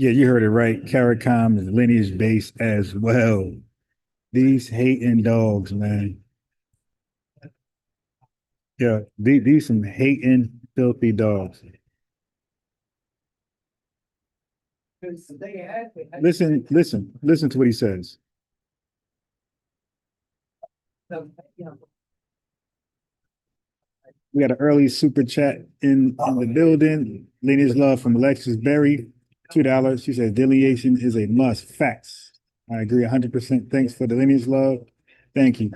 Yeah, you heard it right. Caricom is lineage based as well. These hating dogs, man. Yeah, these some hating, filthy dogs. Listen to what he says. We got an early super chat in the building. Lineage love from Alexis Berry, $2. She says delineation is a must. Facts. I agree 100%. Thanks for the lineage love. Thank you.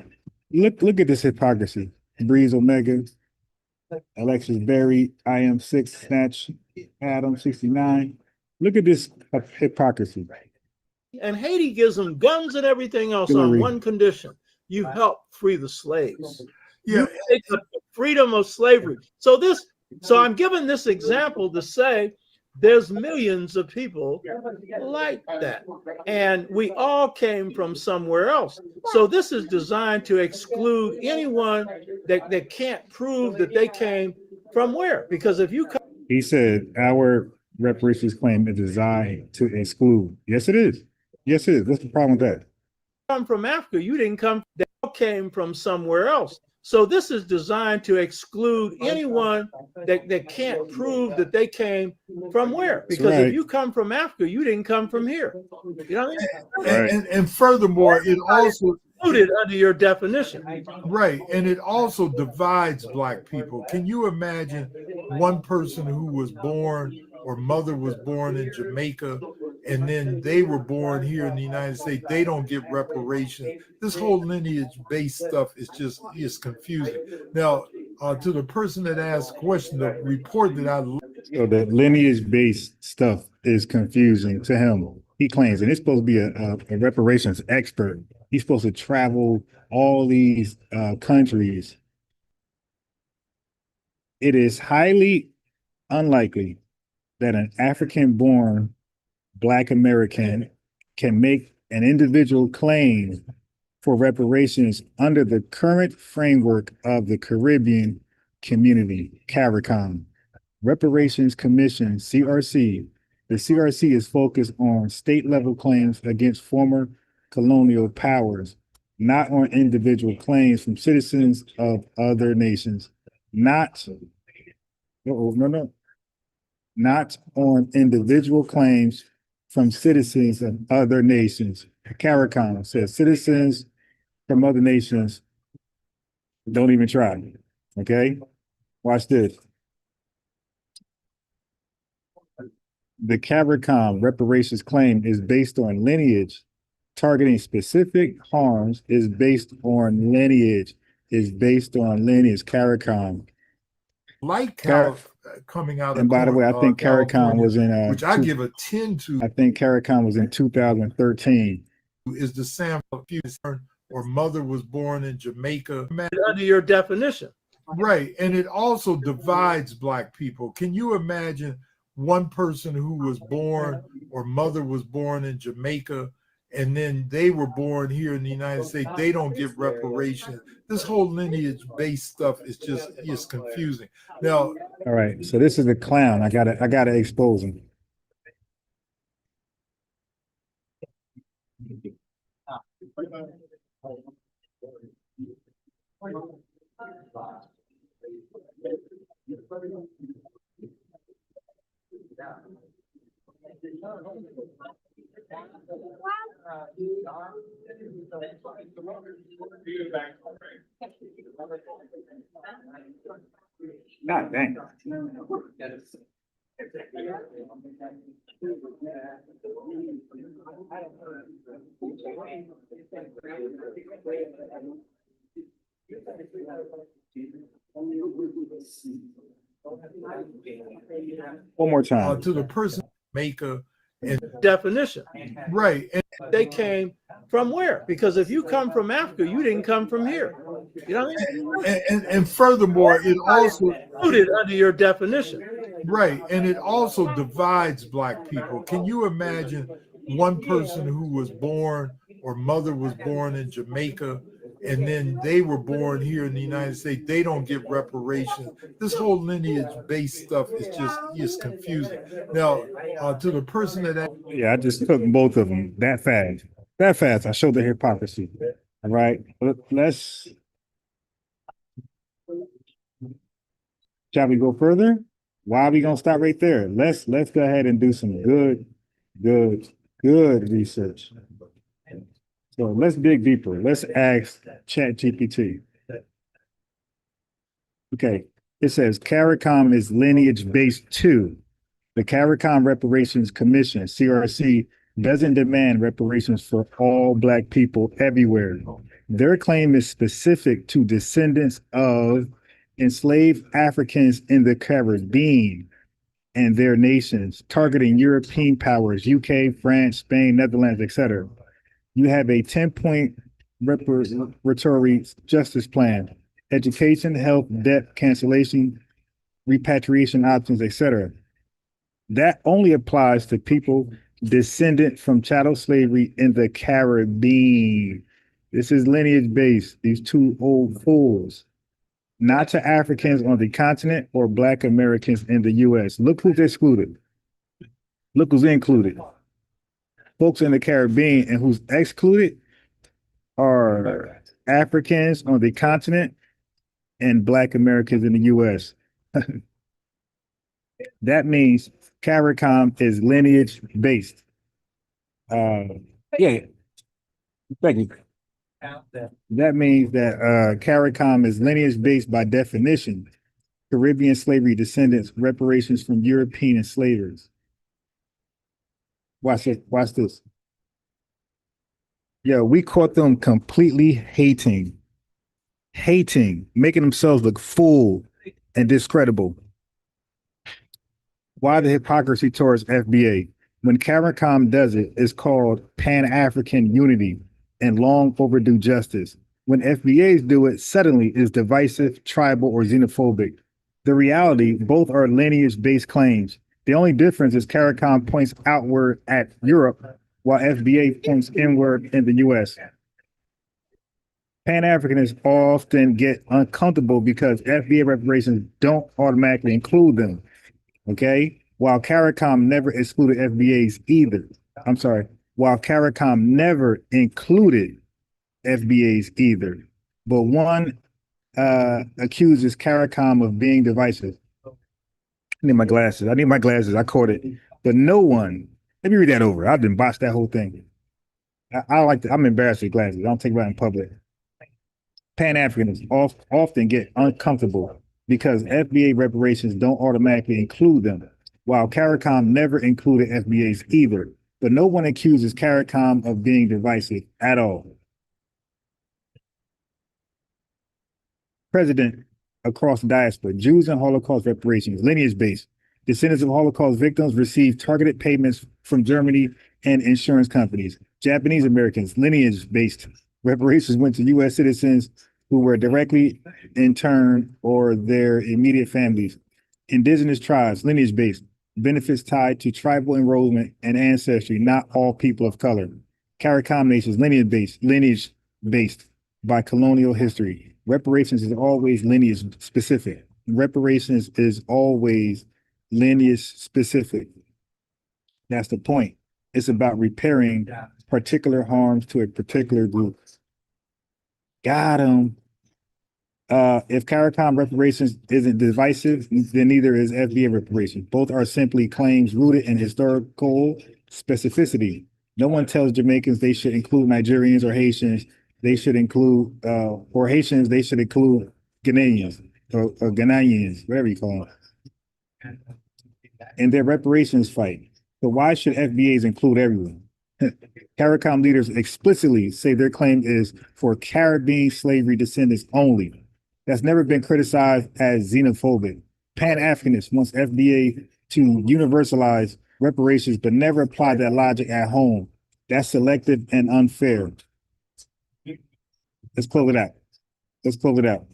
Look at this hypocrisy. Breeze Omega, Alexis Berry, I am 6, Snatch, Adam 69. Look at this hypocrisy. And Haiti gives them guns and everything else Hillary. on one condition: you help free the slaves. You take up the freedom of slavery. So I'm giving this example to say there's millions of people like that, and we all came from somewhere else. So this is designed to exclude anyone that can't prove that they came from where. Because if you come, he said our reparations claim is designed to exclude. Yes, it is. Yes, it is. What's the problem with that? come from Africa, you didn't come. They all came from somewhere else. So this is designed to exclude anyone that can't prove that they came from where. Because if you come from Africa, you didn't come from here. You know what I mean? And furthermore, it also included under your definition. Right. And it also divides Black people. Can you imagine one person who was born or mother was born in Jamaica and then they were born here in the United States? They don't get reparations. This whole lineage-based stuff is confusing. Now, to the person that asked the question, the report that I so the lineage-based stuff is confusing to him. He claims, and it's supposed to be a reparations expert. He's supposed to travel all these countries. It is highly unlikely that an African-born Black American can make an individual claim for reparations under the current framework of the Caribbean Community, Caricom. Reparations Commission, CRC. The CRC is focused on state-level claims against former colonial powers, not on individual claims from citizens of other nations, not on individual claims from citizens of other nations. Caricom says citizens from other nations don't even try. Okay, watch this. The Caricom reparations claim is based on lineage. Targeting specific harms is based on lineage. Caricom. Like coming out. And by the way, I think Caricom was in which I give a 10 to. I think Caricom was in 2013. Is the sample or mother was born in Jamaica under your definition? Right, and it also divides Black people. Can you imagine one person who was born or mother was born in Jamaica and then they were born here in the United States? They don't get reparations. This whole lineage-based stuff is confusing. Now, all right, so this is a clown. I gotta expose him. God dang. One more time. To the person maker and definition. Right. And they came from where? Because if you come from Africa, you didn't come from here. You know what I mean? And furthermore, it also included under your definition. Right. And it also divides Black people. Can you imagine one person who was born or mother was born in Jamaica and then they were born here in the United States? They don't get reparations. This whole lineage-based stuff is confusing. Now, to the person that I just took both of them that fast. I showed the hypocrisy. All right, shall we go further? Why are we gonna stop right there? Let's go ahead and do some good research. So let's dig deeper. Let's ask ChatGPT. Okay, it says Caricom is lineage-based too. The Caricom Reparations Commission, CRC, doesn't demand reparations for all Black people everywhere. Their claim is specific to descendants of enslaved Africans in the Caribbean and their nations, targeting European powers, UK, France, Spain, Netherlands, etc. You have a 10-point reparatory justice plan: education, health, debt cancellation, repatriation options, etc. That only applies to people descendant from chattel slavery in the Caribbean. This is lineage-based, these two old fools. Not to Africans on the continent or Black Americans in the U.S. Look who's excluded. Look who's included. Folks in the Caribbean, and who's excluded are Africans on the continent and Black Americans in the U.S. That means Caricom is lineage based. Yeah, thank you. That means that Caricom is lineage based by definition. Caribbean slavery descendants, reparations from European enslavers. Watch it. Watch this. Yo, we caught them completely hating, making themselves look fool and discreditable. Why the hypocrisy towards FBA? When CARICOM does it, it's called Pan-African unity and long overdue justice. When FBAs do it, suddenly is divisive, tribal, or xenophobic. The reality, both are lineage-based claims. The only difference is CARICOM points outward at Europe, while FBA points inward in the US. Pan-Africanists often get uncomfortable because FBA reparations don't automatically include them. Okay, while CARICOM never excluded FBAs either. I'm sorry, while CARICOM never included FBAs either. But one accuses CARICOM of being divisive. I need my glasses. I caught it. But no one, let me read that over. I didn't botch that whole thing. I'm embarrassed with glasses. I don't take it out in public. Pan-Africanists often get uncomfortable because FBA reparations don't automatically include them, while CARICOM never included FBAs either. But no one accuses CARICOM of being divisive at all. President across diaspora, Jews and Holocaust reparations, lineage-based. Descendants of Holocaust victims receive targeted payments from Germany and insurance companies. Japanese Americans, lineage-based. Reparations went to U.S. citizens who were directly interned or their immediate families. Indigenous tribes, lineage-based. Benefits tied to tribal enrollment and ancestry, not all people of color. CARICOM nations, lineage-based by colonial history. Reparations is always lineage-specific. Reparations is always lineage-specific. That's the point. It's about repairing particular harms to a particular group. Got him. If CARICOM reparations isn't divisive, then neither is FBA reparations. Both are simply claims rooted in historical specificity. No one tells Jamaicans they should include Nigerians or Haitians. They should include, or Haitians, they should include Ghanaians or Ghanaians, whatever you call them, in their reparations fight. So why should FBAs include everyone? CARICOM leaders explicitly say their claim is for Caribbean slavery descendants only. That's never been criticized as xenophobic. Pan-Africanists wants FBA to universalize reparations, but never apply that logic at home. That's selective and unfair. Let's close it out.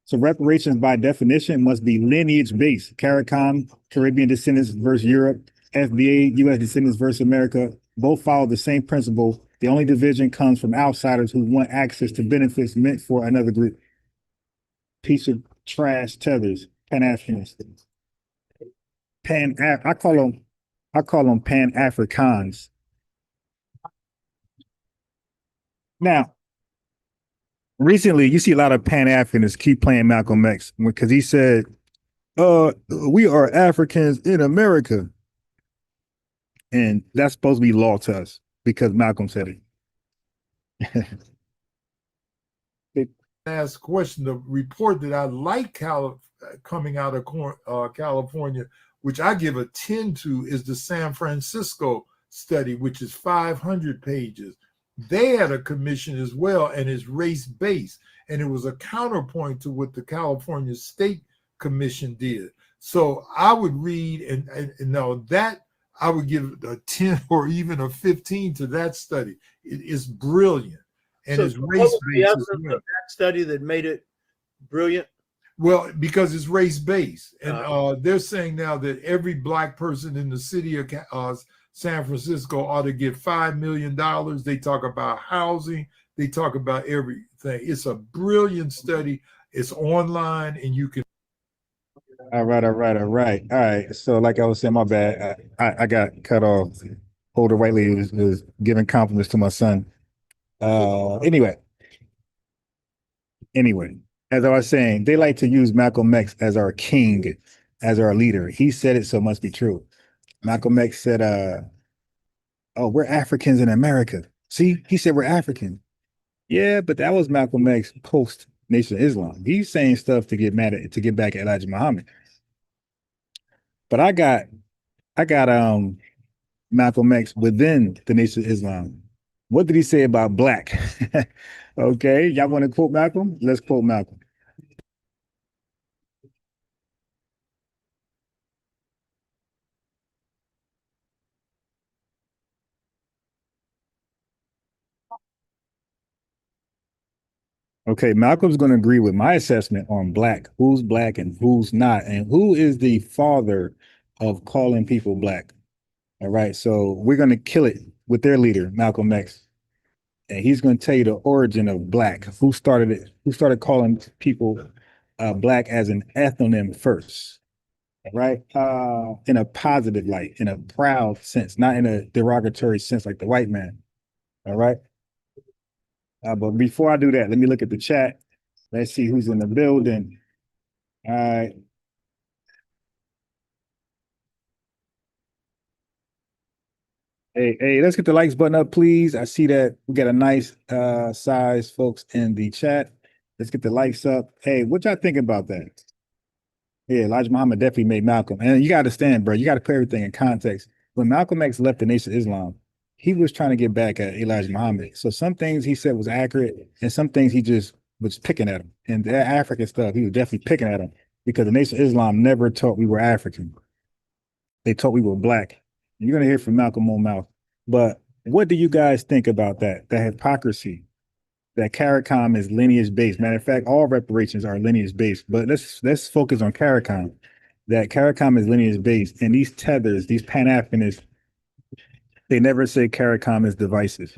So reparations by definition must be lineage-based. CARICOM, Caribbean descendants versus Europe, FBA, U.S. descendants versus America, both follow the same principle. The only division comes from outsiders who want access to benefits meant for another group. Piece of trash tethers, Pan-Africanists. I call them Pan-Africans. Now, recently, you see a lot of Pan-Africanists keep playing Malcolm X because he said, we are Africans in America. And that's supposed to be law to us because Malcolm said it. Ask question. The report that I like coming out of California, which I give a 10 to, is the San Francisco study, which is 500 pages. They had a commission as well, and it's race-based, and it was a counterpoint to what the California State Commission did. So I would read, and now that I would give a 10 or even a 15 to that study. It is brilliant. And so it's race-based as well. That study that made it brilliant? Well, because it's race-based. And they're saying now that every Black person in the city of San Francisco ought to get $5 million. They talk about housing. They talk about everything. It's a brilliant study. It's online, and you can. All right. So like I was saying, my bad. I got cut off. Older white lady was giving compliments to my son. Anyway. as I was saying, they like to use Malcolm X as our king, as our leader. He said it, so it must be true. Malcolm X said, oh, we're Africans in America. See, he said we're African. Yeah, but that was Malcolm X post Nation of Islam. He's saying stuff to get mad at to get back at Elijah Muhammad. But I got Malcolm X within the Nation of Islam. What did he say about black? Okay, y'all want to quote Malcolm? Let's quote Malcolm. Okay, Malcolm's going to agree with my assessment on who's black and who's not, and who is the father of calling people black. All right, so we're going to kill it with their leader, Malcolm X. And he's going to tell you the origin of black, who started it, who started calling people black as an ethnonym first, right? In a positive light, in a proud sense, not in a derogatory sense like the white man. All right. But before I do that, let me look at the chat. Let's see who's in the building. All right. Hey, let's get the likes button up, please. I see that we got a nice size folks in the chat. Let's get the likes up. Hey, what y'all think about that? Yeah, Elijah Muhammad definitely made Malcolm. And you got to understand, bro, you got to put everything in context. When Malcolm X left the Nation of Islam, he was trying to get back at Elijah Muhammad. So some things he said was accurate, and some things he just was picking at him. And that African stuff, he was definitely picking at him because the Nation of Islam never taught we were African. They taught we were black. You're going to hear from Malcolm on mouth. But what do you guys think about that? The hypocrisy that Caricom is lineage based. Matter of fact, all reparations are lineage based. But let's focus on Caricom. That Caricom is lineage based, and these tethers, these Pan-Africanists, they never say Caricom is divisive.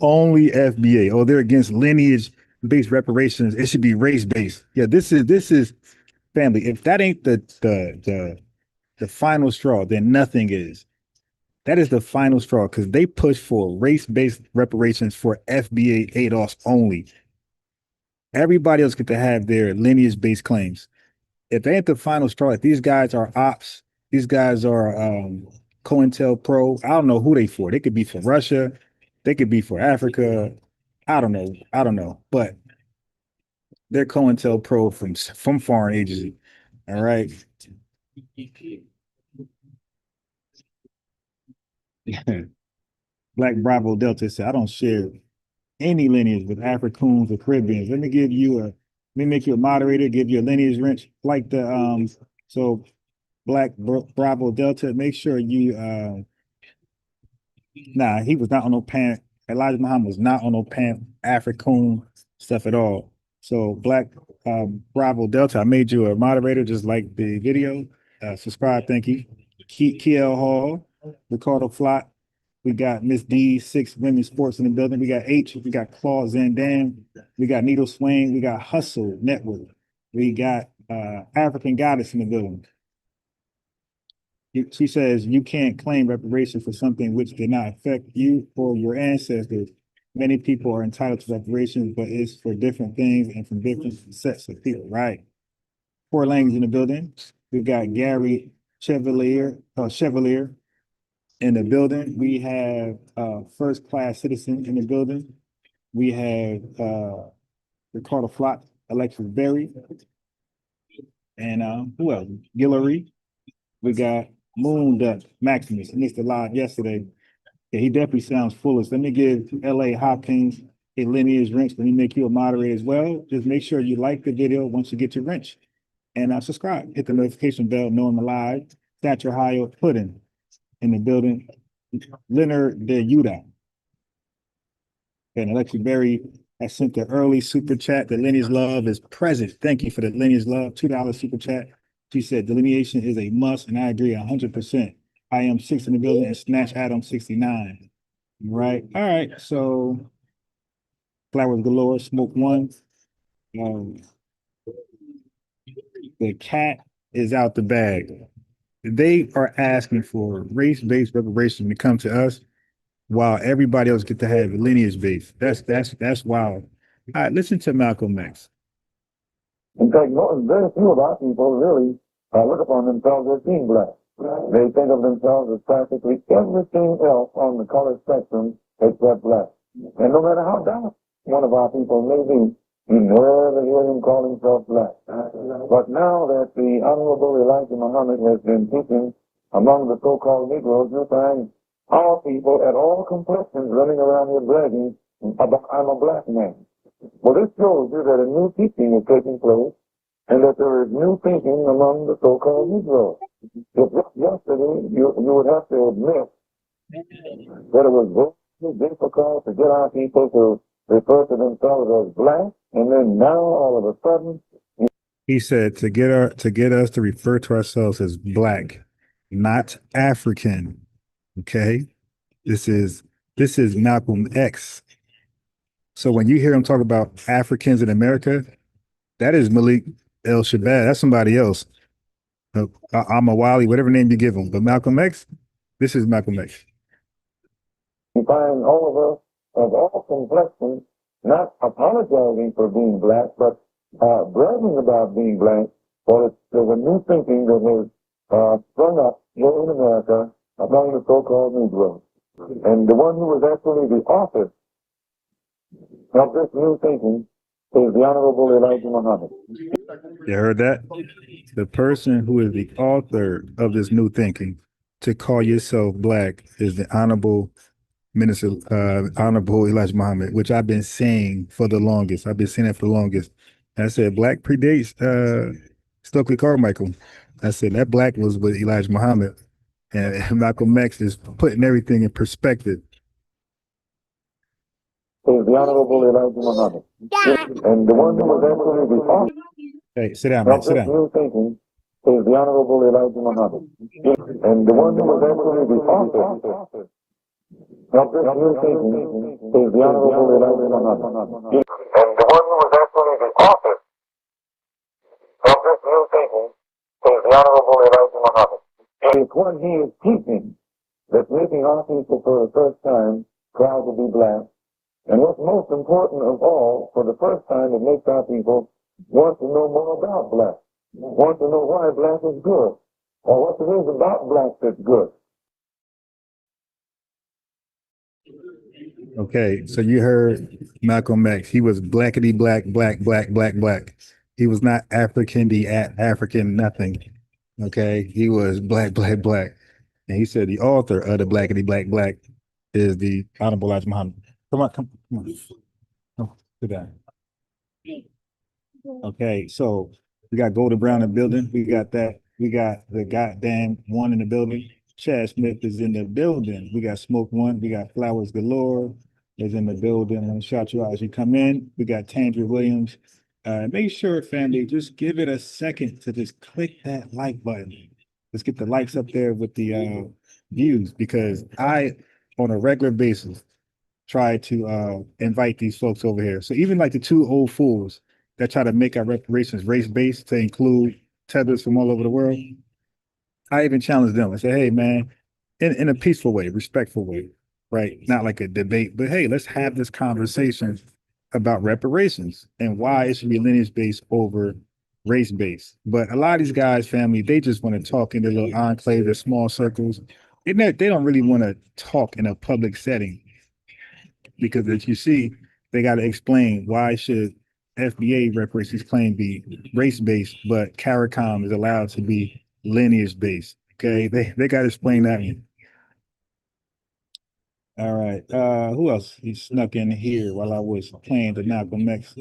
Only FBA. Oh, they're against lineage based reparations. It should be race based. Yeah, this is family. If that ain't the final straw, then nothing is. That is the final straw because they push for race-based reparations for FBA ADOS only. Everybody else get to have their lineage-based claims. If they ain't the final straw, if these guys are ops, these guys are COINTELPRO, I don't know who they for. They could be for Russia, they could be for Africa. I don't know, but they're COINTELPRO from foreign agency. All right. Black Bravo Delta said, I don't share any lineage with Africans or Caribbeans. Let me make you a moderator, give you a lineage wrench like the so Black Bravo Delta, make sure you nah, he was not on no Elijah Muhammad was not on no African stuff at all. So Black Bravo Delta, I made you a moderator just like the video. Subscribe, thank you. Kiel Hall, Ricardo Flott. We got Miss D, 6 Women's Sports in the building. We got H, we got Claw Zandan, we got Needle Swain, we got Hustle Network. We got African Goddess in the building. She says you can't claim reparations for something which did not affect you or your ancestors. Many people are entitled to reparations, but it's for different things and from different sets of people, right? Four Langs in the building. We've got Gary Chevalier in the building. We have first class citizen in the building. We have Ricardo Flott, Alexis Berry, and who else? Guillory. We got Moon Duck Maximus. He missed the live yesterday. Yeah, he definitely sounds foolish. Let me give LA Hopkins a lineage wrench. Let me make you a moderator as well. Just make sure you like the video once you get your wrench. And subscribe. Hit the notification bell, know I'm live. Thatcher Ohio Pudding in the building. Leonard de Yuda. And Alexi Berry has sent the early super chat. The lineage love is present. Thank you for the lineage love. $2 super chat. She said delineation is a must, and I agree 100%. I am 6 in the building and Snatch Adam 69. Right. All right. So Flowers Galore, Smoke One. The cat is out the bag. They are asking for race-based reparations to come to us, while everybody else get to have lineage-based. That's wild. All right, listen to Malcolm X. In fact, very few of our people really look upon themselves as being black. They think of themselves as practically everything else on the color spectrum except black. And no matter how dark one of our people may be, you never hear him call himself black. But now that the Honorable Elijah Muhammad has been teaching among the so-called Negroes, you find our people at all complexions running around here bragging about, I'm a black man. Well, this shows you that a new teaching is taking place and that there is new thinking among the so-called Negroes. If yesterday you would have to admit that it was very difficult to get our people to refer to themselves as black, and then now all of a sudden He said to get us to refer to ourselves as black, not African. Okay, this is Malcolm X. So when you hear him talk about Africans in America, that is Malik El Shabazz. That's somebody else. I'm a Wally, whatever name you give him. But Malcolm X, this is Malcolm X. you find all of us of all complexions not apologizing for being black, but bragging about being black. Well, there's a new thinking that has sprung up here in America among the so-called Negroes. And the one who was actually the author of this new thinking is the Honorable Elijah Muhammad. You heard that? The person who is the author of this new thinking, to call yourself black, is the Honorable Elijah Muhammad, which I've been saying for the longest. I've been saying that for the longest. I said black predates Stokely Carmichael. I said that black was with Elijah Muhammad, and Malcolm X is putting everything in perspective. Is the Honorable Elijah Muhammad. And the one who was actually the author Hey, sit down, man. of Sit this down. new thinking is the Honorable Elijah Muhammad. And the one who was actually the author of this new thinking is the Honorable Elijah Muhammad. And the one who was actually the author of this new thinking is the Honorable Elijah Muhammad. It's what he is teaching that's making our people for the first time proud to be black. And what's most important of all, for the first time, it makes our people want to know more about black, want to know why black is good, or what it is about black that's good. Okay, so you heard Malcolm X. He was blackety black, black, black, black, black. He was not African nothing. Okay, he was black, black, black. And he said the author of the blackety black, black is the Honorable Elijah Muhammad. Come on, come on. Come, sit down. Okay, so we got Golden Brown in the building. We got that. We got the goddamn one in the building. Chad Smith is in the building. We got Smoke One. We got Flowers Galore is in the building. I'm gonna shout you out as you come in. We got Tandra Williams. Make sure, family, just give it a second to just click that like button. Let's get the likes up there with the views, because I, on a regular basis, try to invite these folks over here. So even like the two old fools that try to make our reparations race-based to include tethers from all over the world, I even challenge them. I say, hey, man, in a peaceful way, respectful way, right? Not like a debate, but hey, let's have this conversation about reparations and why it should be lineage-based over race-based. But a lot of these guys, family, they just want to talk in their little enclave, their small circles. They don't really want to talk in a public setting, because as you see, they got to explain why should FBA reparations claim be race-based, but Caricom is allowed to be lineage-based. Okay, they got to explain that one. All right, who else? He snuck in here while I was playing the Malcolm X.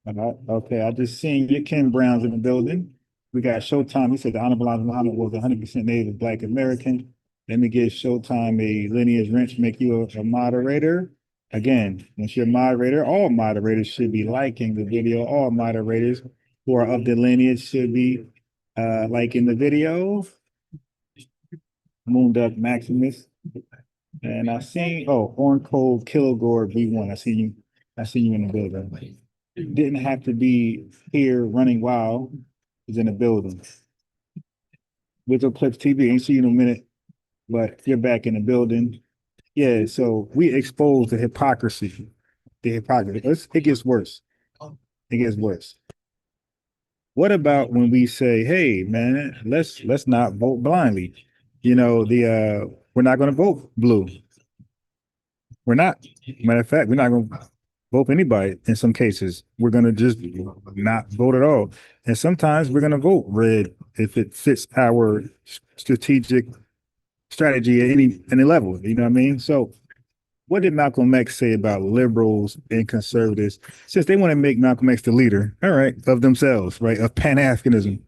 Okay, I just seen your Ken Brown's in the building. We got Showtime. He said the Honorable Elijah Muhammad was 100% Native Black American. Let me give Showtime a lineage wrench, make you a moderator. Again, once you're a moderator, all moderators should be liking the video. All moderators who are of the lineage should be liking the video. Moonduck Maximus. And I seen, Orange Cold Kilgore V1. I see you in the building. Didn't have to be here running wild. He's in the building. With Clips TV, ain't see you in a minute, but you're back in the building. Yeah, so we expose the hypocrisy. It gets worse. It gets worse. What about when we say, hey man, let's not vote blindly? You know, we're not gonna vote blue. We're not. Matter of fact, we're not gonna vote for anybody in some cases. We're gonna just not vote at all. And sometimes we're gonna vote red if it fits our strategic strategy at any level. You know what I mean? So what did Malcolm X say about liberals and conservatives? Since they want to make Malcolm X the leader, all right, of themselves, right, of Pan-Africanism.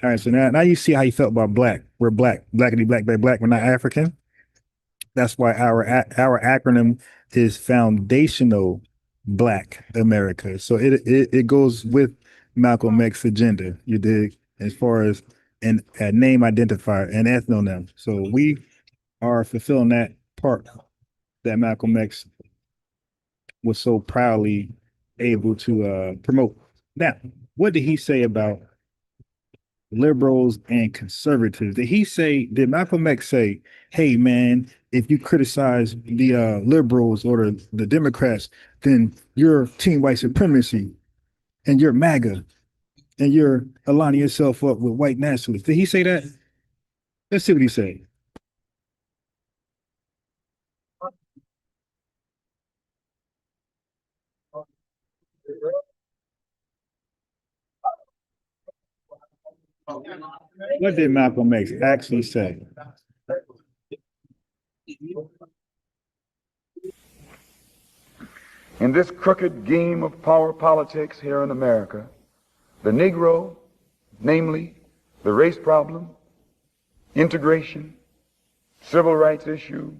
All right, so now you see how he felt about black. We're black, blackity black, black, black. We're not African. That's why our acronym is Foundational Black America. So it goes with Malcolm X agenda. You dig? As far as a name identifier, an ethnonym. So we are fulfilling that part that Malcolm X was so proudly able to promote. Now, what did he say about liberals and conservatives? Did Malcolm X say, hey man, if you criticize the liberals or the Democrats, then you're team white supremacy and you're MAGA and you're aligning yourself up with white nationalists? Did he say that? Let's see what he said. What did Malcolm X actually say? In this crooked game of power politics here in America, the Negro, namely the race problem, integration, civil rights issue,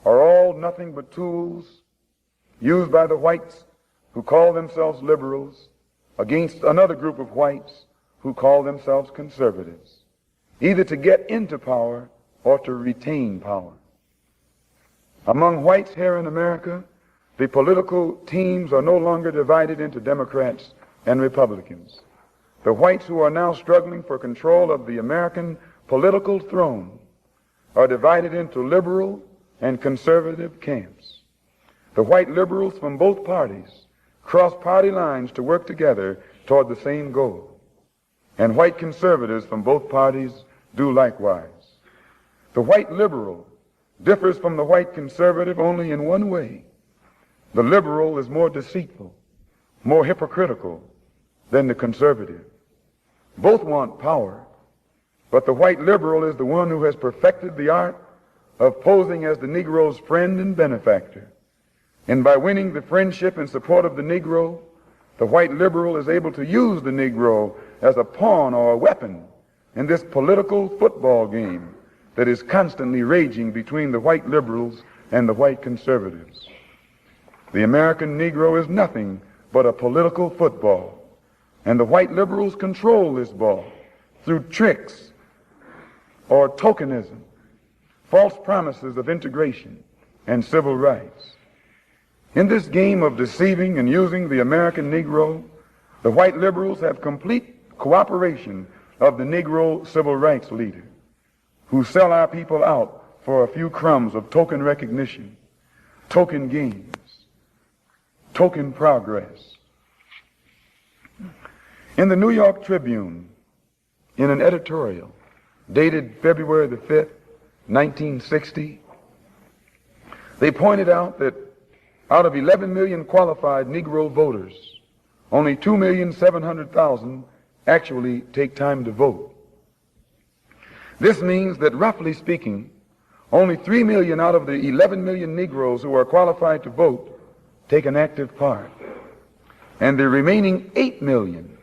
are all nothing but tools used by the whites who call themselves liberals against another group of whites who call themselves conservatives, either to get into power or to retain power. Among whites here in America, the political teams are no longer divided into Democrats and Republicans. The whites who are now struggling for control of the American political throne are divided into liberal and conservative camps. The white liberals from both parties cross party lines to work together toward the same goal. And white conservatives from both parties do likewise. The white liberal differs from the white conservative only in one way. The liberal is more deceitful, more hypocritical than the conservative. Both want power, but the white liberal is the one who has perfected the art of posing as the Negro's friend and benefactor. And by winning the friendship and support of the Negro, the white liberal is able to use the Negro as a pawn or a weapon in this political football game that is constantly raging between the white liberals and the white conservatives. The American Negro is nothing but a political football, and the white liberals control this ball through tricks or tokenism, false promises of integration and civil rights. In this game of deceiving and using the American Negro, the white liberals have complete cooperation of the Negro civil rights leader, who sell our people out for a few crumbs of token recognition, token gains, token progress. In the New York Tribune, in an editorial dated February the 5th, 1960, they pointed out that out of 11 million qualified Negro voters, only 2,700,000 actually take time to vote. This means that, roughly speaking, only 3 million out of the 11 million Negroes who are qualified to vote take an active part. And the remaining 8 million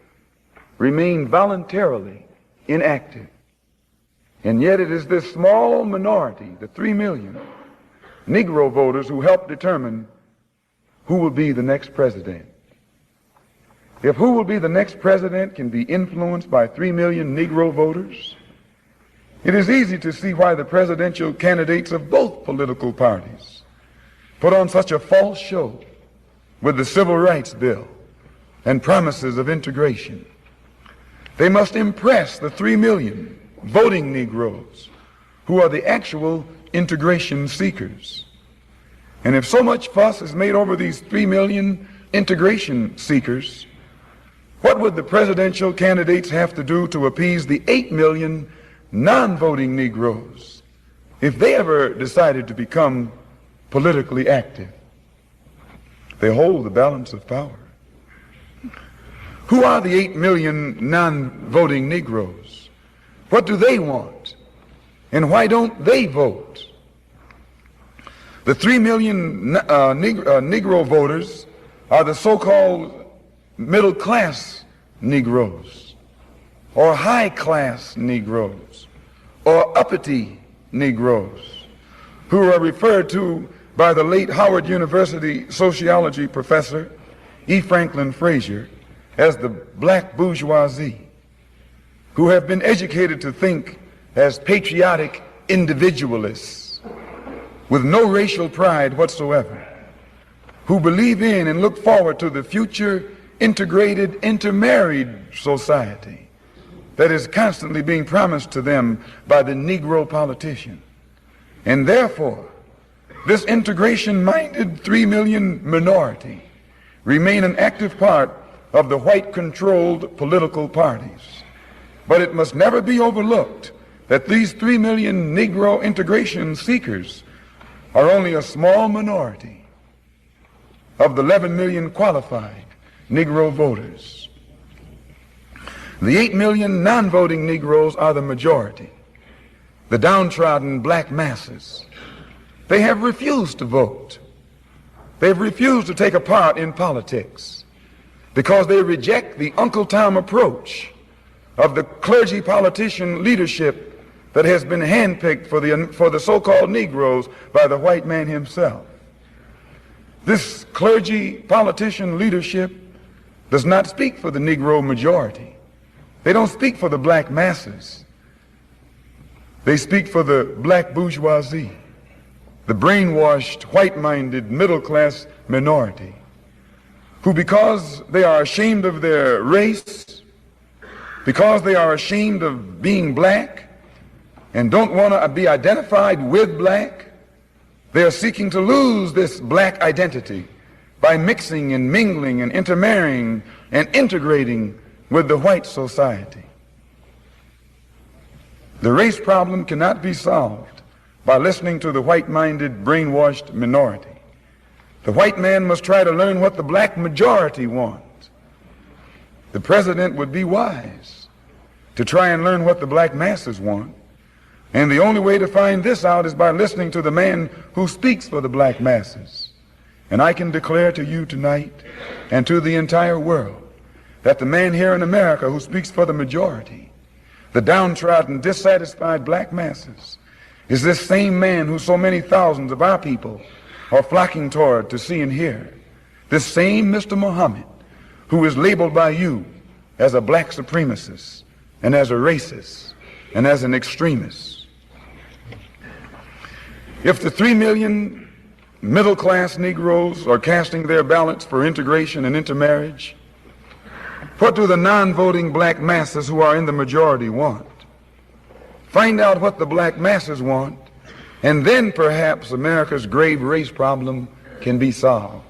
remain voluntarily inactive. And yet it is this small minority, the 3 million Negro voters, who help determine who will be the next president. If who will be the next president can be influenced by 3 million Negro voters, it is easy to see why the presidential candidates of both political parties put on such a false show with the Civil Rights Bill and promises of integration. They must impress the 3 million voting Negroes who are the actual integration seekers. And if so much fuss is made over these 3 million integration seekers, What would the presidential candidates have to do to appease the 8 million non-voting Negroes if they ever decided to become politically active? They hold the balance of power. Who are the 8 million non-voting Negroes? What do they want? And why don't they vote? The 3 million Negro voters are the so-called middle-class Negroes, or high-class Negroes, or uppity Negroes, who are referred to by the late Howard University sociology professor E. Franklin Frazier as the black bourgeoisie, who have been educated to think as patriotic individualists with no racial pride whatsoever, who believe in and look forward to the future integrated, intermarried society that is constantly being promised to them by the Negro politician. And therefore, this integration-minded 3 million minority remain an active part of the white-controlled political parties. But it must never be overlooked that these 3 million Negro integration seekers are only a small minority of the 11 million qualified Negro voters. The 8 million non-voting Negroes are the majority, the downtrodden black masses. They have refused to vote. They have refused to take a part in politics because they reject the Uncle Tom approach of the clergy politician leadership that has been handpicked for the so-called Negroes by the white man himself. This clergy politician leadership does not speak for the Negro majority. They don't speak for the black masses. They speak for the black bourgeoisie, the brainwashed, white-minded, middle-class minority, who, because they are ashamed of their race, because they are ashamed of being black, and don't want to be identified with black, they are seeking to lose this black identity by mixing and mingling and intermarrying and integrating with the white society. The race problem cannot be solved by listening to the white-minded, brainwashed minority. The white man must try to learn what the black majority wants. The president would be wise to try and learn what the black masses want. And the only way to find this out is by listening to the man who speaks for the black masses. And I can declare to you tonight and to the entire world that the man here in America who speaks for the majority, the downtrodden, dissatisfied black masses, is this same man who so many thousands of our people are flocking toward to see and hear. This same Mr. Muhammad who is labeled by you as a black supremacist and as a racist and as an extremist. If the 3 million middle-class Negroes are casting their ballots for integration and intermarriage, what do the non-voting black masses who are in the majority want? Find out what the black masses want, and then perhaps America's grave race problem can be solved.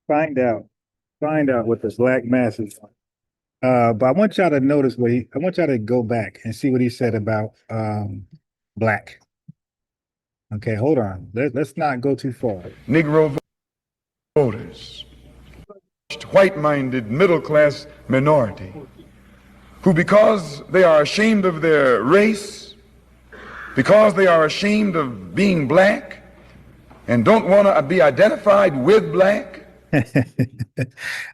Find out what the black masses want. But I want y'all to notice I want y'all to go back and see what he said about black. Okay, hold on. Let's not go too far. Negro voters, white-minded, middle-class minority, who, because they are ashamed of their race, because they are ashamed of being black, and don't want to be identified with black.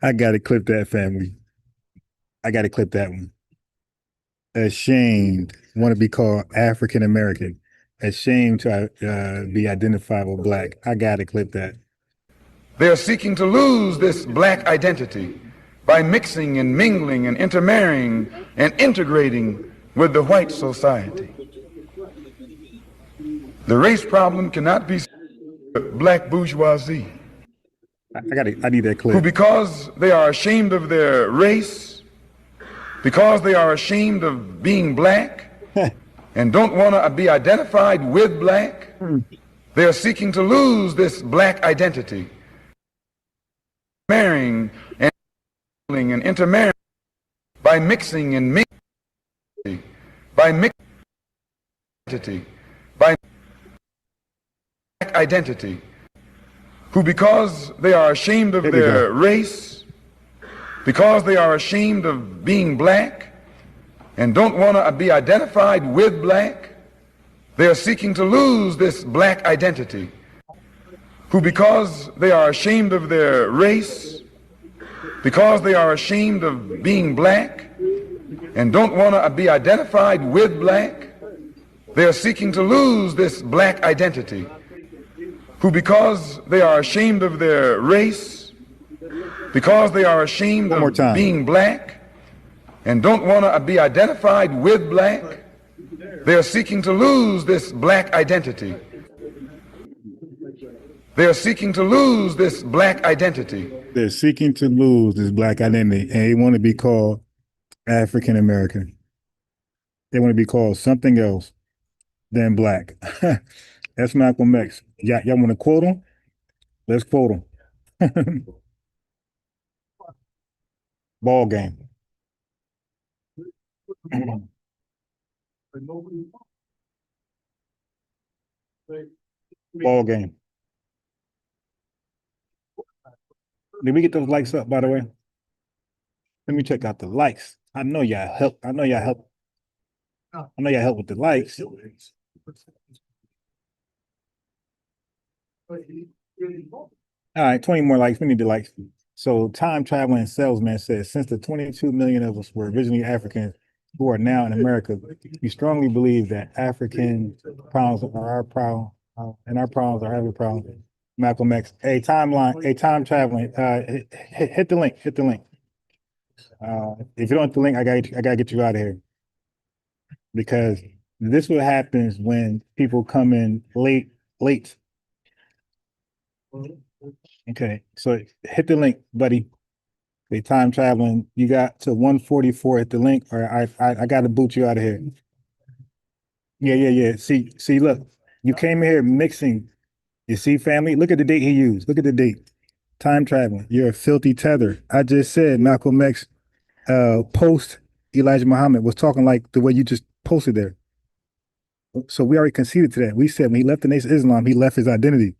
I gotta clip that, family. I gotta clip that one. Ashamed, want to be called African American. Ashamed to be identified with black. I gotta clip that. They are seeking to lose this black identity by mixing and mingling and intermarrying and integrating with the white society. The race problem cannot be black bourgeoisie, I need that who, clip. because they are ashamed of their race, because they are ashamed of being black and don't want to be identified with black, they are seeking to lose this black identity, marrying and mingling and intermarrying by mixing and mingling, by mixing identity, by black identity, who, because they are ashamed of their race, because they are ashamed of being black and don't want to be identified with black, they are seeking to lose this black identity, who, because they are ashamed of their race, because they are ashamed of being black and don't want to be identified with black, they are seeking to lose this black identity, who, because they are ashamed of their race, because they are ashamed of being black and don't want to be identified with black, they are seeking to lose this black identity. They are seeking to lose this black identity. They're seeking to lose this black identity, and they want to be called African American. They want to be called something else than black. That's Malcolm X. Y'all want to quote him? Let's quote him. Ball game. Ball game. Did we get those likes up, by the way? Let me check out the likes. I know y'all help. I know y'all help with the likes. All right, 20 more likes. We need the likes. So time traveling salesman says, since the 22 million of us were originally Africans who are now in America, we strongly believe that African problems are our problem, and our problems are every problem. Malcolm X. Hey, timeline. Hey, time traveling. Hit the link. Hit the link. If you don't hit the link, I gotta get you out of here, because this what happens when people come in late. Okay, so hit the link, buddy. Okay, time traveling. You got to 144 at the link, or I got to boot you out of here. Yeah. See, look, you came here mixing. You see, family, look at the date he used. Look at the date. Time traveling. You're a filthy tether. I just said Malcolm X post Elijah Muhammad was talking like the way you just posted there. So we already conceded to that. We said when he left the Nation of Islam, he left his identity.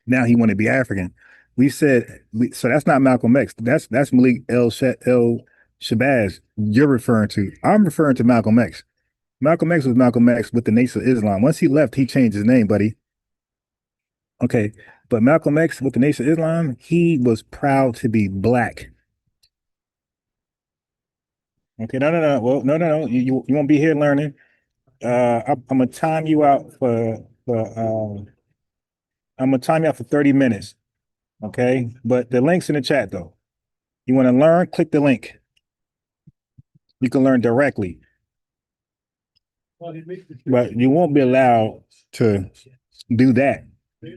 Now he want to be African. We said, so that's not Malcolm X. That's Malik El Shabazz you're referring to. I'm referring to Malcolm X. Malcolm X was Malcolm X with the Nation of Islam. Once he left, he changed his name, buddy. Okay, but Malcolm X with the Nation of Islam, he was proud to be black. Okay, no. Well, no. You won't be here learning. I'm gonna time you out I'm gonna time you out for 30 minutes. Okay, but the link's in the chat though. You want to learn? Click the link. You can learn directly, but you won't be allowed to do that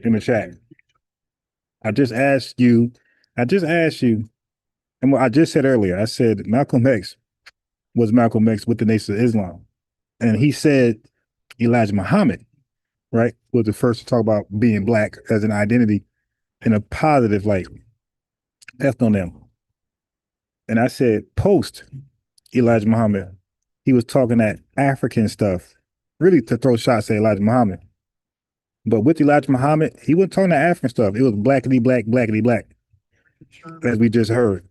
in the chat. I just asked you, and what I just said earlier, I said Malcolm X was Malcolm X with the Nation of Islam. And he said Elijah Muhammad, right, was the first to talk about being black as an identity in a positive light. F on them. And I said post Elijah Muhammad, he was talking that African stuff, really to throw shots at Elijah Muhammad. But with Elijah Muhammad, he wasn't talking that African stuff. It was blackity black, as we just heard.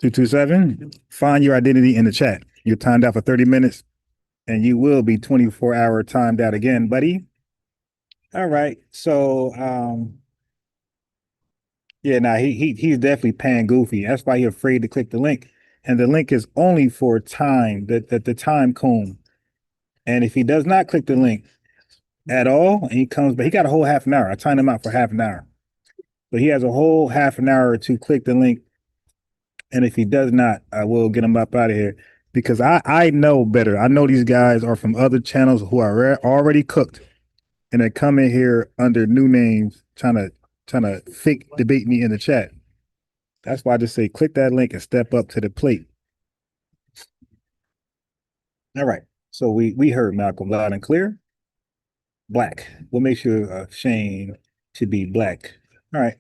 (227) Find your identity in the chat. You're timed out for 30 minutes, and you will be 24-hour timed out again, buddy. All right. So yeah, nah, he's definitely pan goofy. That's why he's afraid to click the link. And the link is only for time, the time cone. And if he does not click the link at all, and he comes, but he got a whole half an hour. I timed him out for half an hour. But he has a whole half an hour to click the link. And if he does not, I will get him up out of here because I know better. I know these guys are from other channels who are already cooked and they come in here under new names trying to fake debate me in the chat. That's why I just say click that link and step up to the plate. All right. So we heard Malcolm loud and clear. Black. What makes you ashamed to be black? All right.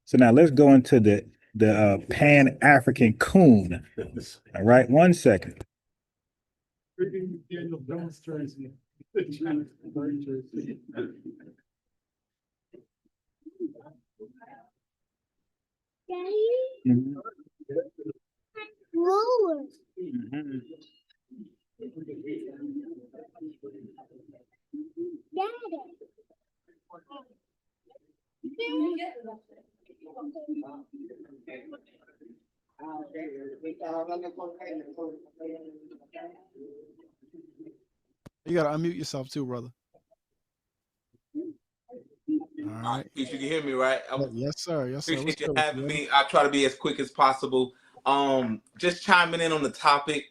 So now let's go into the Pan-African coon. All right, 1 second. Mhm. Mhm. You gotta unmute yourself too, brother. All right. You can hear me, right? Yes, sir. Yes, sir. Appreciate you having me. I'll try to be as quick as possible. Just chiming in on the topic.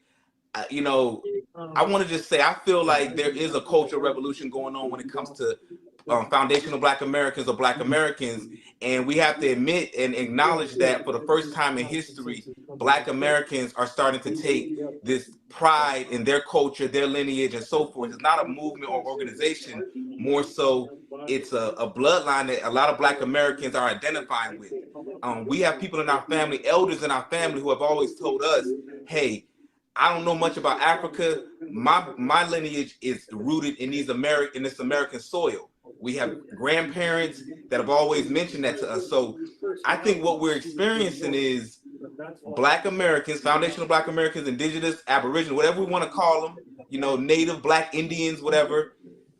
You know, I want to just say I feel like there is a cultural revolution going on when it comes to foundational Black Americans or Black Americans, and we have to admit and acknowledge that for the first time in history, Black Americans are starting to take this pride in their culture, their lineage, and so forth. It's not a movement or organization, more so it's a bloodline that a lot of Black Americans are identifying with. We have people in our family, elders in our family, who have always told us, hey, I don't know much about Africa. My lineage is rooted in this American soil. We have grandparents that have always mentioned that to us. So I think what we're experiencing is Black Americans, foundational Black Americans, indigenous, aboriginal, whatever we want to call them, you know, native, Black Indians, whatever.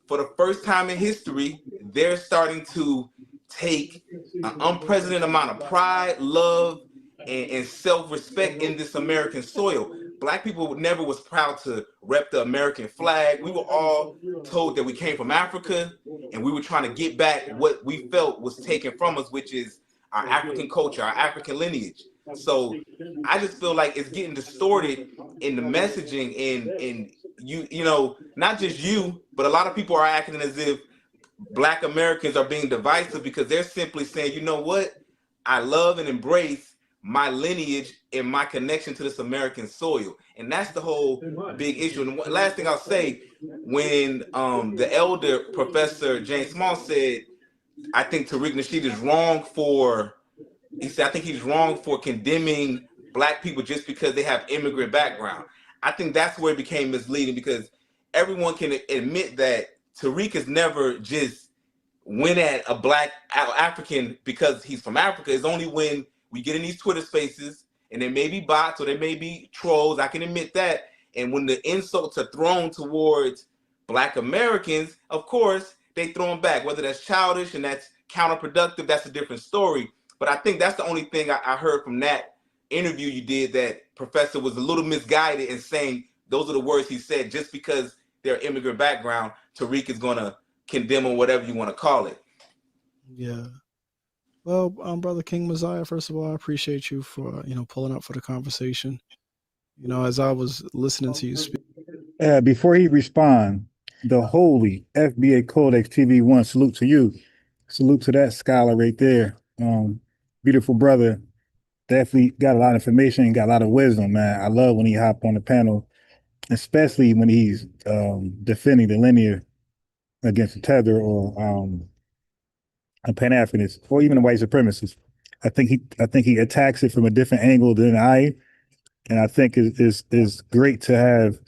For the first time in history, they're starting to take an unprecedented amount of pride, love, and self-respect in this American soil. Black people never was proud to rep the American flag. We were all told that we came from Africa and we were trying to get back what we felt was taken from us, which is our African culture, our African lineage. So I just feel like it's getting distorted in the messaging, and you know, not just you, but a lot of people are acting as if Black Americans are being divisive because they're simply saying, you know what, I love and embrace my lineage and my connection to this American soil. And that's the whole big issue. And the last thing I'll say, when the elder Professor James Small said, I think Tariq Nasheed is wrong for, he said, I think he's wrong for condemning Black people just because they have immigrant background. I think that's where it became misleading, because everyone can admit that Tariq has never just went at a Black African because he's from Africa. It's only when we get in these Twitter spaces and there may be bots or there may be trolls, I can admit that. And when the insults are thrown towards Black Americans, of course, they throw them back. Whether that's childish and that's counterproductive, that's a different story. But I think that's the only thing I heard from that interview you did, that Professor was a little misguided in saying those are the words he said just because they're immigrant background, Tariq is going to condemn or whatever you want to call it. Yeah. Well, Brother King Messiah, first of all, I appreciate you for, pulling up for the conversation. As I was listening to you speak. Before he respond, the holy FBA Codex TV1, salute to you. Salute to that scholar right there. Beautiful brother. Definitely got a lot of information and got a lot of wisdom, man. I love when he hop on the panel, especially when he's defending the linear against the tether or a Pan-Africanist or even a white supremacist. I think he attacks it from a different angle than and I think is great to have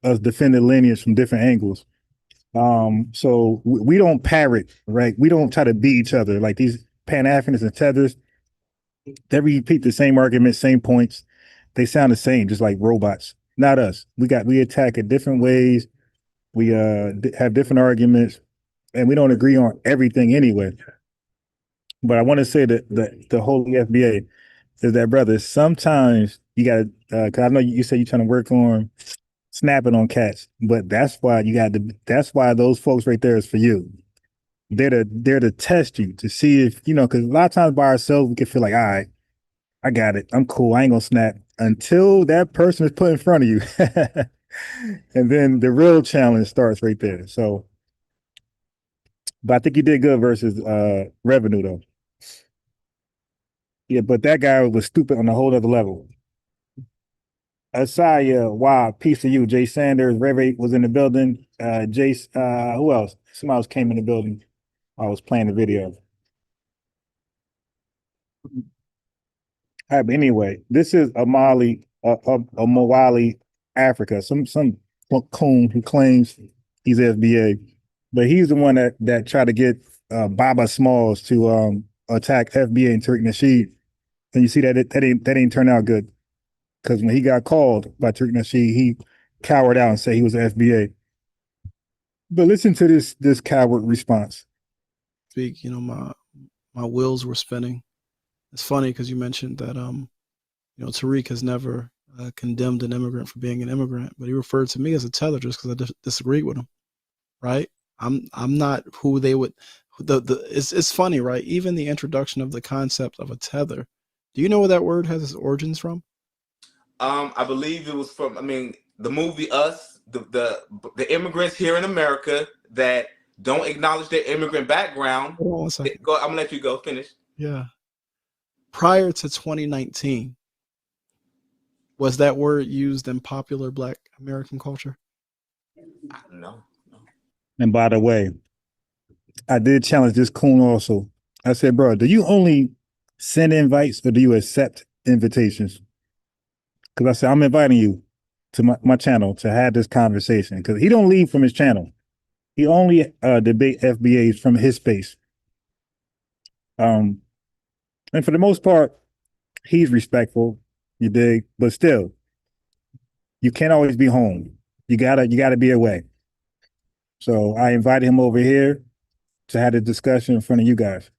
us defend the lineage from different angles. So we don't parrot, right? We don't try to beat each other like these Pan-Africanists and tethers. They repeat the same arguments, same points. They sound the same, just like robots. Not us. We attack it different ways. We have different arguments, and we don't agree on everything anyway. But I want to say that the holy FBA is that, brother, sometimes you got to, because I know you said you're trying to work on snapping on cats. But that's why that's why those folks right there is for you. They're to test you to see if, because a lot of times by ourselves, we can feel like, all right, I got it. I'm cool. I ain't gonna snap until that person is put in front of you. And then the real challenge starts right there. So, but I think you did good versus revenue though. Yeah, but that guy was stupid on a whole other level. Asaya, wow, peace to you. Jay Sanders, Ray was in the building. Jace, who else? Somebody else came in the building. I was playing the video. All right, but anyway, this is a Mawali, Africa. Some coon who claims he's FBA, but he's the one that tried to get Baba Smalls to attack FBA and Tariq Nasheed. And you see that that didn't turn out good, because when he got called by Tariq Nasheed, he cowered out and said he was FBA. But listen to this coward response. Speak, my wheels were spinning. It's funny because you mentioned that Tariq has never condemned an immigrant for being an immigrant, but he referred to me as a tether just because I disagreed with him. Right? I'm not who they would. It's funny, right? Even the introduction of the concept of a tether. Do you know where that word has its origins from? I believe it was from, the movie Us, the immigrants here in America that don't acknowledge their immigrant background. Hold on one second. I'm gonna let you go finish. Yeah. Prior to 2019, was that word used in popular Black American culture? No. And by the way, I did challenge this coon also. I said, bro, do you only send invites or do you accept invitations? Because I said, I'm inviting you to my channel to have this conversation, because he don't leave from his channel. He only debate FBAs from his space. And for the most part, he's respectful, you dig, but still, you can't always be home. You gotta be away. So I invited him over here to have a discussion in front of you guys.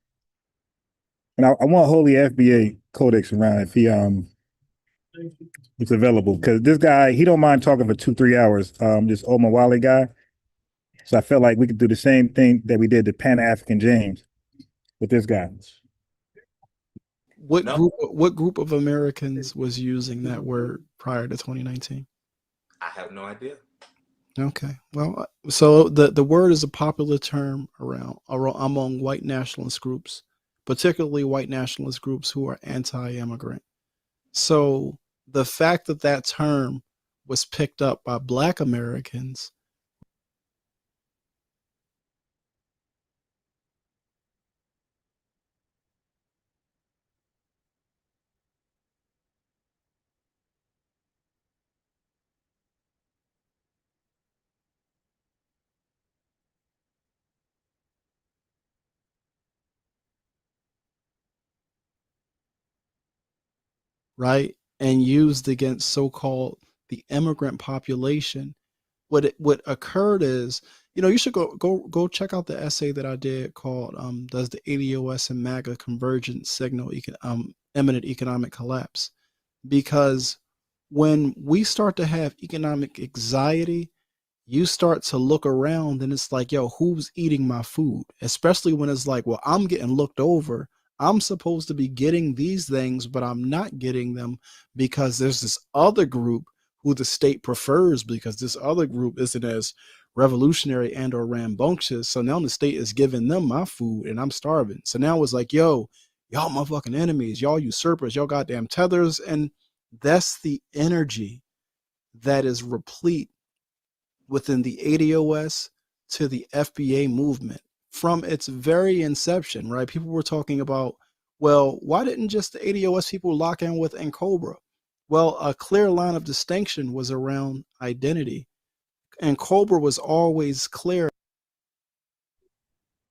And I want Holy FBA Codex around if it's available, because this guy, he don't mind talking for 2-3 hours. This Omawale guy. So I felt like we could do the same thing that we did to Pan-African James with this guy. What group of Americans was using that word prior to 2019? I have no idea. Okay. Well, so the word is a popular term among white nationalist groups, particularly white nationalist groups who are anti-immigrant. So the fact that that term was picked up by Black Americans right, and used against so-called the immigrant population. What occurred is, you should go check out the essay that I did called "Does the ADOS and MAGA Convergence Signal Imminent Economic Collapse?" Because when we start to have economic anxiety, you start to look around and it's like, yo, who's eating my food? Especially when it's like, well, I'm getting looked over. I'm supposed to be getting these things, but I'm not getting them because there's this other group who the state prefers, because this other group isn't as revolutionary and or rambunctious. So now the state is giving them my food and I'm starving. So now it's like, yo, y'all motherfucking enemies, y'all usurpers, y'all goddamn tethers. And that's the energy that is replete within the ADOS to the FBA movement from its very inception, right? People were talking about, well, why didn't just the ADOS people lock in with N'Cobra? Well, a clear line of distinction was around identity. And Cobra was always clear.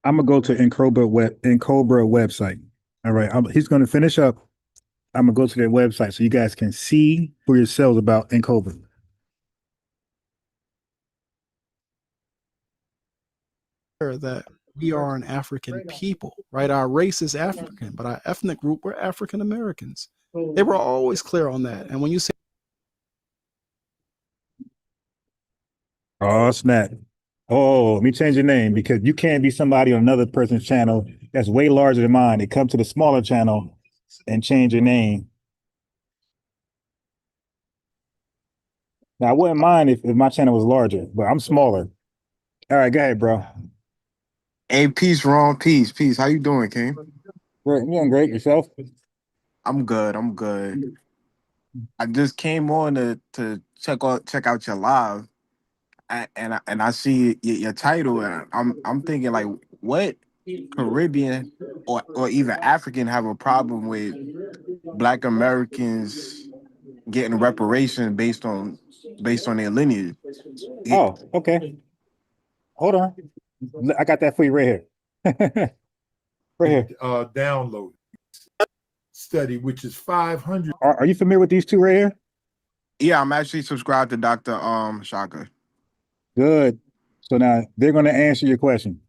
I'm gonna go to N'Cobra website. All right, he's gonna finish up. I'm gonna go to their website so you guys can see for yourselves about N'Cobra. That we are an African people, right? Our race is African, but our ethnic group, we're African Americans. They were always clear on that. And when you say Oh, snap. Oh, let me change your name because you can't be somebody on another person's channel that's way larger than mine. They come to the smaller channel and change your name. Now, I wouldn't mind if my channel was larger, but I'm smaller. All right, go ahead, bro. Hey, peace, Ron. Peace, peace. How you doing, King? You're doing great. Yourself? I'm good. I'm good. I just came on to check out your live, and I see your title, and I'm thinking like, what Caribbean or even African have a problem with Black Americans getting reparations based on their lineage? Oh, okay. Hold on. I got that for you right here. Right here. Download study, which is 500. Are you familiar with these two right here? Yeah, I'm actually subscribed to Dr. Shaka. Good. So now they're going to answer your question.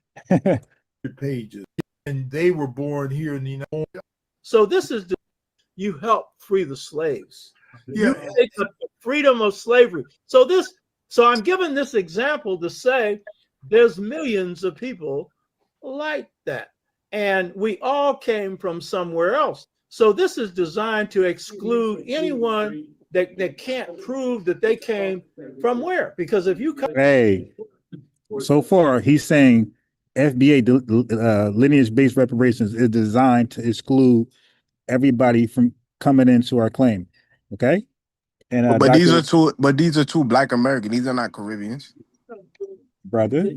pages, and they were born here in the United States. So this is you help free the slaves. Yeah. You take up the freedom of slavery. So I'm giving this example to say there's millions of people like that. And we all came from somewhere else. So this is designed to exclude anyone that can't prove that they came from where. Because if you come, Hey, so far he's saying FBA lineage-based reparations is designed to exclude everybody from coming into our claim. Okay. And But these are two Black American. These are not Caribbeans. brother,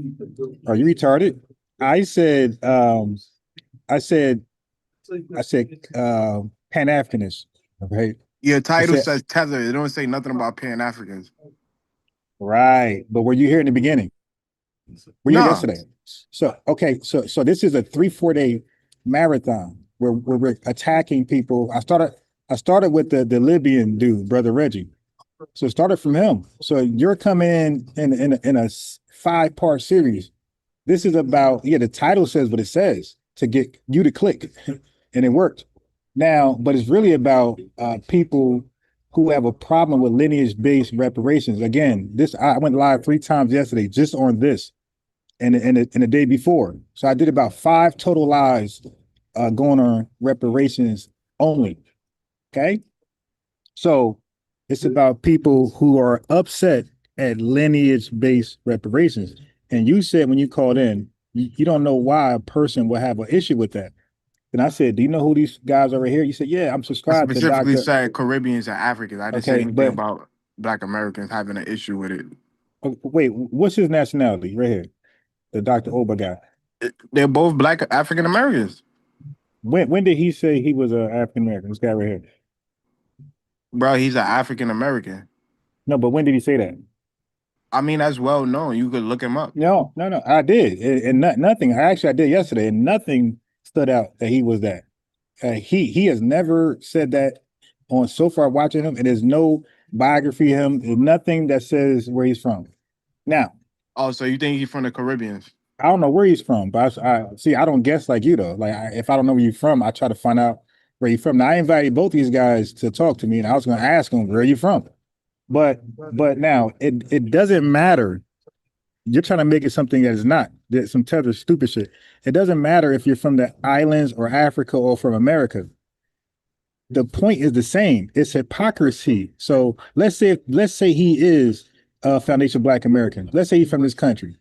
are you retarded? I said Pan-Africanism. Okay. Your title says tether. It don't say nothing about Pan-Africans. Right. But were you here in the beginning? Were you here yesterday? So okay, so this is a 3-4 day marathon where we're attacking people. I started with the Libyan dude, Brother Reggie. So it started from him. So you're coming in a 5-part series. This is about, the title says what it says to get you to click, and it worked. Now, but it's really about people who have a problem with lineage-based reparations. Again, I went live 3 times yesterday just on this, and the day before. So I did about 5 total lives going on reparations only. Okay, so it's about people who are upset at lineage-based reparations. And you said when you called in, you don't know why a person would have an issue with that. And I said, do you know who these guys are right here? You said, yeah, I'm I subscribed to specifically Dr. said Caribbeans and Africans. I didn't say anything about Black Americans having an issue with it. Wait, what's his nationality right here? The Dr. Oba guy. They're both Black African Americans. When did he say he was an African American? This guy right here. Bro, he's an African American. No, but when did he say that? I mean, that's well known. You could look him up. No, I did. And nothing. I did yesterday, and nothing stood out that he was that. He has never said that on so far watching him, and there's no biography of him. There's nothing that says where he's from. Now. Oh, so you think he's from the Caribbeans? I don't know where he's from, but I don't guess like you though. Like if I don't know where you're from, I try to find out where you're from. Now I invited both these guys to talk to me, and I was going to ask them where are you from. But now it doesn't matter. You're trying to make it something that is not. There's some tether stupid shit. It doesn't matter if you're from the islands or Africa or from America. The point is the same. It's hypocrisy. So let's say he is a foundation Black American. Let's say he's from this country.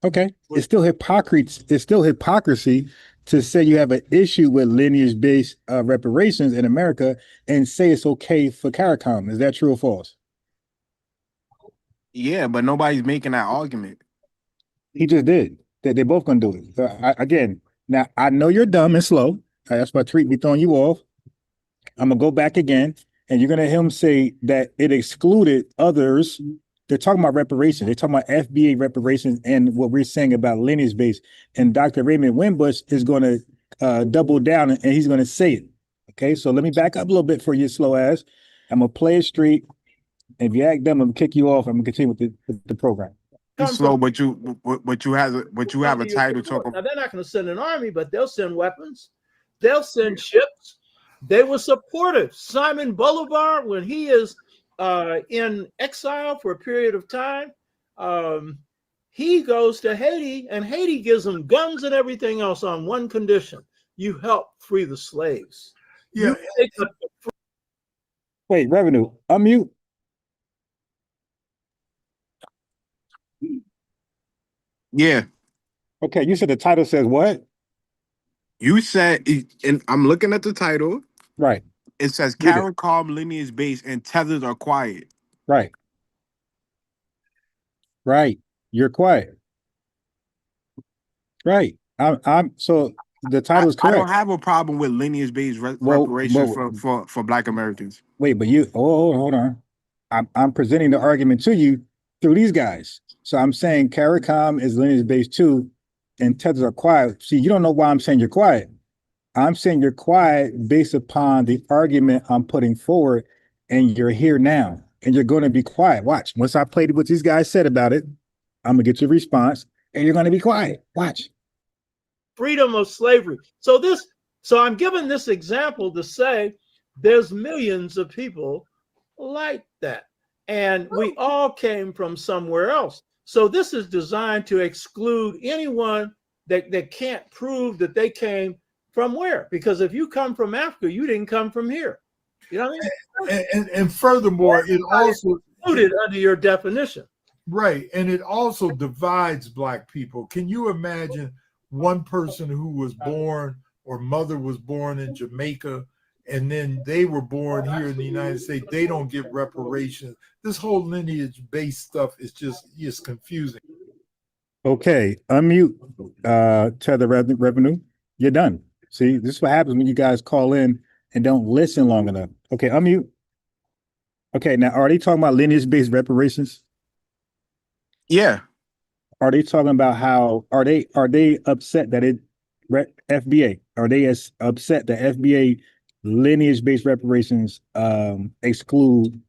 Okay, it's still hypocrisy. It's still hypocrisy to say you have an issue with lineage-based reparations in America and say it's okay for Caricom. Is that true or false? Yeah, but nobody's making that argument. He just did. They're both gonna do it. Again, now I know you're dumb and slow. That's why Treat be throwing you off. I'm gonna go back again, and you're gonna hear him say that it excluded others. They're talking about reparations. They're talking about FBA reparations and what we're saying about lineage-based. And Dr. Raymond Wimbush is going to double down and he's going to say it. Okay, so let me back up a little bit for you, slow ass. I'm going to play it straight. And if you act dumb, I'm going to kick you off. I'm going to continue with the program. You're slow, but you have a title talk. Now they're not going to send an army, but they'll send weapons. They'll send ships. They were supportive. Simon Bolivar, when he is in exile for a period of time, he goes to Haiti, and Haiti gives him guns and everything else on one condition: you help free the slaves. Yeah. You take up the Wait, Revenue, unmute. Yeah. Okay, you said the title says what? You said, and I'm looking at the title. Right, It says read it. Caricom, lineage-based, and Tethers are quiet. Right. Right. You're quiet. Right. So the title is I don't correct. have a problem with lineage-based Well, reparations for Black Americans. wait, but hold on. I'm presenting the argument to you through these guys. So I'm saying Caricom is lineage based too, and tethers are quiet. See, you don't know why I'm saying you're quiet. I'm saying you're quiet based upon the argument I'm putting forward, and you're here now, and you're going to be quiet. Watch. Once I played what these guys said about it, I'm gonna get your response, and you're going to be quiet. Watch. freedom of slavery. So I'm giving this example to say there's millions of people like that, and we all came from somewhere else. So this is designed to exclude anyone that can't prove that they came from where. Because if you come from Africa, you didn't come from here. You know what I mean? And furthermore, it also included under your definition. Right. And it also divides Black people. Can you imagine one person who was born or mother was born in Jamaica and then they were born here in the United States? They don't get reparations. This whole lineage-based stuff is just confusing. Okay, unmute tether revenue. You're done. See, this is what happens when you guys call in and don't listen long enough. Okay, unmute. Okay, now are they talking about lineage-based reparations? Yeah. Are they talking about how are they upset that FBA? Are they as upset that FBA lineage-based reparations exclude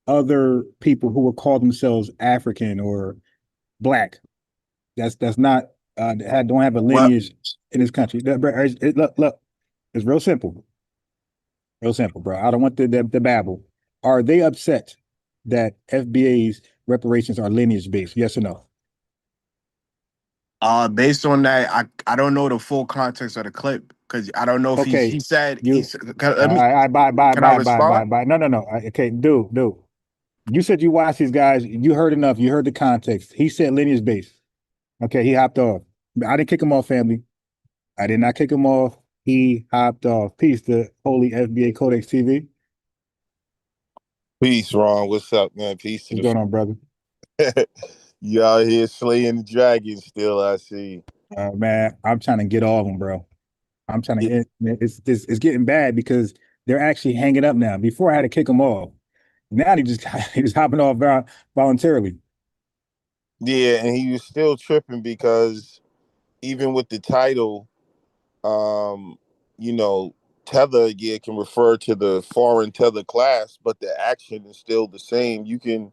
other people who would call themselves African or Black? That's not don't have a lineage in this country. Look, it's real simple. Real simple, bro. I don't want the babble. Are they upset that FBA's reparations are lineage based? Yes or no? Based on that, I don't know the full context of the clip because I don't know if Okay, he said you. can I respond? Bye. No. Okay, dude. You said you watched these guys. You heard enough. You heard the context. He said lineage based. Okay, he hopped off. I didn't kick him off, family. I did not kick him off. He hopped off. Peace to Holy FBA Codex TV. Peace, Ron. What's up, man? Peace to What's going on, brother? you out here slaying the dragons still, I see. Man, I'm trying to get all of them, bro. I'm trying to. It's getting bad because they're actually hanging up now. Before I had to kick them off. Now he just hopping off voluntarily. Yeah, and he was still tripping because even with the title, you know, tether, can refer to the foreign tether class, but the action is still the same. You can,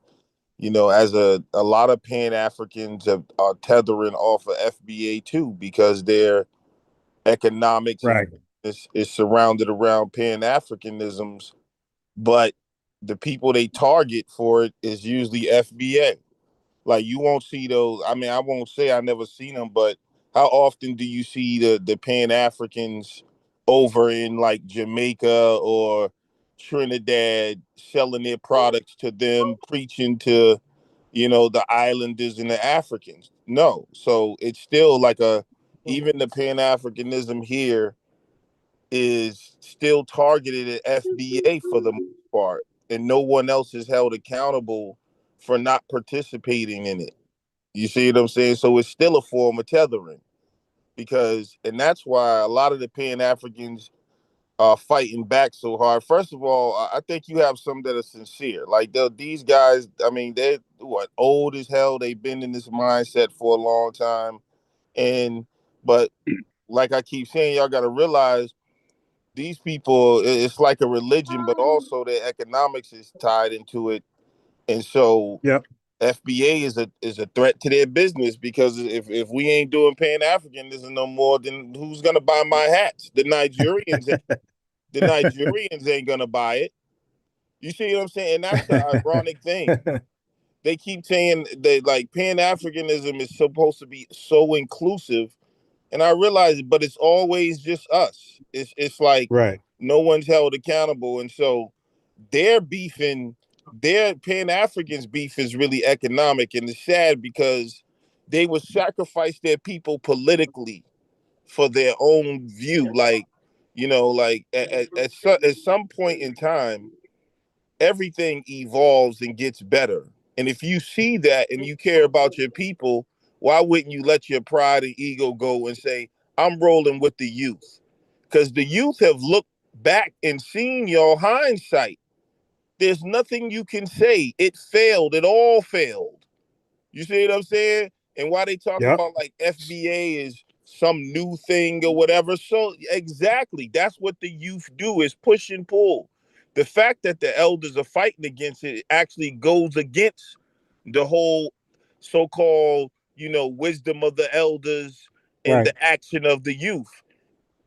as a lot of Pan-Africans are tethering off of FBA too, because their economics Right. is surrounded around Pan-Africanisms, but the people they target for it is usually FBA. Like you won't see those. I mean, I won't say I never seen them, but how often do you see the Pan Africans over in like Jamaica or Trinidad selling their products to them, preaching to, the islanders and the Africans? No. So it's still like even the Pan Africanism here is still targeted at FBA for the most part, and no one else is held accountable for not participating in it. You see what I'm saying? So it's still a form of tethering and that's why a lot of the Pan Africans are fighting back so hard. First of all, I think you have some that are sincere. Like these guys, I mean, they're old as hell. They've been in this mindset for a long time, but like I keep saying, y'all got to realize these people, it's like a religion, but also their economics is tied into it. And so Yep. FBA is a threat to their business, because if we ain't doing Pan-Africanism no more, then who's gonna buy my hats? The Nigerians ain't gonna buy it. You see what I'm saying? And that's the ironic thing. they keep saying that like Pan-Africanism is supposed to be so inclusive, and I realize it, but it's always just us. It's like Right. no one's held accountable, and so their beefing, their Pan-Africans beef is really economic, and it's sad because they would sacrifice their people politically for their own view. Like, like at some point in time, everything evolves and gets better. And if you see that and you care about your people, why wouldn't you let your pride and ego go and say, I'm rolling with the youth? Because the youth have looked back and seen your hindsight. There's nothing you can say. It failed. It all failed. You see what I'm saying? And why they talk Yep. about like FBA is some new thing or whatever. So exactly, that's what the youth do, is push and pull. The fact that the elders are fighting against it actually goes against the whole so-called, wisdom of the elders and Right. the action of the youth.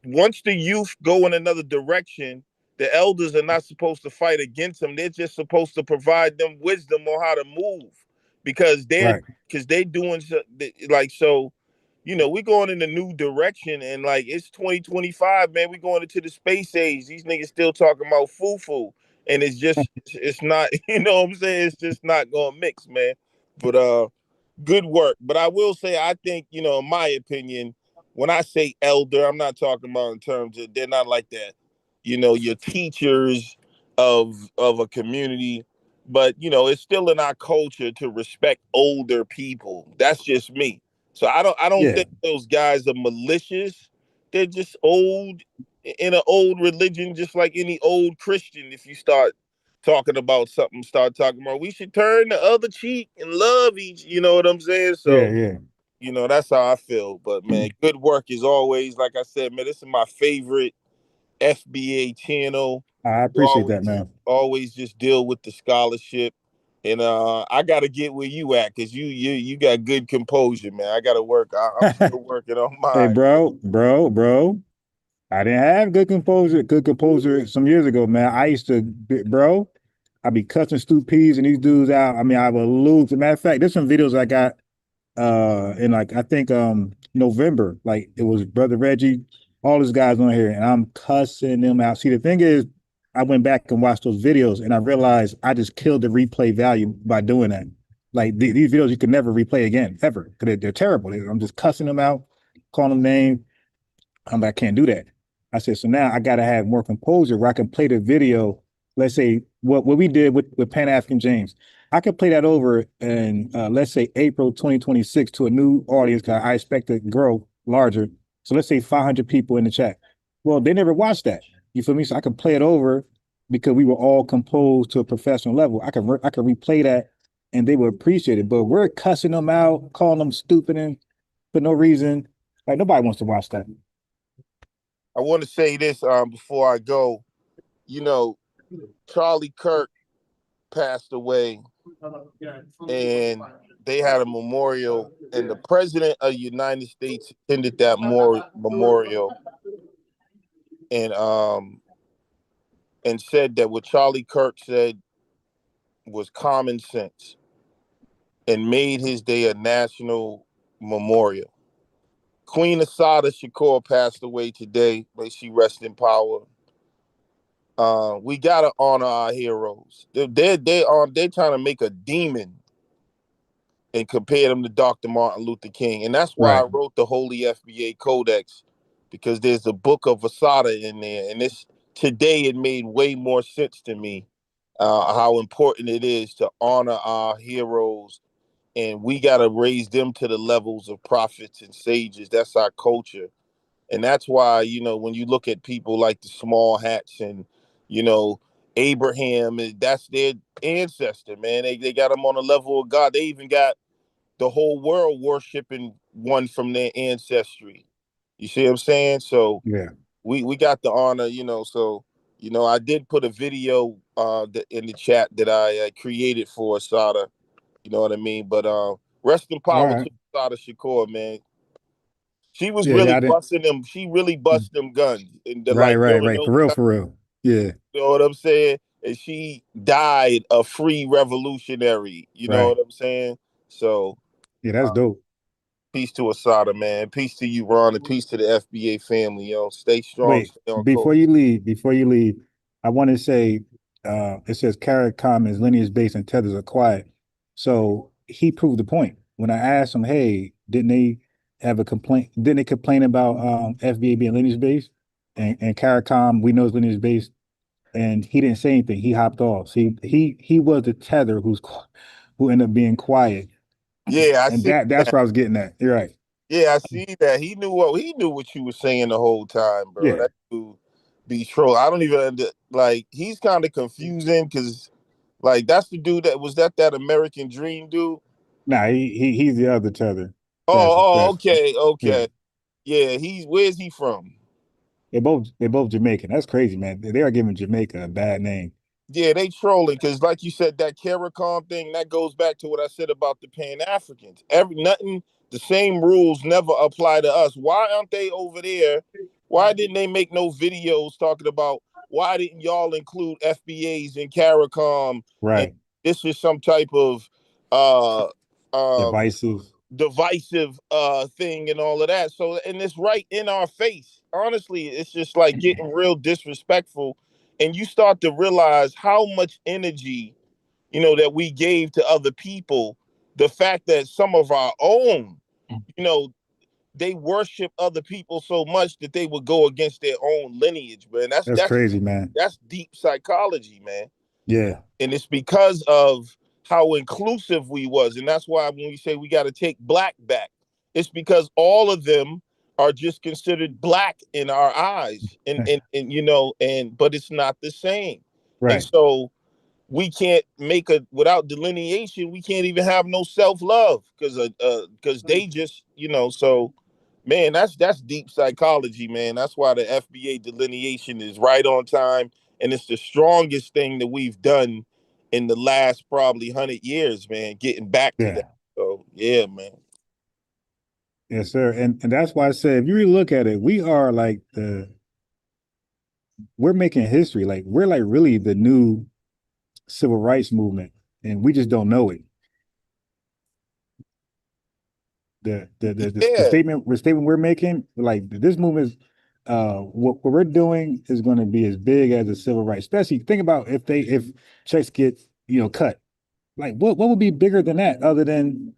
Once the youth go in another direction, the elders are not supposed to fight against them. They're just supposed to provide them wisdom on how to move, because Right. they're doing like so. We're going in a new direction, and like it's 2025, man. We're going into the space age. These niggas still talking about foo, and it's not. You know what I'm saying? It's just not gonna mix, man. But good work. But I will say, I think, in my opinion, when I say elder, I'm not talking about in terms of, they're not like that, your teachers of a community. But it's still in our culture to respect older people. That's just me. So I don't Yeah. think those guys are malicious. They're just old in an old religion, just like any old Christian. If you start talking about something, start talking about we should turn the other cheek and love each, you know what I'm saying? Yeah. So, Yeah. that's how I feel. But man, good work as always. Like I said, man, this is my favorite FBA channel. I You appreciate that, man. always just deal with the scholarship. And I gotta get where you at, because you got good composure, man. I gotta work. I'm still working on Hey, mine. bro. I didn't have good composer some years ago, man. I used to, bro, I'd be cussing Stu Peas and these dudes out. I mean, I would lose. As a matter of fact, there's some videos I got in like I think November. Like it was Brother Reggie, all these guys on here, and I'm cussing them out. See, the thing is, I went back and watched those videos and I realized I just killed the replay value by doing that. Like these videos you could never replay again, ever, because they're terrible. I'm just cussing them out, calling them names. I'm like, I can't do that. I said, so now I got to have more composure where I can play the video. Let's say what we did with Pan-African James. I could play that over in, let's say, April 2026 to a new audience, because I expect to grow larger. So let's say 500 people in the chat. Well, they never watched that. You feel me? So I can play it over because we were all composed to a professional level. I can replay that and they would appreciate it. But we're cussing them out, calling them stupid and for no reason. Like nobody wants to watch that. I want to say this before I go. Charlie Kirk passed away, and they had a memorial, and the president of the United States attended that memorial, and said that what Charlie Kirk said was common sense, and made his day a national memorial. Queen Assata Shakur passed away today. May she rest in power. We gotta honor our heroes. They're trying to make a demon and compare them to Dr. Martin Luther King. And that's why I Right. wrote the Holy FBA Codex, because there's a book of Asada in there. And today it made way more sense to me, how important it is to honor our heroes. And we got to raise them to the levels of prophets and sages. That's our culture. And that's why, when you look at people like the small hats and, Abraham, that's their ancestor, man. They got them on the level of God. They even got the whole world worshiping one from their ancestry. You see what I'm saying? So Yeah. we got the honor, so I did put a video in the chat that I created for Asada. You know what I mean? But rest in All power right. to Asada Shakur, man. She was Yeah, yeah, really I didn't. busting them. She really busted them guns. And they're Right, like, there right, were right. no For real, guns. for real. Yeah. You know what I'm saying? and she died a free revolutionary. You know Right. what I'm saying? So Yeah, that's dope. peace to Asada, man. Peace to you, Ron, and peace to the FBA family. Stay strong, Wait, stay on course. before you leave, I want to say it says Caricom is lineage-based and Tethers are quiet. So he proved the point. When I asked him, hey, didn't they have a complaint? Didn't they complain about FBA being lineage-based? And Caricom, we know is lineage-based, and he didn't say anything. He hopped off. See, he was the tether who ended up being quiet. Yeah, I And see that's that. where I was getting at. You're right. Yeah, I see that. He knew what you were saying the whole time, bro. Yeah. That dude be troll. I don't even like. He's kind of confusing because, like, that's the dude that American Dream dude. Nah, he's the other tether. Oh, That's okay, yeah. okay. Yeah, where's he from? They both Jamaican. That's crazy, man. They are giving Jamaica a bad name. Yeah, they trolling because, like you said, that Caricom thing that goes back to what I said about the Pan-Africans. The same rules never apply to us. Why aren't they over there? Why didn't they make no videos talking about why didn't y'all include FBAs in Caricom? And Right. this is some type of uh Divisive. divisive thing and all of that. So, and it's right in our face. Honestly, it's just like getting real disrespectful, and you start to realize how much energy that we gave to other people. The fact that some of our own, you know they worship other people so much that they would go against their own lineage, man. that's That's that's crazy, man. that's deep psychology, man. Yeah. And it's because of how inclusive we was. And that's why when we say we got to take black back, it's because all of them are just considered black in our eyes, and but it's not the same. And Right. so we can't without delineation, we can't even have no self-love because they just, so man, that's deep psychology, man. That's why the FBA delineation is right on time, and it's the strongest thing that we've done in the last probably 100 years, man. Getting back to that. Yeah. So yeah, man. Yes, sir. And that's why I said if you really look at it, we're making history. Like we're like really the new civil rights movement, and we just don't know it. The Yeah, statement we're making, like this movement is what we're doing is going to be as big as the civil rights. Especially think about if checks get cut. Like what would be bigger than that other than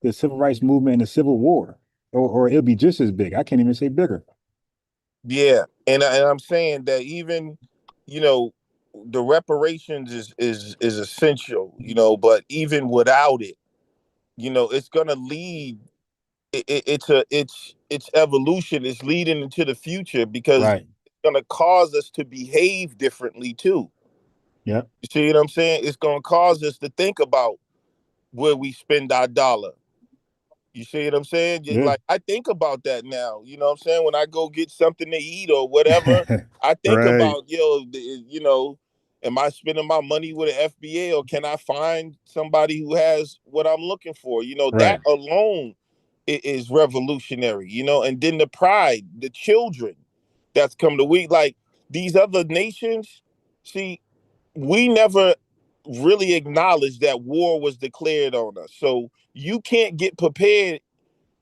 the civil rights movement and the Civil War, or it'll be just as big. I can't even say bigger. yeah, and I'm saying that even the reparations is essential, but even without it, it's gonna lead. It's evolution. It's leading into the future because Right. it's gonna cause us to behave differently too. Yep. You see what I'm saying? It's gonna cause us to think about where we spend our dollar. You see what I'm saying? Yeah. Like I think about that now. You know what I'm saying? When I go get something to eat or whatever, I think Right. about, am I spending my money with an FBA, or can I find somebody who has what I'm looking for? That Right. alone is revolutionary, and then the pride, the children that's come to like these other nations. See, we never really acknowledged that war was declared on us. So you can't get prepared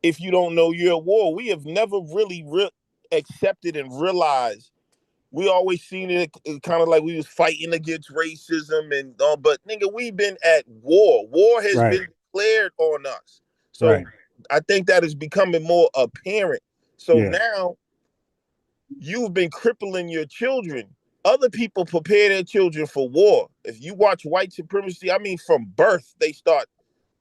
if you don't know you're at war. We have never really accepted and realized. We always seen it kind of like we was fighting against racism but nigga, we've been at war. War has Right. been declared on us. So Right. I think that is becoming more apparent. So Yeah. now you've been crippling your children. Other people prepare their children for war. If you watch white supremacy, I mean, from birth, they start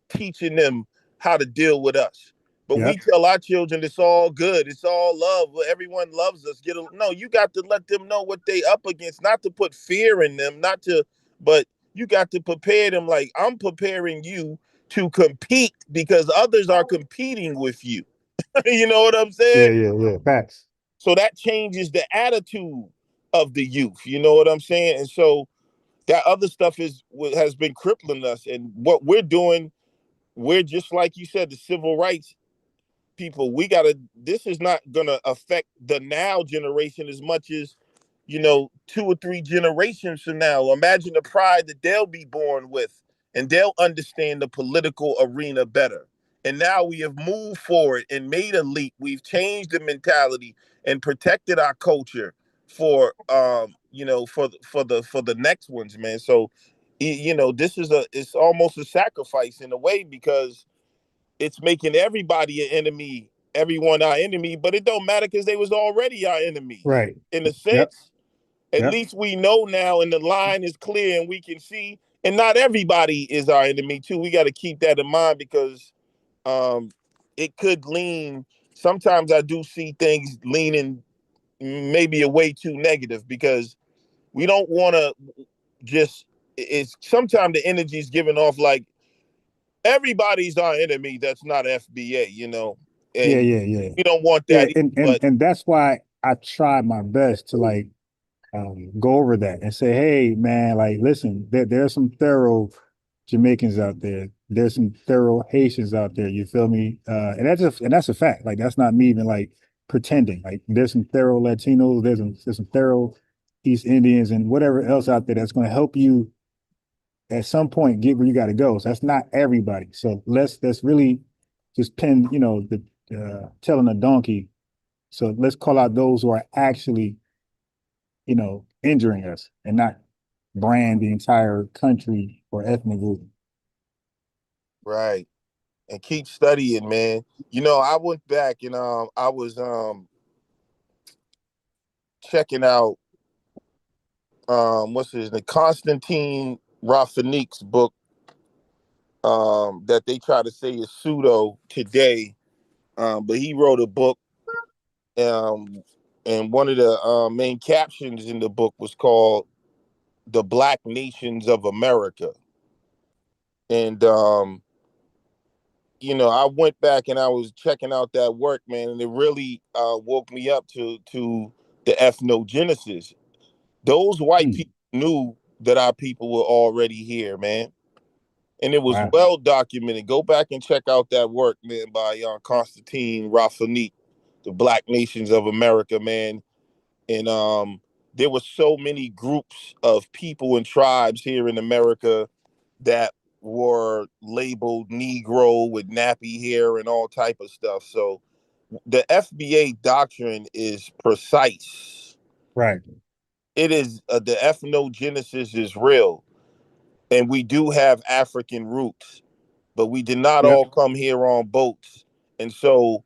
teaching them how to deal with us. But we Yep. tell our children it's all good, it's all love, everyone loves us. No, you got to let them know what they up against, not to put fear in them, but you got to prepare them like I'm preparing you to compete because others are competing with you. You know what I'm Yeah. saying? Yeah. Yeah. Facts. So that changes the attitude of the youth. You know what I'm saying? And so that other stuff is what has been crippling us. And what we're doing, we're just like you said, the civil rights people. This is not gonna affect the now generation as much as 2 or 3 generations from now. Imagine the pride that they'll be born with, and they'll understand the political arena better. And now we have moved forward and made a leap. We've changed the mentality and protected our culture for for the next ones, man. So this is it's almost a sacrifice in a way, because it's making everybody an enemy, everyone our enemy, but it don't matter because they was already our enemies. Right. In a Yep. sense, at Yep. least we know now, and the line is clear, and we can see. And not everybody is our enemy too. We got to keep that in mind, because it could lean. Sometimes I do see things leaning maybe a way too negative, because we don't want to just. It's sometimes the energy is giving off like everybody's our enemy. That's not FBA, Yeah, and yeah, yeah. we don't want Yeah, that. and that's why I try my best to like go over that and say, hey, man, like, listen, there's some thorough Jamaicans out there. There's some thorough Haitians out there. You feel me? And that's a fact. Like, that's not me even like pretending. Like, there's some thorough Latinos. There's some thorough East Indians and whatever else out there that's going to help you at some point get where you got to go. So that's not everybody. So let's really just pin, the telling a donkey. So let's call out those who are actually, injuring us and not brand the entire country or ethnic group. Right. And keep studying, man. I went back and I was checking out what's his name, Constantine Rafinik's book that they try to say is pseudo today, but he wrote a book, and one of the main captions in the book was called "The Black Nations of America," and I went back and I was checking out that work, man, and it really woke me up to the ethnogenesis. Those white people knew that our people were already here, man, and it was Wow. well documented. Go back and check out that work, man, by Constantine Rafinik, "The Black Nations of America," man. And there were so many groups of people and tribes here in America that were labeled Negro with nappy hair and all type of stuff. So the FBA doctrine is precise. Right. It is the ethnogenesis is real, and we do have African roots, but we did not Yep. all come here on boats. And so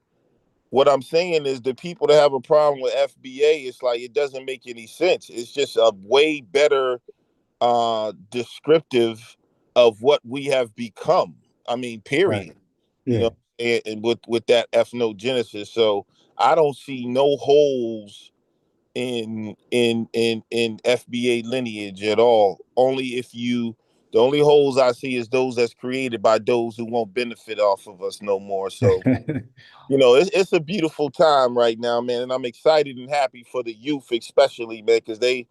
what I'm saying is the people that have a problem with FBA, it's like it doesn't make any sense. It's just a way better descriptive of what we have become. I mean, Right. period. Yeah. And with that ethnogenesis. So I don't see no holes in FBA lineage at all. Only if the only holes I see is those that's created by those who won't benefit off of us no more. So it's a beautiful time right now, man, and I'm excited and happy for the youth, especially, man, because they,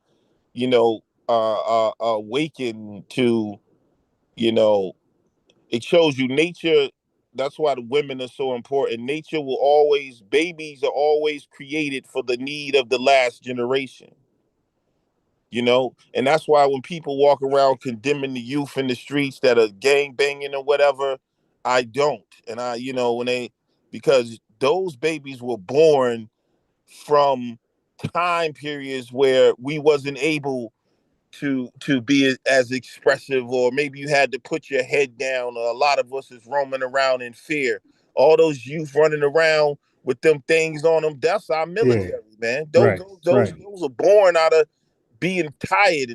awaken to, it shows you nature. That's why the women are so important. Nature will always, babies are always created for the need of the last generation. And that's why when people walk around condemning the youth in the streets that are gang banging or whatever, I don't. And because those babies were born from time periods where we wasn't able to be as expressive, or maybe you had to put your head down, or a lot of us is roaming around in fear. All those youth running around with them things on them, that's our Yeah. military, man. Those Right. those Right. those are born out of being tired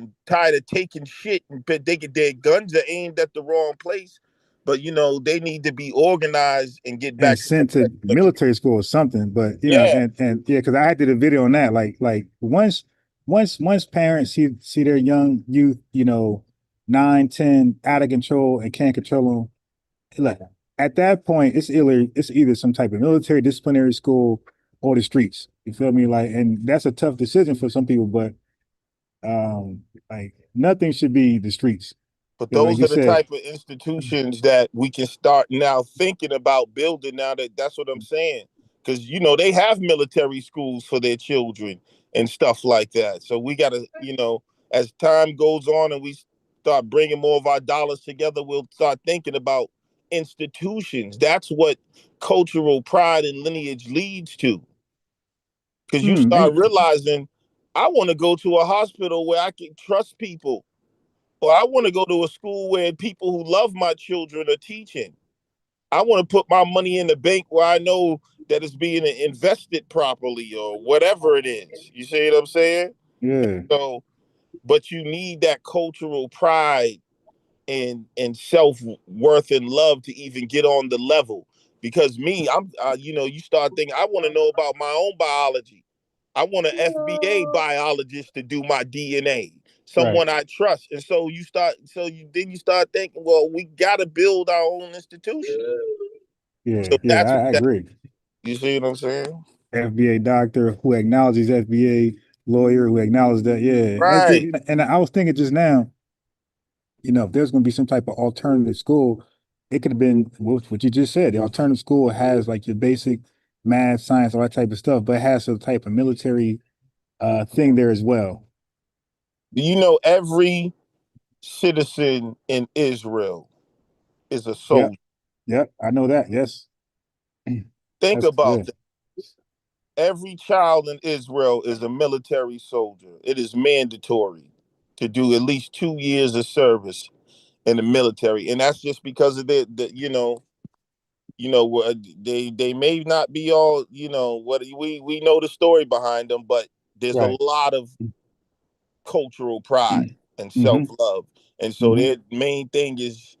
of taking shit, and they get their guns are aimed at the wrong place. But they need to be organized and get And back to sent to military school or something. But yeah. and yeah, because I did a video on that. Like once parents see their young youth, 9, 10, out of control and can't control them, like at that point, it's either some type of military disciplinary school or the streets. You feel me? Like, and that's a tough decision for some people, but like nothing should be the streets. But Because like those you are the said, type of institutions that we can start now thinking about building. Now that's what I'm saying, because they have military schools for their children. and stuff like that. So we got to, as time goes on and we start bringing more of our dollars together, we'll start thinking about institutions. That's what cultural pride and lineage leads to. Because you start realizing, I want to go to a hospital where I can trust people, or I want to go to a school where people who love my children are teaching. I want to put my money in the bank where I know that it's being invested properly or whatever it is. You see what I'm saying? Yeah. So, but you need that cultural pride and self-worth and love to even get on the level. Because me, you start thinking, I want to know about my own biology. I want an FBA biologist to do my DNA, Right. someone I trust. And so then you start thinking, well, we got to build our own institution. Yeah. So Yeah. I agree. you see what I'm saying? FBA doctor who acknowledges FBA lawyer who acknowledges that. Yeah. Right. And I was thinking just now, if there's going to be some type of alternative school, it could have been what you just said. The alternative school has like your basic math, science, all that type of stuff, but it has some type of military thing there as well. Do you know every citizen in Israel is a Yep. soldier? Yep. I know that. Yes. Think That's about good. that. Every child in Israel is a military soldier. It is mandatory to do at least 2 years of service in the military, and that's just because of they may not be all what we know the story behind them, but there's a Right. lot of cultural pride and Mm-hmm. self-love, and so Mm-hmm. their main thing is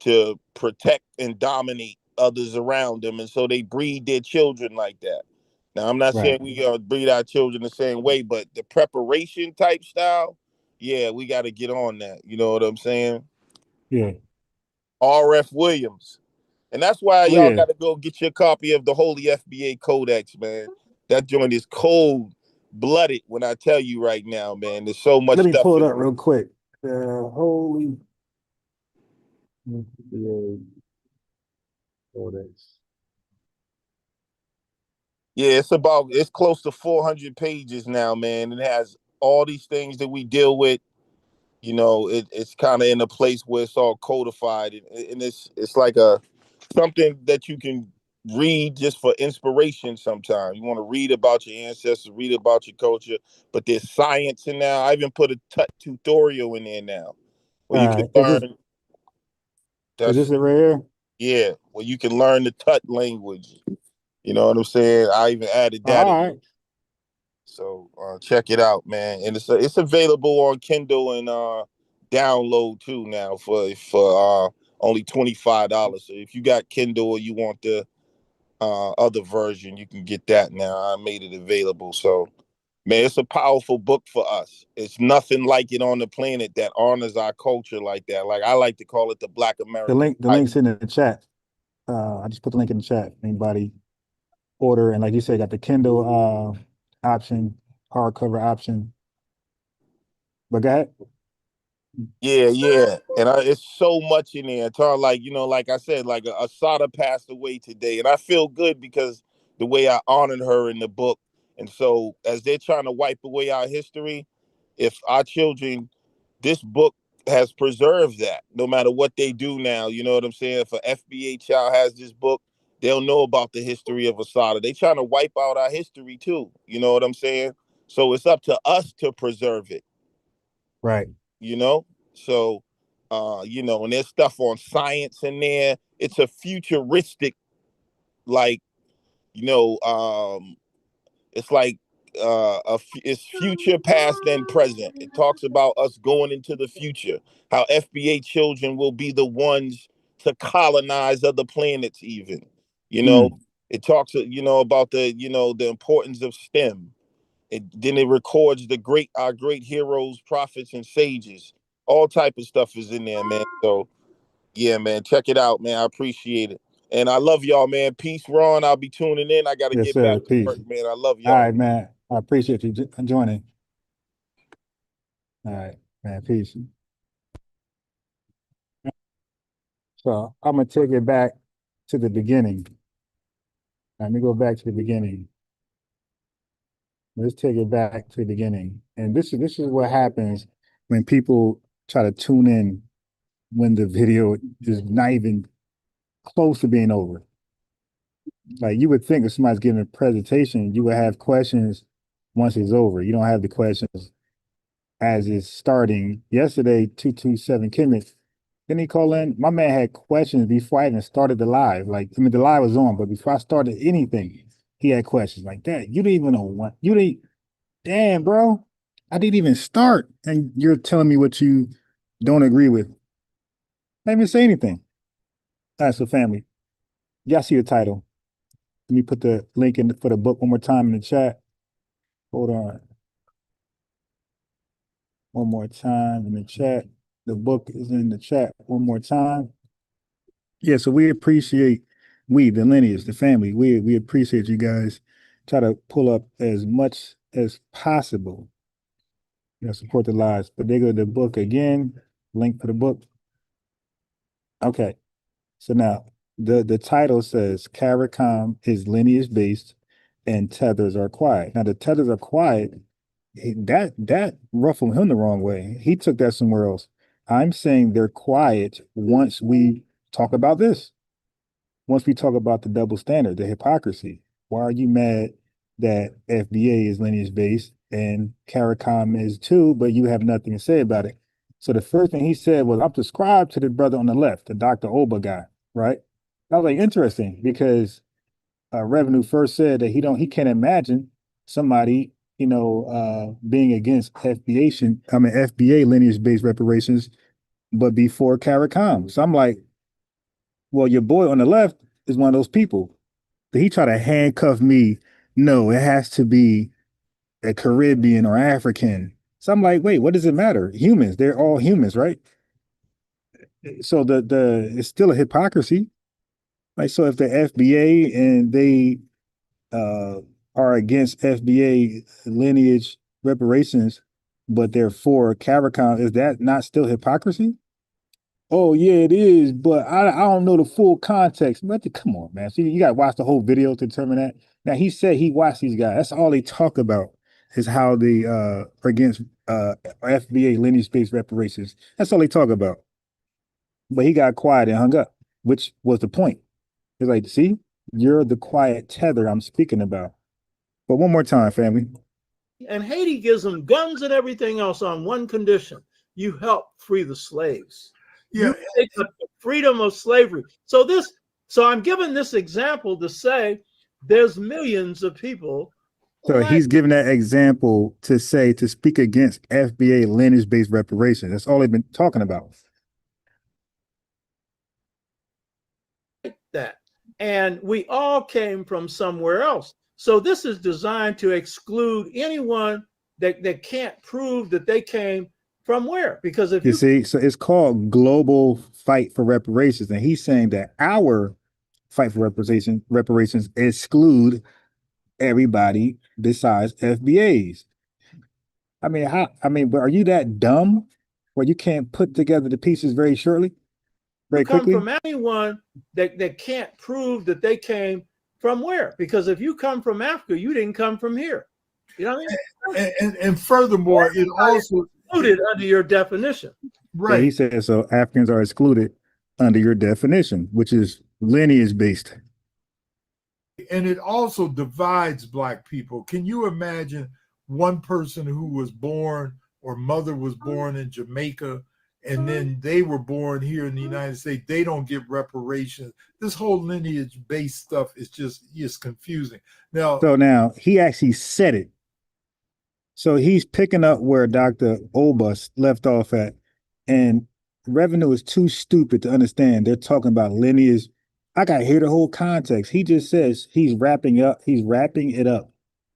to protect and dominate others around them, and so they breed their children like that. Now, I'm not Right. saying we gotta breed our children the same way, but the preparation type style, yeah, we got to get on that. You know what I'm saying? Yeah. R.F. Williams. And that's why Oh y'all yeah. got to go get your copy of the Holy FBA Codex, man. That joint is cold blooded when I tell you right now, man. There's so much Let me stuff pull it in up real quick. Holy FBA Codex. Yeah, it's close to 400 pages now, man. It has all these things that we deal with. It's kind of in a place where it's all codified, and it's like something that you can read just for inspiration. Sometimes you want to read about your ancestors, read about your culture, but there's science in there. I even put a tutorial in there now where you can Is this learn. is That's this it right here? Yeah, where you can learn the Tut language. You know what I'm saying? I even added that in. All right. So check it out, man. And it's available on Kindle and download too now for only $25. So if you got Kindle or you want the other version, you can get that now. I made it available. So man, it's a powerful book for us. It's nothing like it on the planet that honors our culture like that. Like I like to call it the Black American The Bible. link's in the chat. I just put the link in the chat. Anybody order, and like you said, got the Kindle option, hardcover option. But go ahead. Yeah, yeah, and it's so much in there. Talking like I said, like Asada passed away today, and I feel good because the way I honored her in the book. And so, as they're trying to wipe away our history, if our children, this book has preserved that. No matter what they do now, you know what I'm saying. If an FBA child has this book, they'll know about the history of Asada. They trying to wipe out our history too. You know what I'm saying. So it's up to us to preserve it. Right. you know so and there's stuff on science in there. It's a futuristic, like, you know it's like it's future, past, and present. It talks about us going into the future, how FBA children will be the ones to colonize other planets even. you know Mm. it talks about the importance of STEM. Then it records our great heroes, prophets, and sages. All type of stuff is in there, man. So yeah, man, check it out, man. I appreciate it, and I love y'all, man. Peace, Ron. I'll be tuning in. I got to Yes, get back sir. to Peace. work, man. I love All y'all. right, man. I appreciate you joining. All right, man. Peace. So I'm gonna take it back to the beginning. Let me go back to the beginning. Let's take it back to the beginning. And this is what happens when people try to tune in when the video is not even close to being over. Like you would think if somebody's giving a presentation, you would have questions once it's over. You don't have the questions as it's starting. Yesterday, 227 Kimmich, didn't he call in? My man had questions before I even started the live. Like, I mean, the live was on, but before I started anything, he had questions like that. You didn't even know what you didn't. Damn, bro, I didn't even start, and you're telling me what you don't agree with. I didn't even say anything. All right, so family, y'all see the title. Let me put the link in for the book one more time in the chat. Hold on. One more time in the chat. The book is in the chat one more time. Yeah, so we appreciate the lineage, the family. We appreciate you guys. Try to pull up as much as possible. Support the lives. But they go to the book again. Link for the book. Okay. So now the title says Caricom is lineage based and tethers are quiet. Now the tethers are quiet. That ruffled him the wrong way. He took that somewhere else. I'm saying they're quiet once we talk about this. Once we talk about the double standard, the hypocrisy. Why are you mad that FBA is lineage based and Caricom is too, but you have nothing to say about it? So the first thing he said was, I'm subscribed to the brother on the left, the Dr. Oba guy, right? I was like, interesting, because Revenue first said that he can't imagine somebody, being against FBA lineage-based reparations, but before Caricom. So I'm like, well, your boy on the left is one of those people. But he tried to handcuff me. No, it has to be a Caribbean or African. So I'm like, wait, what does it matter? Humans, they're all humans, right? So the it's still a hypocrisy. Like, so if the FBA and they are against FBA lineage reparations, but they're for Caricom, is that not still hypocrisy? Oh yeah, it is, but I don't know the full context. But come on, man. So you got to watch the whole video to determine that. Now he said he watched these guys. That's all they talk about is how they are against FBA lineage-based reparations. That's all they talk about. But he got quiet and hung up, which was the point. He's like, see, you're the quiet tether I'm speaking about. But one more time, family. And Haiti gives them guns and everything else on one condition: you help free the slaves. Yeah. You take up the freedom of slavery. So I'm giving this example to say there's millions of people. So he's giving that example to speak against FBA lineage-based reparations. That's all they've been talking about. That. And we all came from somewhere else. So this is designed to exclude anyone that can't prove that they came from where. Because if you see, so it's called global fight for reparations. And he's saying that our fight for reparations exclude everybody besides FBAs. But are you that dumb where you can't put together the pieces very quickly? Come from anyone that can't prove that they came from where? Because if you come from Africa, you didn't come from here. You know what I mean? And furthermore, it also included under your definition. Right. Yeah, he said so. Africans are excluded under your definition, which is lineage based. And it also divides Black people. Can you imagine one person who was born or mother was born in Jamaica and then they were born here in the United States? They don't get reparations. This whole lineage-based stuff is just confusing. Now he actually said it. So he's picking up where Dr. Obus left off at, and Revenue is too stupid to understand. They're talking about lineage. I got to hear the whole context. He just says he's wrapping it up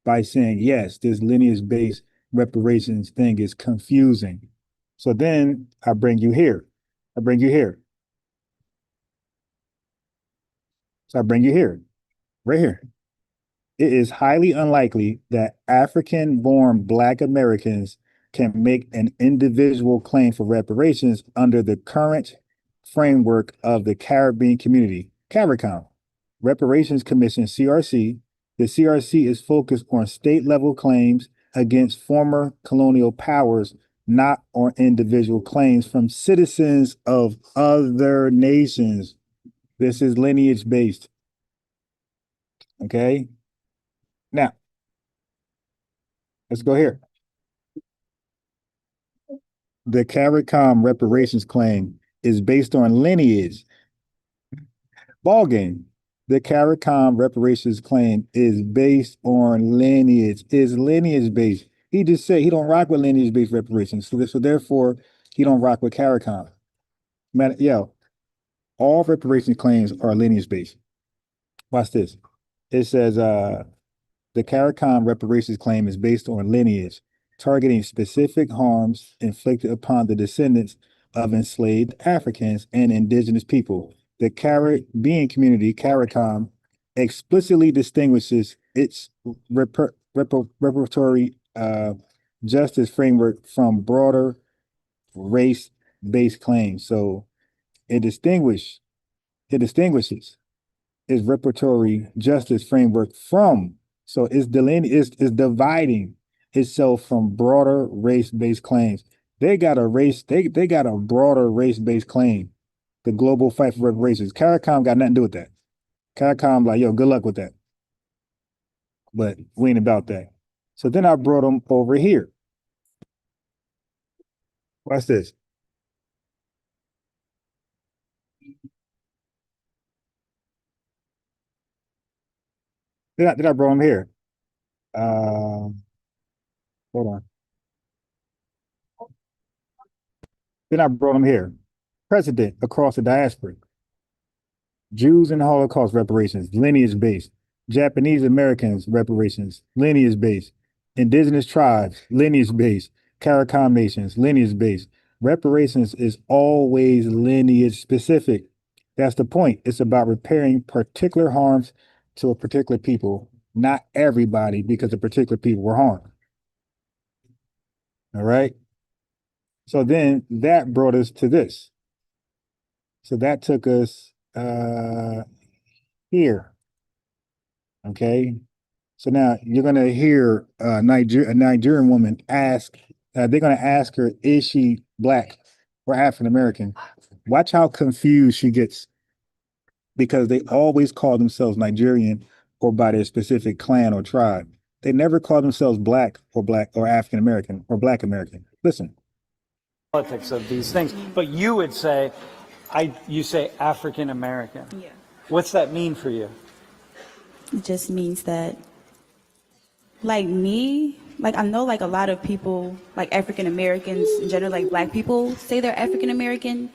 by saying, yes, this lineage-based reparations thing is confusing. So then I bring you here. So I bring you here, right here. It is highly unlikely that African-born Black Americans can make an individual claim for reparations under the current framework of the Caribbean Community, Caricom, Reparations Commission, CRC, The CRC is focused on state-level claims against former colonial powers, not on individual claims from citizens of other nations. This is lineage-based. Okay? Now, let's go here. The Caricom reparations claim is based on lineage. Ball game. The Caricom reparations claim is based on lineage. Is lineage based. He just said he don't rock with lineage based reparations. So therefore, he don't rock with Caricom. Man, yo, all reparation claims are lineage based. Watch this. It says the Caricom reparations claim is based on lineage, targeting specific harms inflicted upon the descendants of enslaved Africans and indigenous people. The Caribbean community, Caricom, explicitly distinguishes its reparatory justice framework from broader race-based claims. So it distinguishes its reparatory justice framework from, so it's dividing itself from broader race-based claims. They got a broader race-based claim. The global fight for reparations. Caricom got nothing to do with that. Caricom like, yo, good luck with that. But we ain't about that. So then I brought them over here. Watch this. Then I brought them here. Hold on. Then I brought them here. President across the diaspora. Jews and Holocaust reparations, lineage-based. Japanese Americans reparations, lineage-based. Indigenous tribes, lineage-based. Caricom nations, lineage-based. Reparations is always lineage-specific. That's the point. It's about repairing particular harms to a particular people, not everybody, because a particular people were harmed. All right? So then that brought us to this. So that took us here. Okay. So now you're gonna hear a Nigerian woman ask, they're gonna ask her, is she black or African American? Watch how confused she gets, because they always call themselves Nigerian or by their specific clan or tribe. They never call themselves black or African American or black American. Listen. Politics of these things, but you would say, you say African American. Yeah. What's that mean for you? It just means that, like me, like I know like a lot of people, like African Americans in general, like black people say they're African American,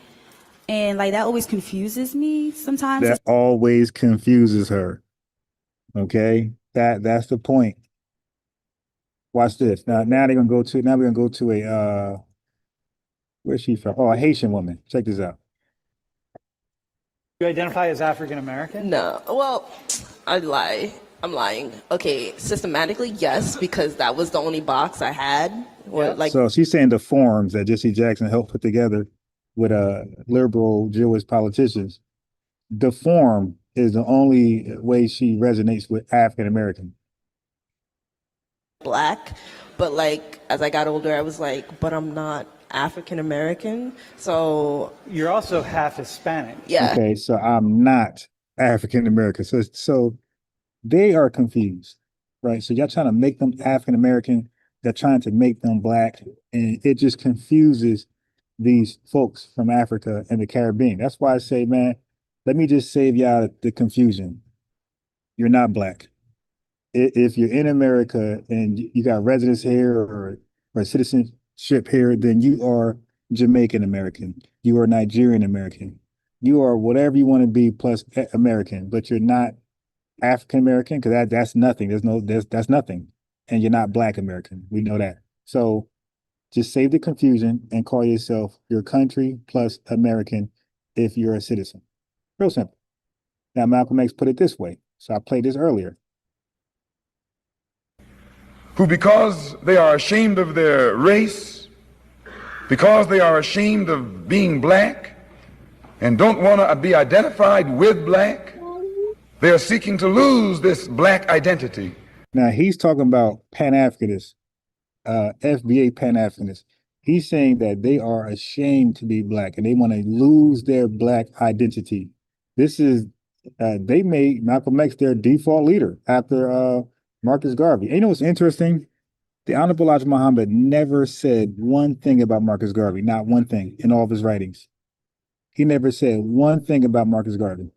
and like that always confuses me sometimes. That always confuses her. Okay, that's the point. Watch this. Now we're gonna go to a where's she from? Oh, a Haitian woman. Check this out. You identify as African American? No. Well, I lie. I'm lying. Okay, systematically, yes, because that was the only box I had. So she's saying the forms that Jesse Jackson helped put together with liberal Jewish politicians. The form is the only way she resonates with African American. Black, but like as I got older, I was like, but I'm not African American. So you're also half Hispanic. Yeah. Okay, so I'm not African American. So they are confused, right? So y'all trying to make them African American, they're trying to make them black, and it just confuses these folks from Africa and the Caribbean. That's why I say, man, let me just save y'all the confusion. You're not black. If you're in America and you got residence here or citizenship here, then you are Jamaican American. You are Nigerian American. You are whatever you want to be plus American, but you're not African American, because that's nothing. That's nothing. And you're not Black American. We know that. So just save the confusion and call yourself your country plus American if you're a citizen. Real simple. Now Malcolm X put it this way. So I played this earlier. Who, because they are ashamed of their race, because they are ashamed of being black, and don't want to be identified with black, They are seeking to lose this black identity. Now he's talking about Pan-Africanists, FBA Pan-Africanists. He's saying that they are ashamed to be black and they want to lose their black identity. This is, they made Malcolm X their default leader after Marcus Garvey. And you know what's interesting? The Honorable Elijah Muhammad never said one thing about Marcus Garvey, not one thing in all of his writings. He never said one thing about Marcus Garvey.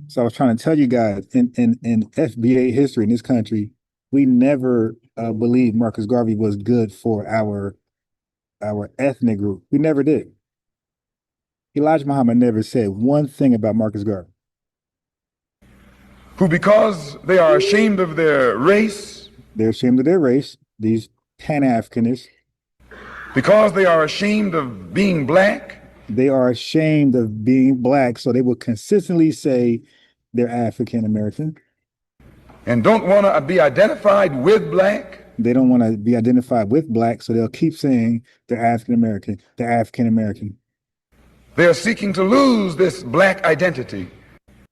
So I was trying to tell you guys, in FBA history in this country, we never believed Marcus Garvey was good for our ethnic group. We never did. Elijah Muhammad never said one thing about Marcus Garvey. Who, because they are ashamed of their race, they're ashamed of their race, these Pan-Africanists. Because they are ashamed of being black. They are ashamed of being black, so they will consistently say they're African American. And don't want to be identified with black. They don't want to be identified with black, so they'll keep saying they're African American, they're African American. They are seeking to lose this black identity.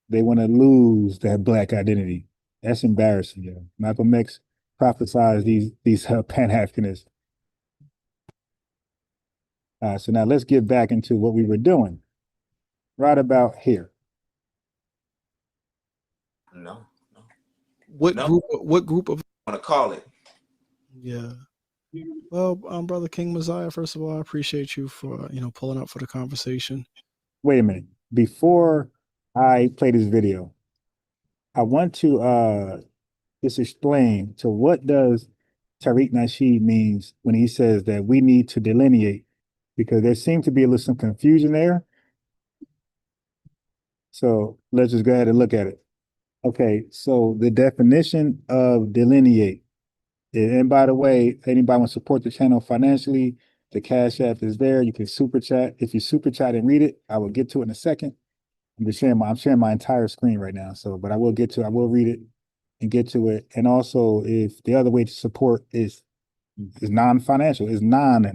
They want to lose that black identity. That's embarrassing, yo. Malcolm X prophesied these Pan-Africanists. So now let's get back into what we were doing right about here. No. What group of I want to call it? Yeah. Well, Brother King Messiah, first of all, I appreciate you for, pulling up for the conversation. Wait a minute. Before I play this video, I want to just explain to what does Tariq Nasheed means when he says that we need to delineate, because there seems to be a little some confusion there. So let's just go ahead and look at it. Okay, so the definition of delineate. And by the way, anybody want to support the channel financially, the Cash App is there. You can super chat. If you super chat and read it, I will get to it in a second. I'm sharing my entire screen right now. So, but I will read it and get to it. And also, if the other way to support is non-financial, is non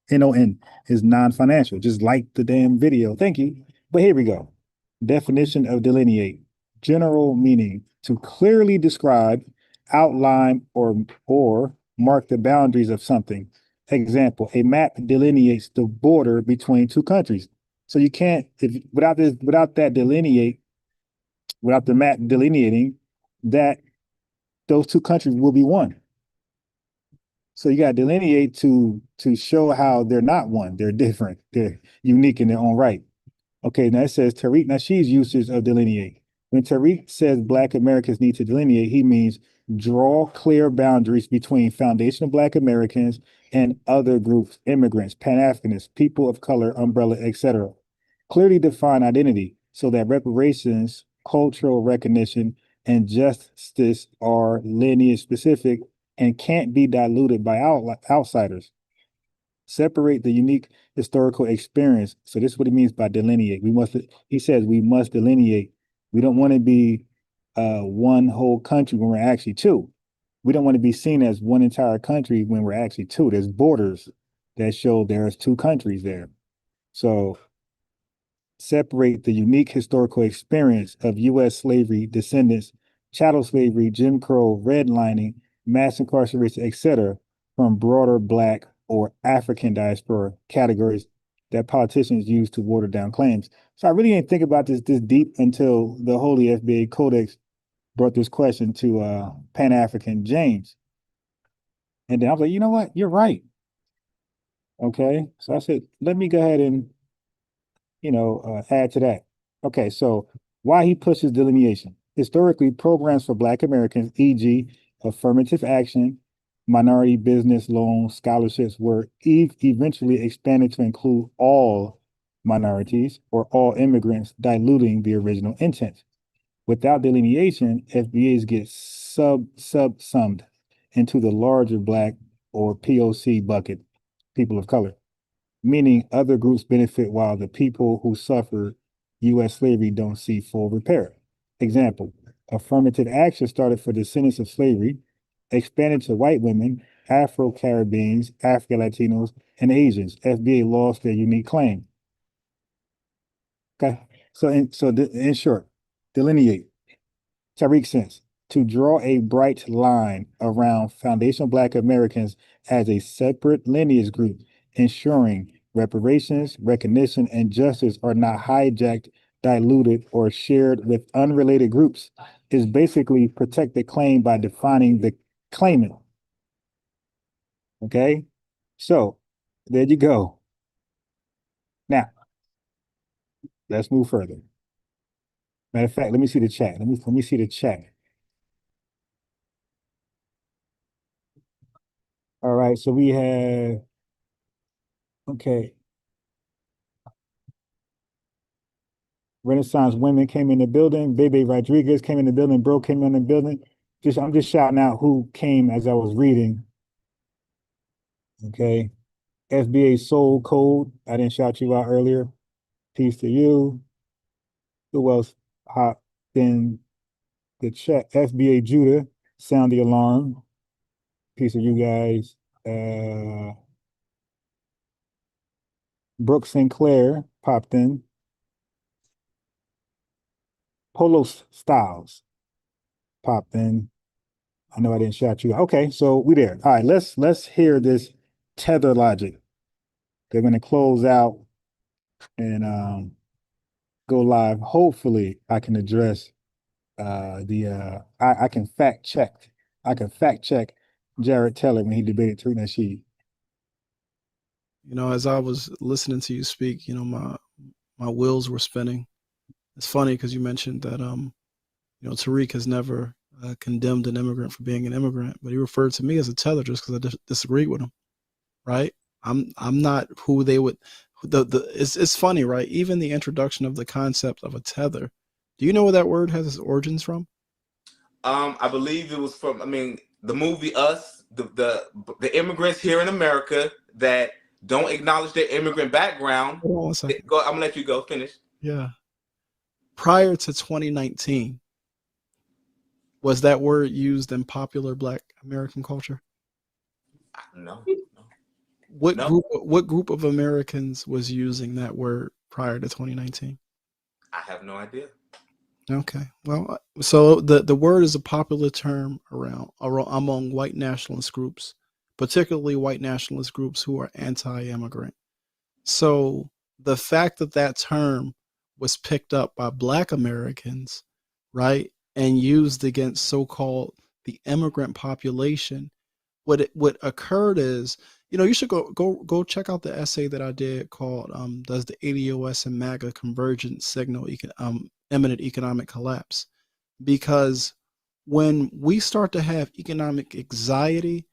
is non-financial, just like the damn video. Thank you. But here we go. Definition of delineate. General meaning: to clearly describe, outline, or mark the boundaries of something. Example: a map delineates the border between two countries. So you can't, without the map delineating, that those two countries will be one. So you got to delineate to show how they're not one. They're different. They're unique in their own right. Okay, now it says Tariq Nasheed's usage of delineate. When Tariq says Black Americans need to delineate, he means draw clear boundaries between foundational Black Americans and other groups, immigrants, Pan-Africanists, people of color, umbrella, etc. Clearly define identity so that reparations, cultural recognition, and justice are lineage specific and can't be diluted by outsiders. Separate the unique historical experience. So this is what he means by delineate. He says we must delineate. We don't want to be one whole country when we're actually two. We don't want to be seen as one entire country when we're actually two. There's borders that show there's two countries there. So separate the unique historical experience of U.S. slavery descendants, chattel slavery, Jim Crow, redlining, mass incarceration, etc., from broader Black or African diaspora categories that politicians use to water down claims. So I really didn't think about this deep until the Holy FBA Codex brought this question to Pan-African James. And then I was like, you know what? You're right. Okay. So I said, let me go ahead and, add to that. Okay. So why he pushes delineation. Historically, programs for Black Americans, e.g., affirmative action, minority business loans, scholarships were eventually expanded to include all minorities or all immigrants, diluting the original intent. Without delineation, FBAs get summed into the larger Black or POC bucket, people of color, meaning other groups benefit while the people who suffer U.S. slavery don't see full repair. Example: affirmative action started for descendants of slavery, expanded to white women, Afro-Caribbeans, African Latinos, and Asians. FBA lost their unique claim. Okay, In short, delineate. Tariq says to draw a bright line around foundational Black Americans as a separate lineage group, ensuring reparations, recognition, and justice are not hijacked, diluted, or shared with unrelated groups, is basically protect the claim by defining the claimant. Okay, so there you go. Now, let's move further. Matter of fact, let me see the chat. Let me see the chat. All right, so we have, okay. Renaissance women came in the building. Bebe Rodriguez came in the building. Bro came in the building. I'm just shouting out who came as I was reading. Okay. FBA Soul Code. I didn't shout you out earlier. Peace to you. Who else hopped in the chat? FBA Judah. Sound the alarm. Peace to you guys. Brooke Sinclair popped in. Polo Styles popped in. I know I didn't shout you out. Okay, so we there. All right, let's hear this tether logic. They're gonna close out and go live. Hopefully I can address I can fact check. I can fact check Jared Taylor when he debated Tariq Nasheed. You know, as I was listening to you speak, you know, my wheels were spinning. It's funny because you mentioned that you know, Tariq has never condemned an immigrant for being an immigrant, but he referred to me as a tether just because I disagreed with him. Right? I'm not who they would. It's funny, right? Even the introduction of the concept of a tether. Do you know where that word has its origins from? I believe it was from, I mean, the movie Us, the immigrants here in America that don't acknowledge their immigrant background. Hold on one second. I'm gonna let you go finish. Yeah. Prior to 2019, was that word used in popular Black American culture? No. What group of Americans was using that word prior to 2019? I have no idea. Okay. Well, so the word is a popular term around among white nationalist groups, particularly white nationalist groups who are anti-immigrant. So the fact that that term was picked up by Black Americans, right, and used against so-called the immigrant population, what occurred is, you know, you should go check out the essay that I did called "Does the ADOS and MAGA Convergence Signal Imminent Economic Collapse?" Because when we start to have economic anxiety,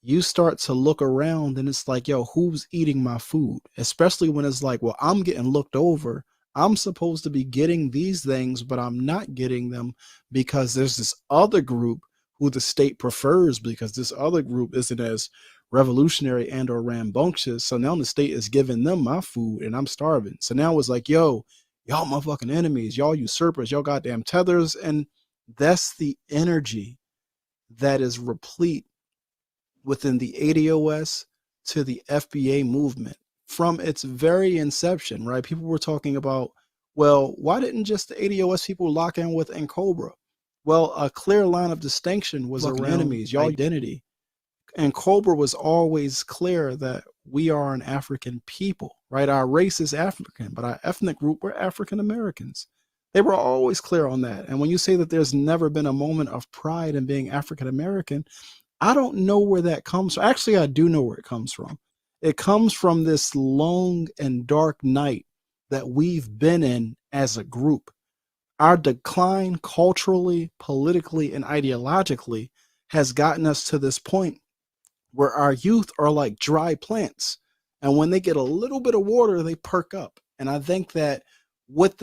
you start to look around and it's like, yo, who's eating my food? Especially when it's like, well, I'm getting looked over. I'm supposed to be getting these things, but I'm not getting them because there's this other group who the state prefers because this other group isn't as revolutionary and or rambunctious. So now the state is giving them my food and I'm starving. So now it's like, yo, y'all motherfucking enemies, y'all usurpers, y'all goddamn tethers. And that's the energy that is replete within the ADOS to the FBA movement from its very inception, right? People were talking about, well, why didn't just the ADOS people lock in with Cobra? Well, a clear line of distinction was around enemies, your identity. And Cobra was always clear that we are an African people, right? Our race is African, but our ethnic group, we're African Americans. They were always clear on that. And when you say that there's never been a moment of pride in being African American, I don't know where that comes from. Actually, I do know where it comes from. It comes from this long and dark night that we've been in as a group. Our decline culturally, politically, and ideologically has gotten us to this point where our youth are like dry plants. And when they get a little bit of water, they perk up. And I think that what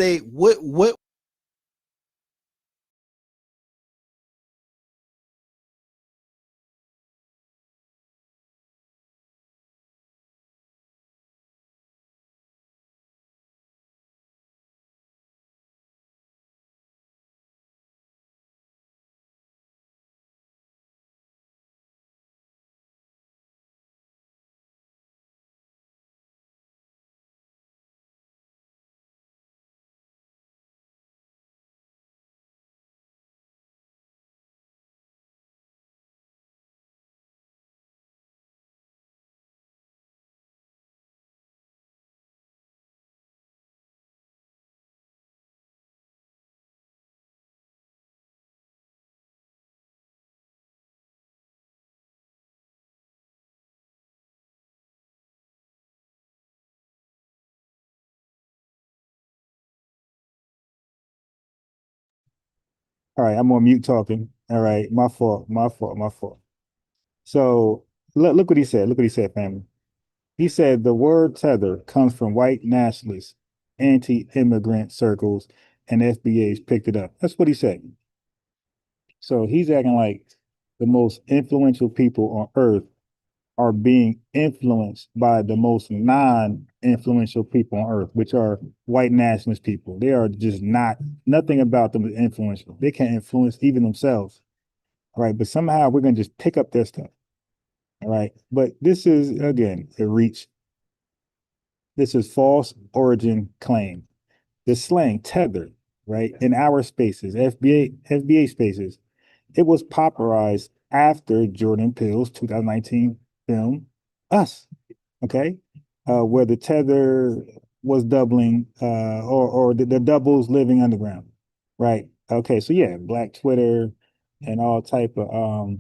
All right, I'm on mute talking. All right, my fault, my fault, my fault. So look what he said. Look what he said, family. He said the word tether comes from white nationalists, anti-immigrant circles, and FBA's picked it up. That's what he said. So he's acting like the most influential people on earth are being influenced by the most non-influential people on earth, which are white nationalist people. They are just not, nothing about them is influential. They can't influence even themselves. All right. But somehow we're going to just pick up their stuff. All right. But this is, again, a reach. This is false origin claim. The slang tether, right, in our spaces, FBA spaces, it was popularized after Jordan Peele's 2019 film Us, okay, where the tether was doubling, or the doubles living underground, right? Okay, so yeah, Black Twitter and all type of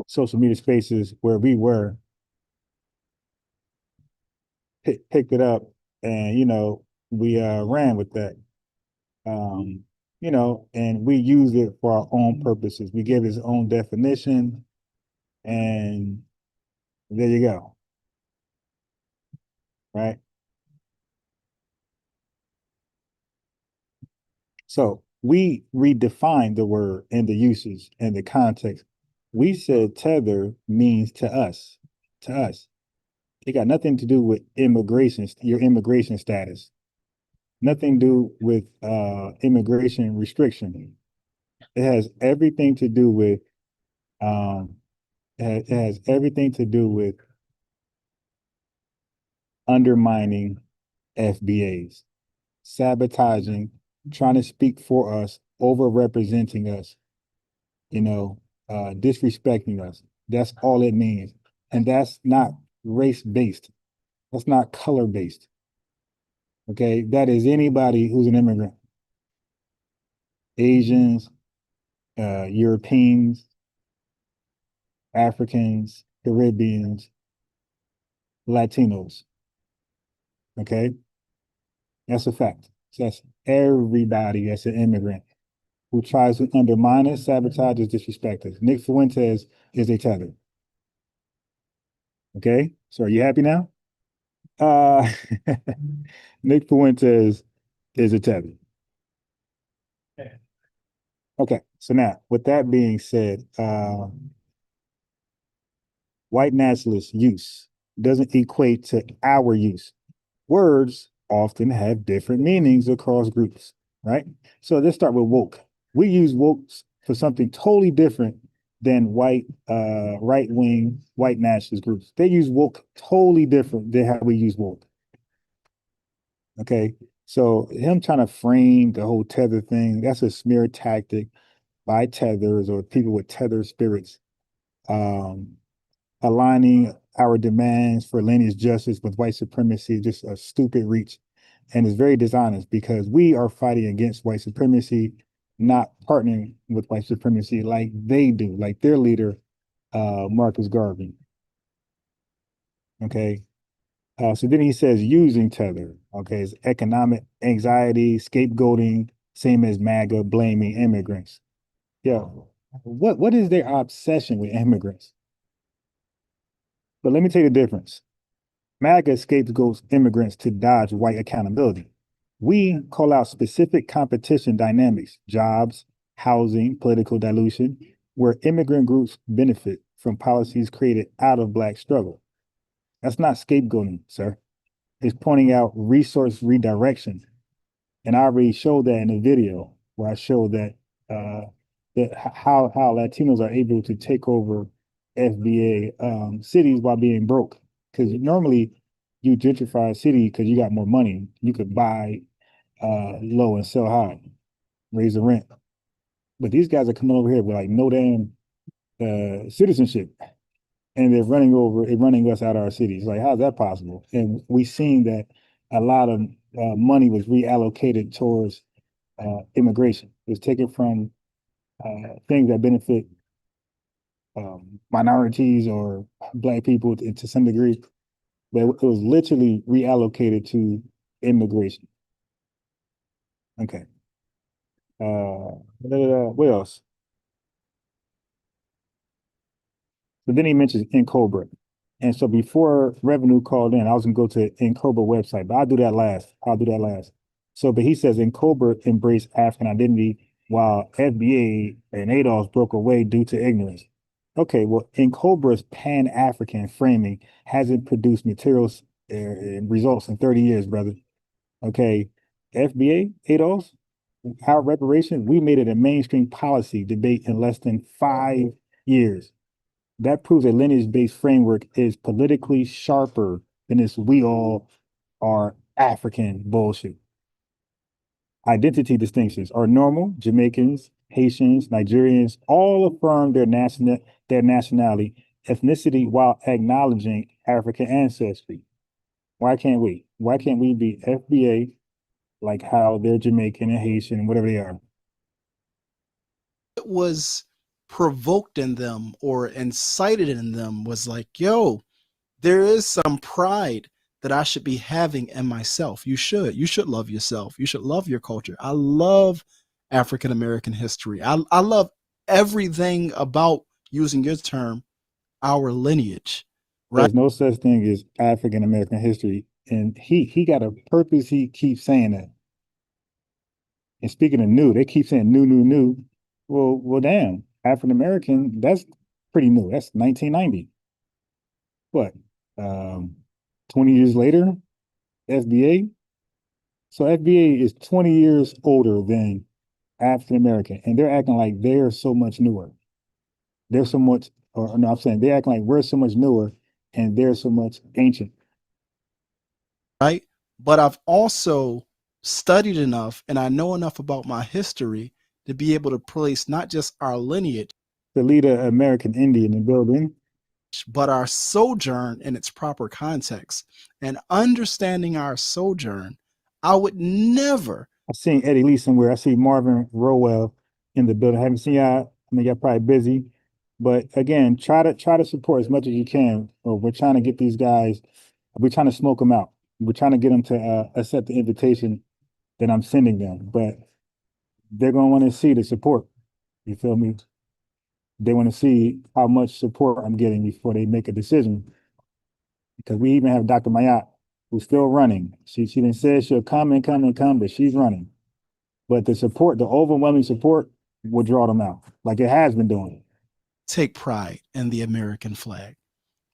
social media spaces where we were picked it up, and we ran with that. Um, and we used it for our own purposes. We gave it its own definition, and there you go, right? So we redefined the word and the usage and the context. We said tether means to us, to us. It got nothing to do with immigration, your immigration status, nothing to do with immigration restriction. It has everything to do with um, it has everything to do with undermining FBAs, sabotaging, trying to speak for us, over representing us, disrespecting us. That's all it means. And that's not race based. That's not color based. Okay. That is anybody who's an immigrant. Asians, Europeans, Africans, Caribbeans, Latinos. Okay. That's a fact. So that's everybody that's an immigrant who tries to undermine us, sabotage us, disrespect us. Nick Fuentes is a tether. Okay, so are you happy now? Uh, Nick Fuentes is a tether. Okay, so now with that being said, white nationalist use doesn't equate to our use. Words often have different meanings across groups, right? So let's start with woke. We use woke for something totally different than right-wing white nationalist groups. They use woke totally different than how we use woke. Okay. So him trying to frame the whole tether thing, that's a smear tactic by tethers or people with tether spirits, um, aligning our demands for lineage justice with white supremacy, just a stupid reach. And it's very dishonest because we are fighting against white supremacy, not partnering with white supremacy like they do, like their leader, Marcus Garvey. Okay. So then he says using tether. Okay. It's economic anxiety, scapegoating, same as MAGA blaming immigrants. Yeah. What is their obsession with immigrants? But let me tell you the difference. MAGA scapegoats immigrants to dodge white accountability. We call out specific competition dynamics, jobs, housing, political dilution, where immigrant groups benefit from policies created out of Black struggle. That's not scapegoating, sir. It's pointing out resource redirection. And I already showed that in a video where I showed that how Latinos are able to take over FBA cities while being broke. Because normally you gentrify a city because you got more money. You could buy low and sell high, raise the rent. But these guys are coming over here with like no damn citizenship, and they're running us out of our cities. Like, how's that possible? And we've seen that a lot of money was reallocated towards immigration. It was taken from things that benefit minorities or Black people to some degree, but it was literally reallocated to immigration. Okay. What else? So then he mentions in Cobra. And so before Revenue called in, I was gonna go to in Cobra website, but I'll do that last. So, but he says in Cobra embrace African identity while FBA and ADOS broke away due to ignorance. Okay, well, in Cobra's Pan-African framing hasn't produced materials and results in 30 years, brother. Okay, FBA, ADOS, our reparation, we made it a mainstream policy debate in less than 5 years. That proves a lineage-based framework is politically sharper than this we all are African bullshit. Identity distinctions are normal. Jamaicans, Haitians, Nigerians all affirm their nationality, ethnicity while acknowledging African ancestry. Why can't we? Why can't we be FBA like how they're Jamaican and Haitian and whatever they are? It was provoked in them or incited in them was like, yo, there is some pride that I should be having in myself. You should love yourself. You should love your culture. I love African American history. I love everything about, using your term, our lineage. Right? There's no such thing as African American history. And he got a purpose, he keeps saying that. And speaking of new, they keep saying new. Well, damn, African American, that's pretty new. That's 1990. What? 20 years later, FBA. So FBA is 20 years older than African American, and they're acting like they're so much newer. They're so much, or no, I'm saying they're acting like we're so much newer and they're so much ancient. Right? But I've also studied enough and I know enough about my history to be able to place not just our lineage, The leader American Indian in the building, but our sojourn in its proper context. And understanding our sojourn, I would never. I seen Eddie Lee somewhere. I see Marvin Rowell in the building. I haven't seen y'all. I mean, y'all probably busy, but again, try to support as much as you can. Or we're trying to get these guys. We're trying to smoke them out. We're trying to get them to accept the invitation that I'm sending them. But they're gonna want to see the support. You feel me? They want to see how much support I'm getting before they make a decision. Because we even have Dr. Mayat, who's still running. She didn't say she'll come, but she's running. But the support, the overwhelming support, will draw them out, like it has been doing. Take pride in the American flag,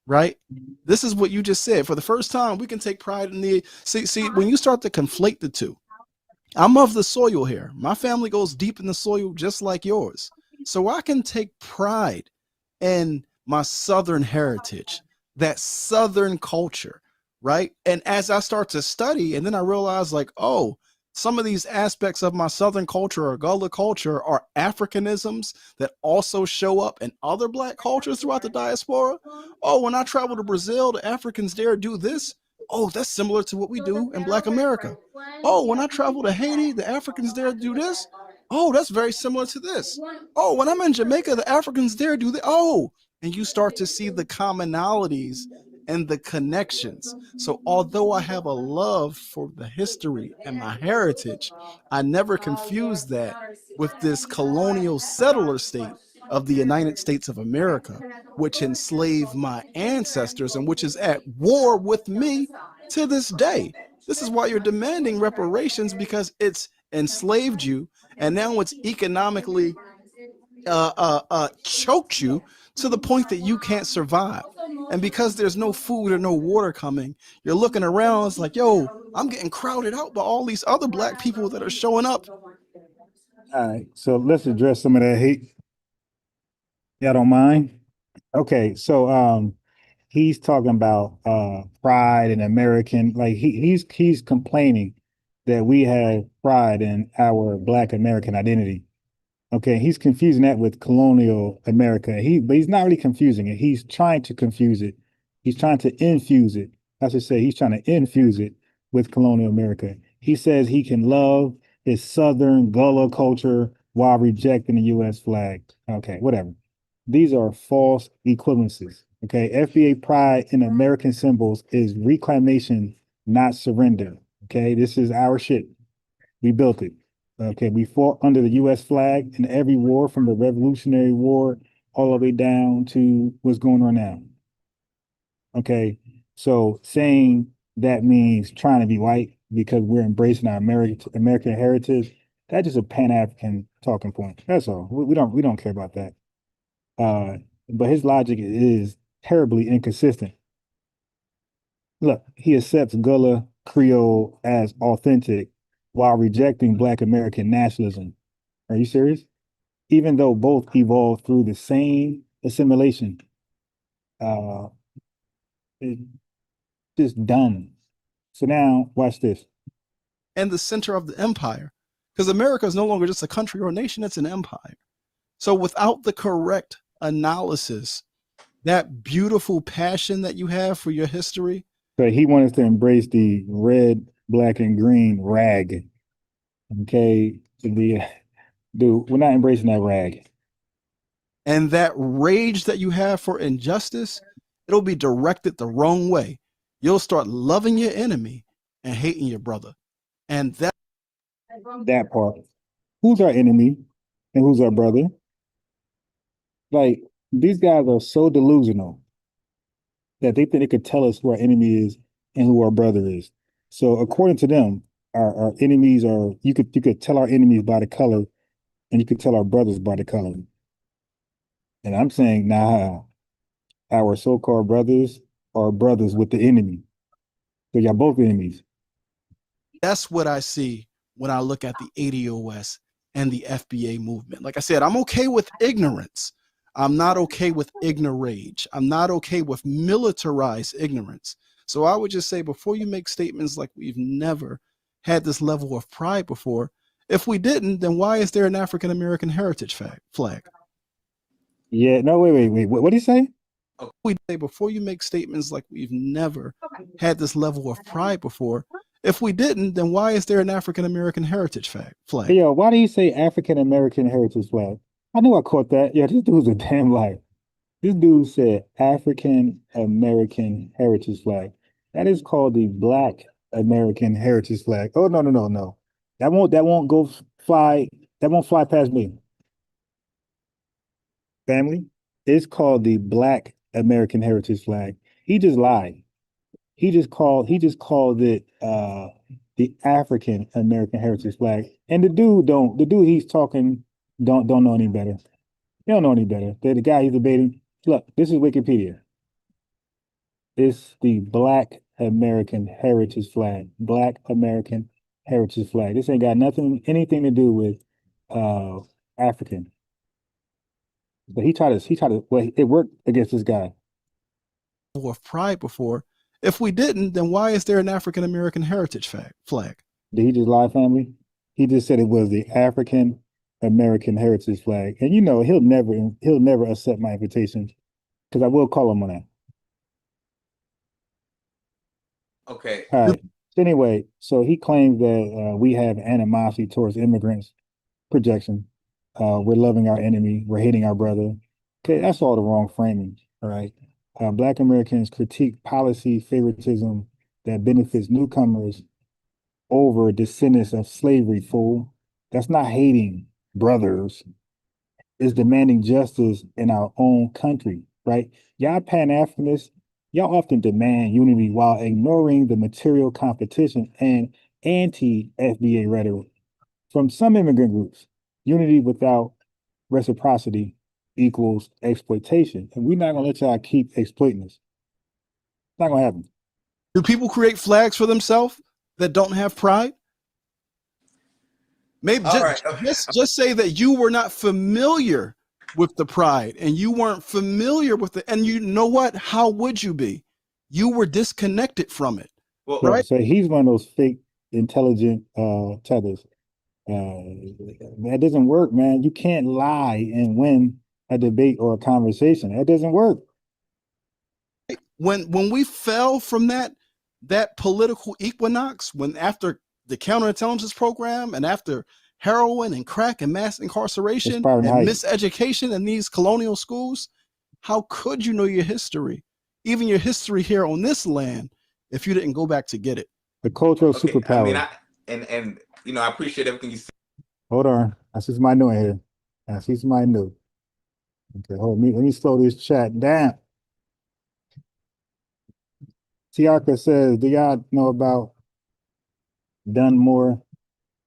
right? This is what you just said. For the first time, we can take pride in the, see, when you start to conflate the two, I'm of the soil here. My family goes deep in the soil just like yours. So I can take pride in my Southern heritage, that Southern culture, right? And as I start to study, and then I realize like, oh, some of these aspects of my Southern culture or Gullah culture are Africanisms that also show up in other Black cultures throughout the diaspora. Oh, when I travel to Brazil, the Africans there do this. Oh, that's similar to what we do in Black America. Oh, when I travel to Haiti, the Africans there do this. Oh, that's very similar to this. Oh, when I'm in Jamaica, the Africans there do that. Oh, and you start to see the commonalities and the connections. So although I have a love for the history and my heritage, I never confuse that with this colonial settler state of the United States of America, which enslaved my ancestors and which is at war with me to this day. This is why you're demanding reparations, because it's enslaved you and now it's economically choked you to the point that you can't survive. And because there's no food or no water coming, you're looking around, it's like, yo, I'm getting crowded out by all these other Black people that are showing up. All right, so let's address some of that hate. Y'all don't mind? Okay, so he's talking about pride and American, like he's complaining that we have pride in our Black American identity. Okay, he's confusing that with colonial America. But he's not really confusing it. He's trying to confuse it. He's trying to infuse it. I should say he's trying to infuse it with colonial America. He says he can love his Southern Gullah culture while rejecting the U.S. flag. Okay, whatever. These are false equivalencies. Okay, FBA pride in American symbols is reclamation, not surrender. Okay, this is our shit. We built it. Okay, we fought under the U.S. flag in every war, from the Revolutionary War all the way down to what's going on now. Okay, so saying that means trying to be white because we're embracing our American heritage, that's just a Pan-African talking point. That's all. We don't care about that. But his logic is terribly inconsistent. Look, he accepts Gullah Creole as authentic while rejecting Black American nationalism. Are you serious? Even though both evolved through the same assimilation. It's just dumb. So now, watch this. And the center of the empire, because America is no longer just a country or a nation, it's an empire. So without the correct analysis, that beautiful passion that you have for your history. So he wants us to embrace the red, black, and green rag. Okay, dude, we're not embracing that rag. And that rage that you have for injustice, it'll be directed the wrong way. You'll start loving your enemy and hating your brother. And that part. Who's our enemy and who's our brother? Like, these guys are so delusional that they think they could tell us who our enemy is and who our brother is. So according to them, our enemies are, you could tell our enemies by the color, and you could tell our brothers by the color. And I'm saying, nah, our so-called brothers are brothers with the enemy. So y'all both enemies. That's what I see when I look at the ADOS and the FBA movement. Like I said, I'm okay with ignorance. I'm not okay with ignorage. I'm not okay with militarized ignorance. So I would just say, before you make statements like we've never had this level of pride before, if we didn't, then why is there an African American heritage flag? Yeah, no, wait. What did he say? We say, before you make statements like we've never had this level of pride before, if we didn't, then why is there an African American heritage flag? Hey, yo, why do you say African American heritage flag? I knew I caught that. Yeah, this dude's a damn liar. This dude said African American heritage flag. That is called the Black American heritage flag. Oh, no. That won't go fly. That won't fly past me. Family, it's called the Black American heritage flag. He just lied. He just called it the African American heritage flag. And the dude he's talking don't know any better. They don't know any better. The guy he's debating. Look, this is Wikipedia. It's the Black American heritage flag. Black American heritage flag. This ain't got anything to do with African. But he tried to well, it worked against this guy. Of pride before. If we didn't, then why is there an African American heritage flag? Did he just lie, family? He just said it was the African American heritage flag. And you know, he'll never accept my invitation, because I will call him on that. Okay. All right. Anyway, so he claims that we have animosity towards immigrants. Projection. We're loving our enemy. We're hating our brother. Okay, that's all the wrong framing. All right. Black Americans critique policy favoritism that benefits newcomers over descendants of slavery, fool. That's not hating brothers. It's demanding justice in our own country, right? Y'all Pan-Africanists, y'all often demand unity while ignoring the material competition and anti-FBA rhetoric from some immigrant groups. Unity without reciprocity equals exploitation. And we're not gonna let y'all keep exploiting us. It's not gonna happen. Do people create flags for themselves that don't have pride? Maybe just say that you were not familiar with the pride and you weren't familiar with it. And you know what? How would you be? You were disconnected from it. Well, right? So he's one of those fake intelligent tethers. That doesn't work, man. You can't lie and win a debate or a conversation. That doesn't work. When we fell from that political equinox, when after the counterintelligence program and after heroin and crack and mass incarceration and miseducation in these colonial schools, how could you know your history, even your history here on this land, if you didn't go back to get it? The cultural superpower. I mean, and you know, I appreciate everything you said. Hold on. I see somebody new in here. I see somebody new. Okay, hold on. Let me slow this chat down. Tiaka says, do y'all know about Dunmore?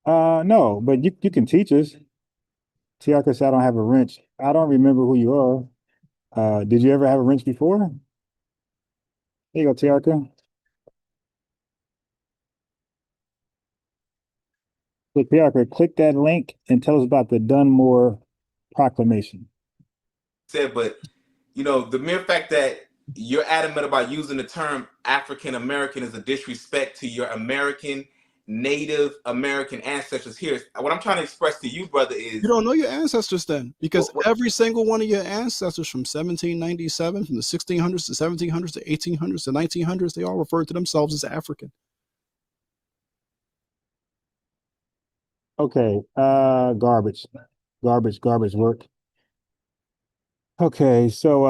No, but you can teach us. Tiaka said, I don't have a wrench. I don't remember who you are. Did you ever have a wrench before? There you go, Tiaka. Look, Tiaka, click that link and tell us about the Dunmore Proclamation. Said, but you know, the mere fact that you're adamant about using the term African American is a disrespect to your American, Native American ancestors. Here, what I'm trying to express to you, brother, is You don't know your ancestors then, because what- every single one of your ancestors from 1797, from the 1600s to 1700s to 1800s to 1900s, they all referred to themselves as African. Okay, garbage work. Okay, so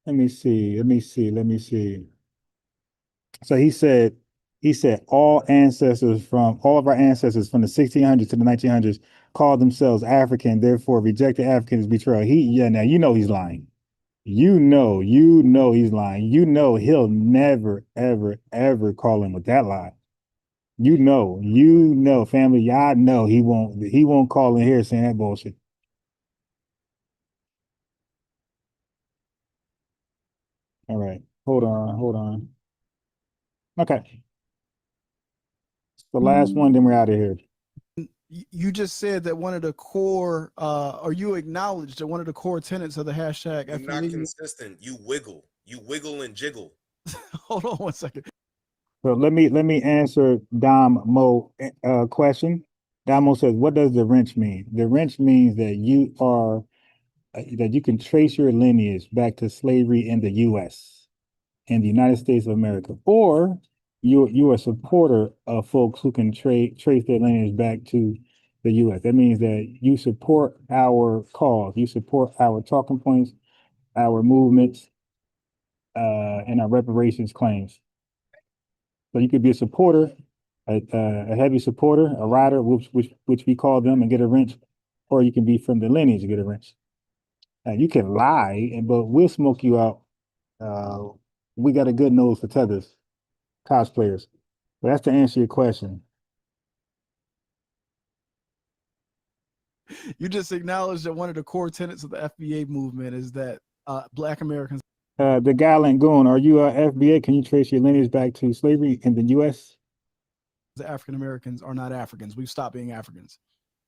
let me see. So he said all of our ancestors from the 1600s to the 1900s called themselves African, therefore rejected African as betrayal. Now you know he's lying. You know he's lying. You know he'll never, ever, ever call him with that lie. You know, family. Y'all know he won't call in here saying that bullshit. All right, hold on. Okay, the last one, then we're out of here. You just said that one of the core, or you acknowledged that one of the core tenets of the hashtag. You're not consistent. You wiggle and jiggle. Hold on one second. So let me answer Dom Mo question. Dom Mo says, "What does the wrench mean?" The wrench means that you can trace your lineage back to slavery in the U.S. in the United States of America, or you're a supporter of folks who can trace their lineage back to the U.S. That means that you support our cause, you support our talking points, our movements, and our reparations claims. So you could be a supporter, a heavy supporter, a rider, which we call them, and get a wrench, or you can be from the lineage and get a wrench. You can lie, but we'll smoke you out. We got a good nose for tethers, cosplayers. But that's to answer your question. You just acknowledged that one of the core tenets of the FBA movement is that Black Americans. The Gallant Goon, are you FBA? Can you trace your lineage back to slavery in the U.S.? The African Americans are not Africans. We've stopped being Africans.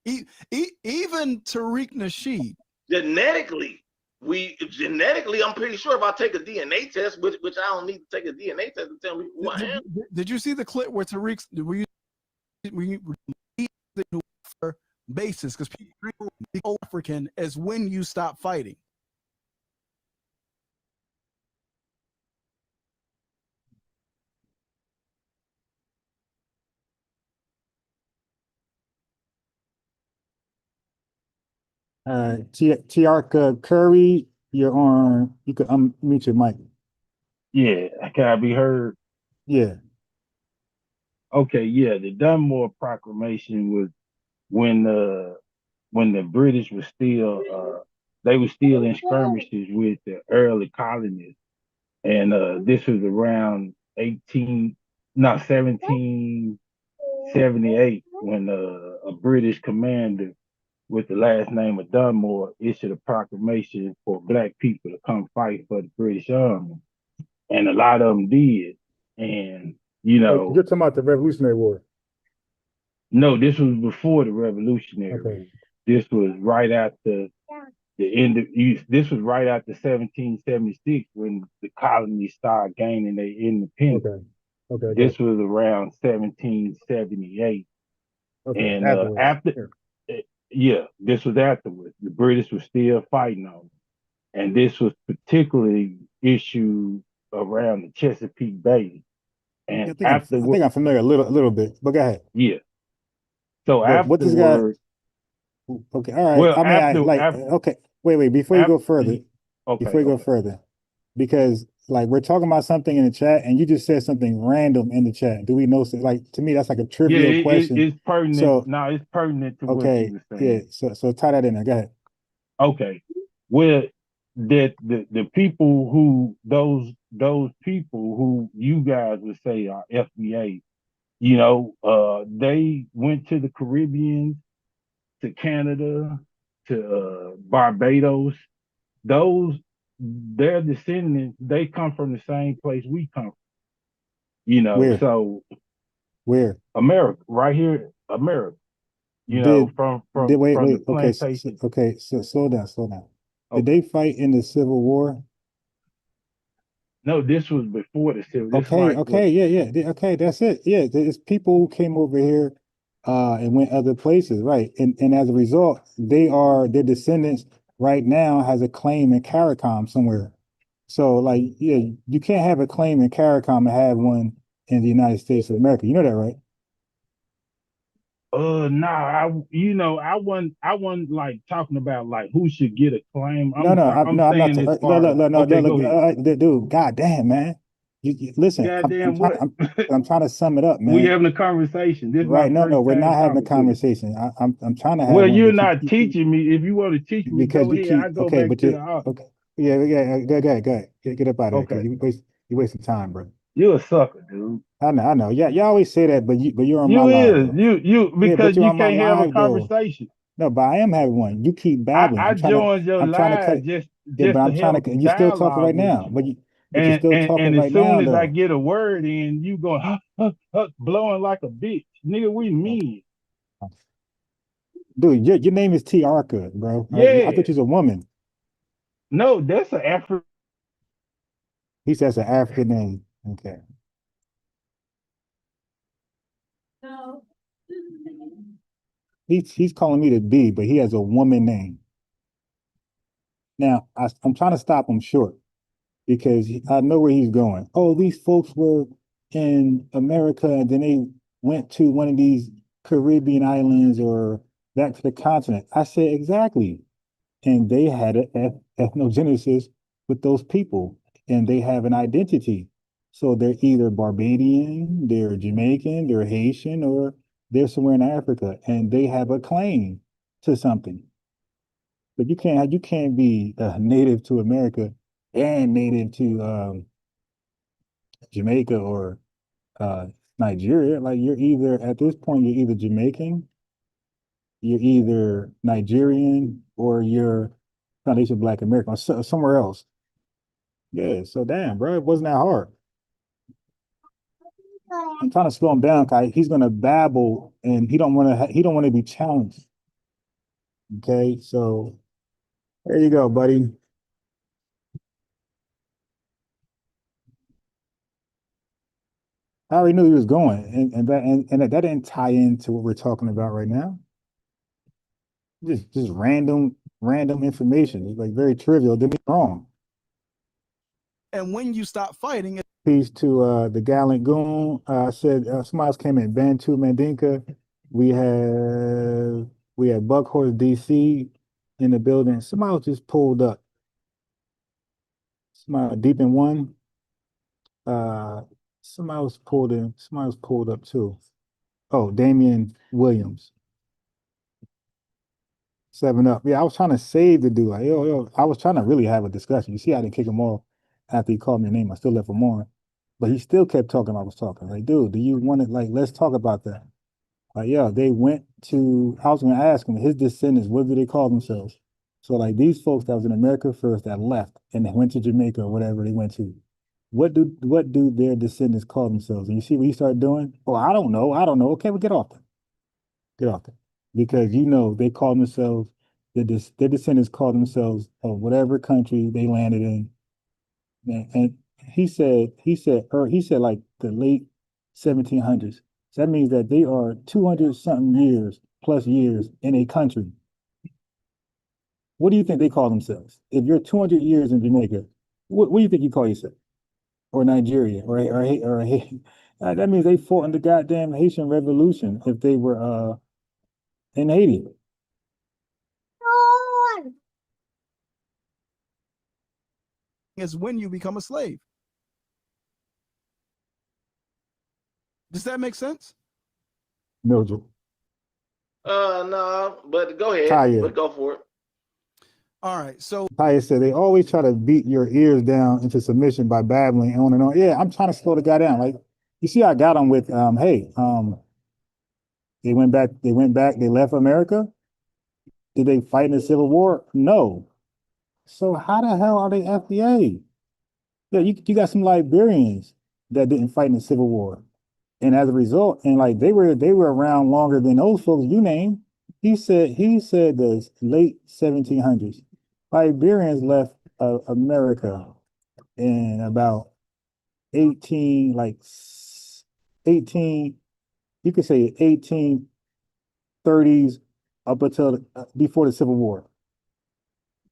Even Tariq Nasheed. Genetically, I'm pretty sure if I take a DNA test, which I don't need to take a DNA test to tell me who I am. Did you see the clip where Tariq basis? Because people become African as when you stop fighting. Tiarka Curry, you're on. You can unmute your mic. Yeah, can I be heard? Yeah. Okay, yeah. The Dunmore Proclamation was when the British was still they were still in skirmishes with the early colonists, and this was around 1778 when a British commander with the last name of Dunmore issued a proclamation for Black people to come fight for the British Army. And a lot of them did. And, you know. You're talking about the Revolutionary War. No, this was before the Revolutionary War. This was right after the end of, this was right after 1776 when the colonies started gaining their independence. This was around 1778. And this was afterwards. The British were still fighting on it. And this was particularly issued around the Chesapeake Bay. And I think I'm familiar a little bit, but go ahead. Yeah. So what this guy? Okay, all right. Well, okay. Wait. Before you go further, because like we're talking about something in the chat, and you just said something random in the chat. Do we know? Like to me, that's like a Yeah, trivial question. it's pertinent. So No, it's pertinent to what okay, you were yeah. saying. So tie that in there. Go ahead. Okay. Well, that the people who those people who you guys would say are FBA, they went to the Caribbean, to Canada, to Barbados. Those their descendants, they come from the same place we come from. Where? So Where? America, right here, America. Did From wait, the okay, plantation. okay, so slow down, slow down. Did Okay. they fight in the Civil War? No, this was before the civil. This Okay, like what? okay, yeah, okay, that's it. Yeah, it's people who came over here and went other places, right? And as a result, their descendants right now has a claim in Caricom somewhere. So like, yeah, you can't have a claim in Caricom and have one in the United States of America. You know that, right? I wasn't like talking about like who should get a claim. No, no, I'm I'm not. saying as Look, far as look, no, okay, look, go ahead. dude. God damn, man. Listen. Goddamn what? I'm trying to sum it up, We man. having a conversation. This is my Right? No, no, first we're time not having a talking to you. conversation. I'm trying to have Well, one, you're but not teaching me. If you want to teach me, because go you ahead. I keep go okay, back but to you the office. okay, yeah, go ahead, get up out of here because Okay. you wasting time, bro. You're a sucker, dude. I know. Yeah, you always say that, but you're on my You live is. though. You Yeah, but because you're you on my can't have a live though. conversation. No, but I am having one. You keep babbling. I joined your I'm trying to cut. live just Yeah, but to I'm trying have to. You're still talking dialogue right with now, you. but you're still talking And as right soon now as I though. get a word in, you going blowing like a bitch, nigga. We mean, Dude, your name is T. Arca, bro. I yeah. thought you was a woman. No, that's an Afro. He says an African name. Okay. He's calling me the B, but he has a woman name. Now I'm trying to stop him short because I know where he's going. Oh, these folks were in America and then they went to one of these Caribbean islands or back to the continent. I said exactly. And they had an ethnogenesis with those people and they have an identity. So they're either Barbadian, they're Jamaican, they're Haitian, or they're somewhere in Africa and they have a claim to something. But you can't be native to America and native to Jamaica or uh, Nigeria. Like you're either at this point you're either Jamaican, you're either Nigerian, or you're foundation Black American or somewhere else. Yeah, so damn, bro, it wasn't that hard. I'm trying to slow him down, Kai. He's gonna babble, and he don't want to be challenged. Okay, so there you go, buddy. I already knew he was going, and that didn't tie into what we're talking about right now. Just random information. It's like very trivial. Did me wrong. And when you stop fighting, Peace to the gallant goon. Said somebody else came in. Bantu Mandinka. We have Buckhorse DC in the building. Somebody else just pulled up. Somebody deep in one. Uh, somebody else pulled in. Somebody else pulled up too. Oh, Damian Williams. 7 Up. Yeah, I was trying to save the dude. Like, yo. I was trying to really have a discussion. You see, I didn't kick him off after he called me a name. I still left him on. But he still kept talking. I was talking. Like, dude, do you want to let's talk about that? Like, yeah, they went to I was gonna ask him, his descendants, what do they call themselves? So like these folks that was in America first that left and they went to Jamaica or whatever they went to, what do their descendants call themselves? And you see what he started doing? Oh, I don't know. Okay, well, get off them. Get off them. Because they call themselves their descendants call themselves of whatever country they landed in. And he said like the late 1700s. So that means that they are 200 something years plus years in a country. What do you think they call themselves? If you're 200 years in Jamaica, what do you think you call yourself? Or Nigeria or that means they fought in the goddamn Haitian Revolution if they were in Haiti. is when you become a slave. Does that make sense? Mildred. No, but go ahead. Taya. But go for it. All right. So Taya said they always try to beat your ears down into submission by babbling on and on. Yeah, I'm trying to slow the guy down. Like, you see, I got him with, hey, they went back, they left America. Did they fight in the Civil War? No. So how the hell are they FBA? Yeah, you got some Liberians that didn't fight in the Civil War. And as a result, and like they were around longer than those folks you named. He said the late 1700s. Liberians left America in about 18, like 18, you could say 1830s up until before the Civil War.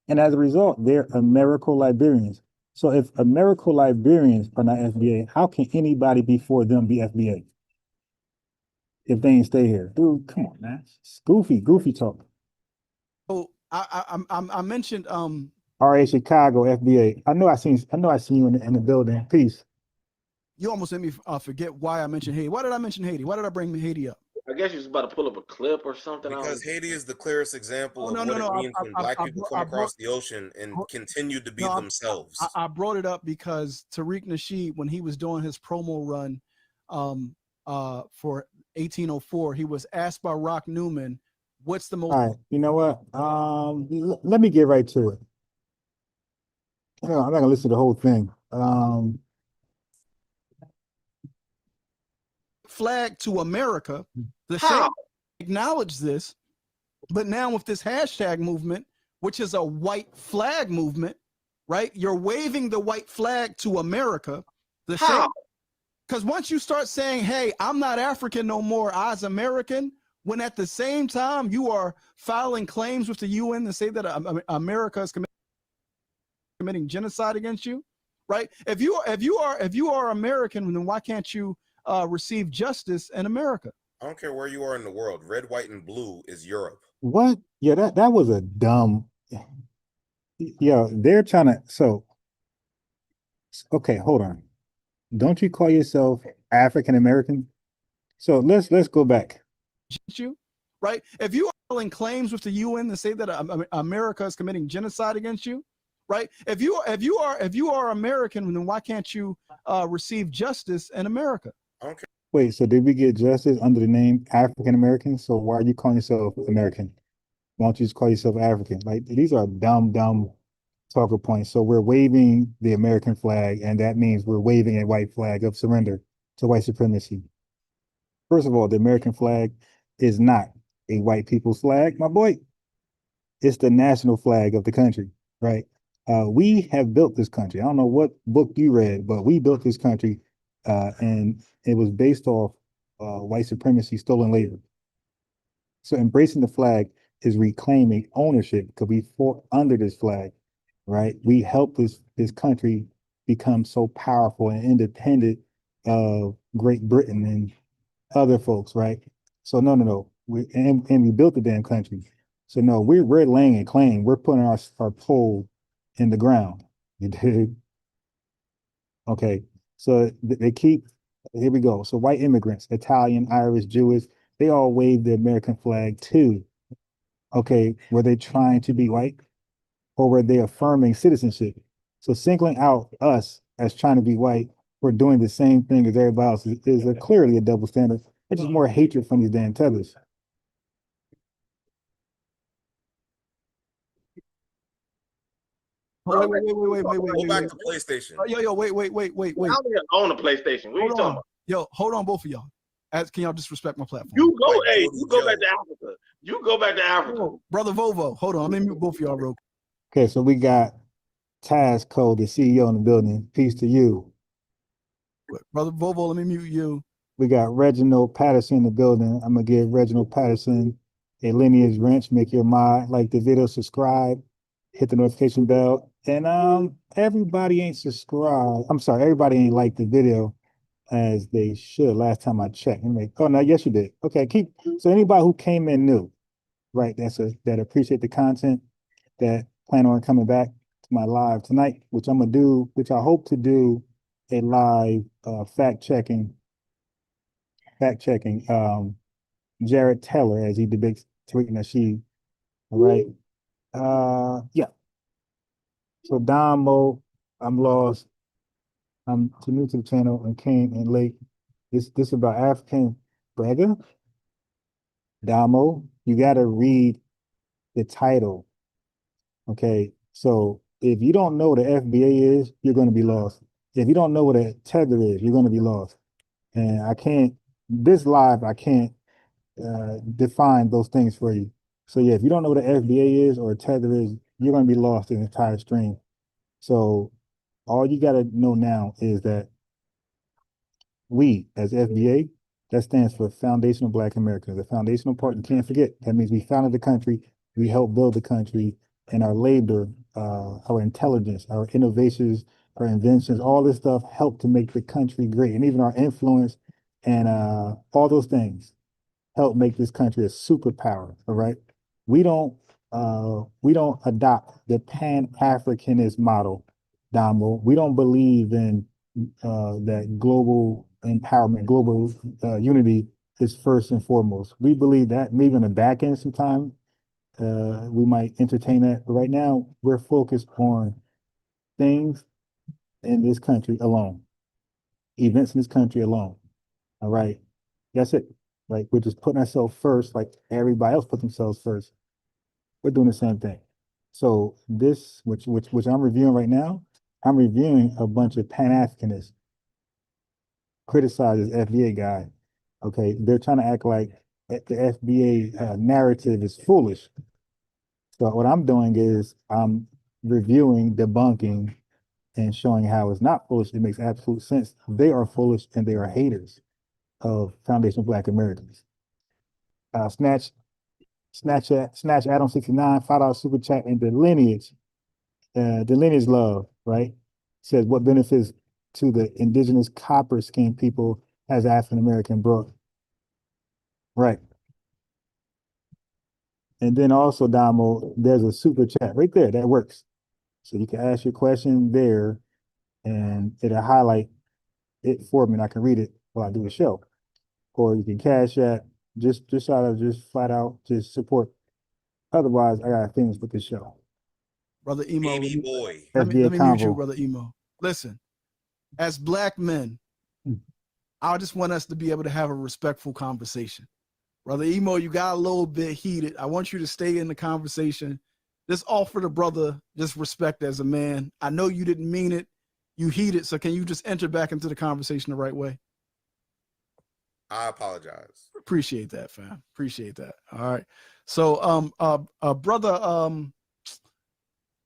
And as a result, they're Americo-Liberians. So if Americo-Liberians are not FBA, how can anybody before them be FBA? If they ain't stay here, dude, come on, man. It's goofy talk. Oh, I mentioned RA Chicago FBA. I know I seen you in the building. Peace. You almost made me forget why I mentioned Haiti. Why did I mention Haiti? Why did I bring Haiti up? I guess you was about to pull up a clip or something. Because Haiti is the clearest example of what it means when black people come across the ocean and continue to be themselves. I brought it up because Tariq Nasheed, when he was doing his promo run for 1804, he was asked by Rock Newman, what's the most... All right, you know what? Let me get right to it. I'm not gonna listen to the whole thing. Flag to America. The same acknowledge this, but now with this hashtag movement, which is a white flag movement, right? You're waving the white flag to America. The same, because once you start saying, hey, I'm not African no more, I's American, when at the same time you are filing claims with the UN to say that America is committing genocide against you, right? If you are American, then why can't you receive justice in America? I don't care where you are in the world. Red, white, and blue is Europe. What? Yeah, that was a dumb. Yeah, they're trying to. So, okay, hold on. Don't you call yourself African American? So let's go back. You, right? If you are filing claims with the UN to say that America is committing genocide against you, right? If you are American, then why can't you receive justice in America? Okay. Wait, so did we get justice under the name African American? So why are you calling yourself American? Why don't you just call yourself African? Like, these are dumb talker points. So we're waving the American flag, and that means we're waving a white flag of surrender to white supremacy. First of all, the American flag is not a white people's flag, my boy. It's the national flag of the country, right? We have built this country. I don't know what book you read, but we built this country, and it was based off white supremacy, stolen labor. So embracing the flag is reclaiming ownership because we fought under this flag, right? We helped this country become so powerful and independent of Great Britain and other folks, right? So no. And we built the damn country. So no, we're laying a claim. We're putting our pole in the ground. You dig? Okay. So they keep, here we go. So white immigrants, Italian, Irish, Jewish, they all wave the American flag too. Okay, were they trying to be white? Or were they affirming citizenship? So singling out us as trying to be white, we're doing the same thing as everybody else is clearly a double standard. It's just more hatred from these damn tethers. Wait. Go back to PlayStation. Yo, wait. I don't even own a PlayStation. What are you talking about? Yo, hold on, both of y'all. Can y'all just respect my platform? You go back to Africa. You go back to Africa. Oh, Brother Vovo, hold on. Let me mute both of y'all real quick. Okay, so we got Taz Cole, the CEO in the building. Peace to you. Brother Vovo, let me mute you. We got Reginald Patterson in the building. I'm gonna give Reginald Patterson a lineage wrench. Make your mind, like the video, subscribe, hit the notification bell. And everybody ain't subscribed. I'm sorry, everybody ain't liked the video as they should. Last time I checked. Oh no, yes you did. Okay, so anybody who came in new, right? That appreciate the content, that plan on coming back to my live tonight, which I'm gonna do, which I hope to do a live fact checking fact checking. Jared Taylor, as he debates Tariq Nasheed. All right. Yeah. So Don Mo, I'm lost. I'm too new to the channel and came in late. This about African brother. Damo, you gotta read the title. Okay. So if you don't know what the FBA is, you're gonna be lost. If you don't know what a tether is, you're gonna be lost. And I can't I can't define those things for you. So yeah, if you don't know what the FBA is or a tether is, you're gonna be lost in the entire stream. So all you gotta know now is that we, as FBA, that stands for Foundational Black Americans. The foundational part, you can't forget. That means we founded the country, we helped build the country, and our labor, our intelligence, our innovations, our inventions, all this stuff helped to make the country great. And even our influence and all those things help make this country a superpower. All right. We don't adopt the Pan-Africanist model, Damo. We don't believe in that global empowerment, global unity is first and foremost. We believe that maybe on the back end sometime we might entertain that. But right now we're focused on things in this country alone, events in this country alone. All right. That's it. Like we're just putting ourselves first, like everybody else put themselves first. We're doing the same thing. So this, which I'm reviewing right now, I'm reviewing a bunch of Pan-Africanists criticizes FBA guy. Okay, they're trying to act like the FBA narrative is foolish. So what I'm doing is I'm reviewing, debunking, and showing how it's not foolish. It makes absolute sense. They are foolish and they are haters of foundational Black Americans. Snatch Adam 69, $5 super chat, and the lineage love, right? Says what benefits to the indigenous copper skinned people as African American brought. Right. And then also, Damo, there's a super chat right there that works. So you can ask your question there and it'll highlight it for me and I can read it while I do the show. Or you can cash at just out of just flat out just support. Otherwise, I gotta finish with the show. Brother Emo, Baby boy. let me mute you, Brother Emo. Listen, as Black men, I just want us to be able to have a respectful conversation. Brother Emo, you got a little bit heated. I want you to stay in the conversation. Just offer the brother just respect as a man. I know you didn't mean it. You heated, so can you just enter back into the conversation the right way? I apologize. Appreciate that, fam. Appreciate that. All right. So brother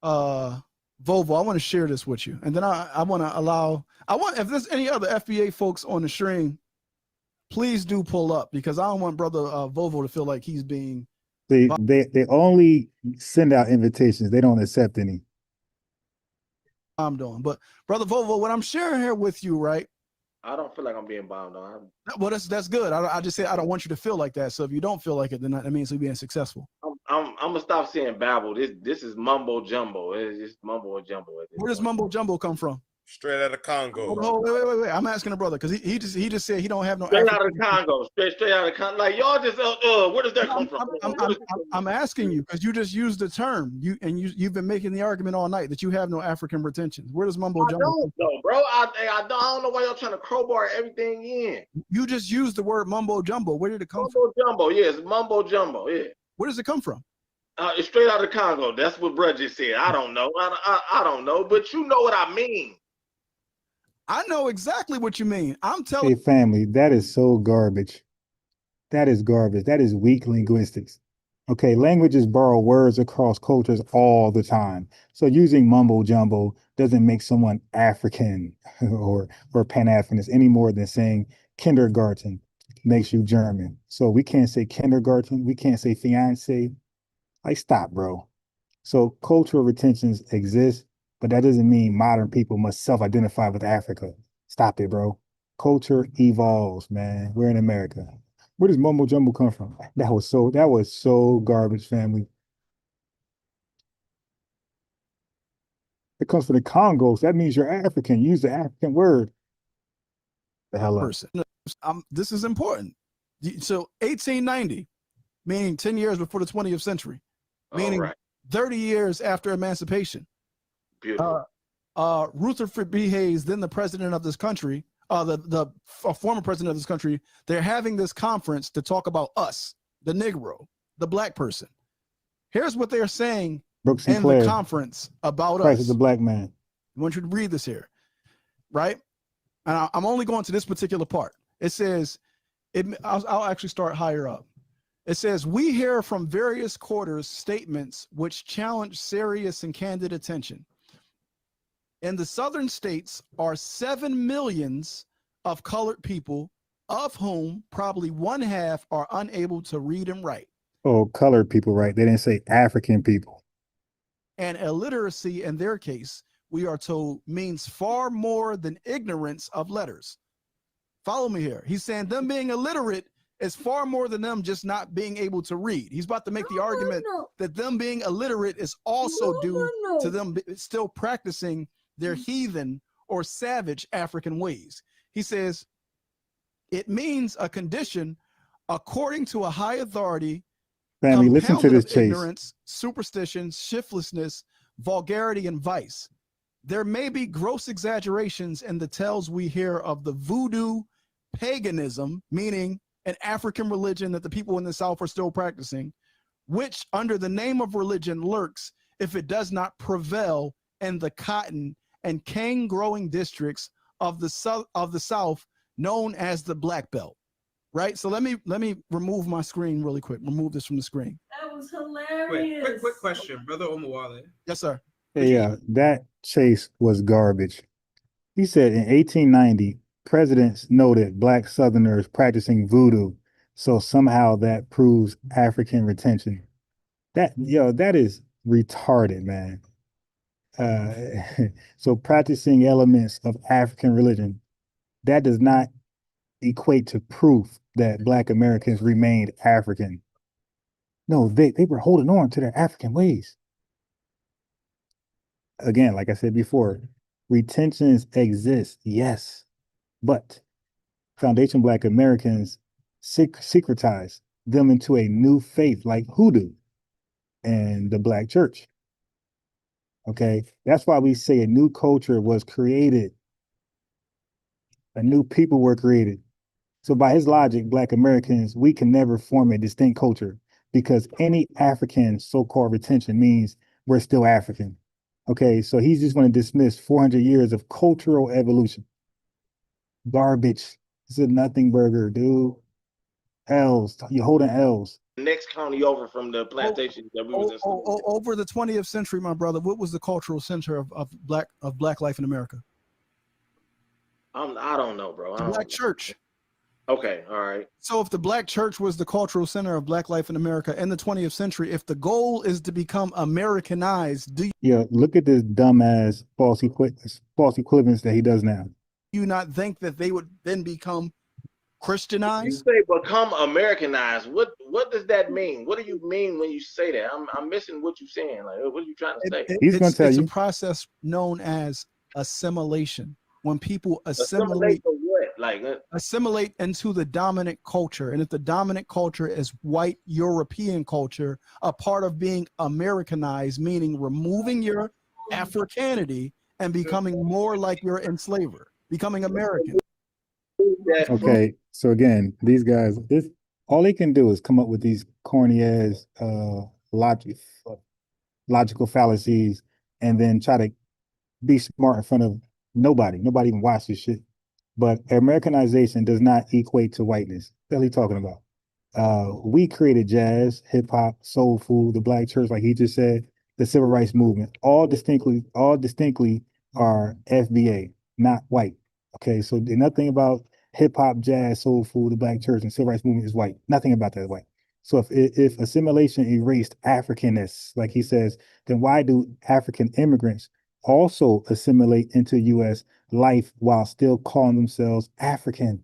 Volvo, I want to share this with you. And then I want to if there's any other FBA folks on the stream, please do pull up because I don't want brother Volvo to feel like he's being they only send out invitations. They don't accept any. I'm doing. But brother Volvo, what I'm sharing here with you, right? I don't feel like I'm being bombed on. Well, that's good. I just say I don't want you to feel like that. So if you don't feel like it, then that means you're being successful. I'm gonna stop saying babble. This is mumbo jumbo. It's just mumbo jumbo. Where does mumbo jumbo come from? Straight out of Congo. Oh, wait. I'm asking the brother because he just said he don't have no. Straight out of Congo. Straight out of Congo. Like y'all just where does that come from? I'm asking you because you just used the term. You've been making the argument all night that you have no African pretensions. Where does mumbo jumbo? I don't know, bro. I don't know why y'all trying to crowbar everything in. You just used the word mumbo jumbo. Where did it come from? Mumbo jumbo. Yes, mumbo jumbo. Yeah. Where does it come from? It's straight out of Congo. That's what Brad just said. I don't know. I don't know, but you know what I mean. I know exactly what you mean. I'm telling. Hey, family, that is so garbage. That is garbage. That is weak linguistics. Okay, languages borrow words across cultures all the time. So using mumbo jumbo doesn't make someone African or Pan-Africanist any more than saying kindergarten makes you German. So we can't say kindergarten. We can't say fiance. Like, stop, bro. So cultural retentions exist, but that doesn't mean modern people must self-identify with Africa. Stop it, bro. Culture evolves, man. We're in America. Where does mumbo jumbo come from? That was so garbage, family. It comes from the Congos. That means you're African. Use the African word. The hell up. This is important. So 1890, meaning 10 years before the 20th century, meaning 30 years after emancipation. Beautiful. Rutherford B. Hayes, then the president of this country, the former president of this country, they're having this conference to talk about us, the Negro, the black person. Here's what they're saying in the conference about Christ us. is the black man. I want you to read this here, right? And I'm only going to this particular part. It says, I'll actually start higher up. It says, we hear from various quarters statements which challenge serious and candid attention. In the southern states are 7 millions of colored people, of whom probably 1/2 are unable to read and write. Oh, colored people, right? They didn't say African people. And illiteracy in their case, we are told, means far more than ignorance of letters. Follow me here. He's saying them being illiterate is far more than them just not being able to read. He's about to make the argument that them being illiterate is also due to them still practicing their heathen or savage African ways. He says, it means a condition according to a high authority, family, listen to this, Chase. Ignorance, superstition, shiftlessness, vulgarity, and vice. There may be gross exaggerations in the tales we hear of the voodoo paganism, meaning an African religion that the people in the South are still practicing, which under the name of religion lurks if it does not prevail in the cotton and cane growing districts of the South known as the Black Belt. Right? So let me remove my screen really quick. Remove this from the screen. That was hilarious. Quick question, Brother Omawale. Yes, sir. Hey, yeah, that Chase was garbage. He said in 1890, presidents noted black Southerners practicing voodoo, so somehow that proves African retention. That is retarded, man. So practicing elements of African religion, that does not equate to proof that black Americans remained African. No, they were holding on to their African ways. Again, like I said before, retentions exist, yes, but Foundation Black Americans secretize them into a new faith like hoodoo and the Black church. Okay, that's why we say a new culture was created. A new people were created. So by his logic, Black Americans, we can never form a distinct culture because any African so-called retention means we're still African. Okay, so he's just going to dismiss 400 years of cultural evolution. Garbage. It's a nothing burger, dude. L's. You're holding L's. Next county over from the plantation that we was in. Over the 20th century, my brother, what was the cultural center of black life in America? I don't know, bro. The Black church. Okay, all right. So if the Black church was the cultural center of black life in America in the 20th century, if the goal is to become Americanized, look at this dumbass false equivalence that he does now. You not think that they would then become Christianized? You say become Americanized. What does that mean? What do you mean when you say that? I'm missing what you're saying. Like, what are you trying to say? He's going to tell you. It's a process known as assimilation. When people assimilate into the dominant culture. And if the dominant culture is white European culture, a part of being Americanized, meaning removing your Africanity and becoming more like your enslaver, becoming American. Okay, so again, these guys, all they can do is come up with these corny ass logical fallacies and then try to be smart in front of nobody even watch this shit. But Americanization does not equate to whiteness. What are you talking about? We created jazz, hip hop, soul food, the Black church, like he just said, the civil rights movement, all distinctly are FBA, not white. Okay, so nothing about hip hop, jazz, soul food, the Black church, and civil rights movement is white. Nothing about that is white. So if assimilation erased Africanness, like he says, then why do African immigrants also assimilate into U.S. life while still calling themselves African?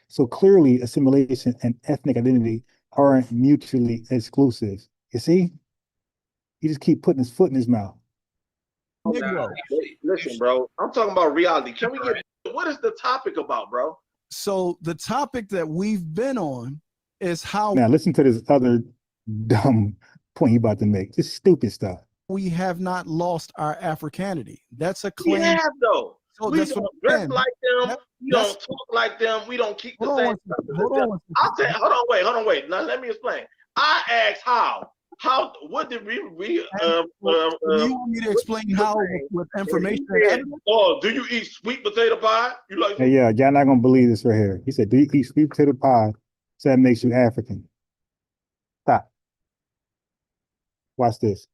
So clearly assimilation and ethnic identity aren't mutually exclusive. You see? He just keep putting his foot in his mouth. Listen, bro, I'm talking about reality. Can we get, what is the topic about, bro? So the topic that we've been on is how Now listen to this other dumb point he about to make. This stupid stuff. we have not lost our Africanity. That's a We claim. have though. So We that's don't what I'm dress saying. like them. We don't talk like them. We don't keep the same. I'll tell you, hold on, wait. Now let me explain. I asked how. What did we you want me to explain how with information? Oh, do you eat sweet potato pie? You like? Hey, yeah, y'all not gonna believe this right here. He said, "Do you eat sweet potato pie?" So that makes you African. Stop. Watch this.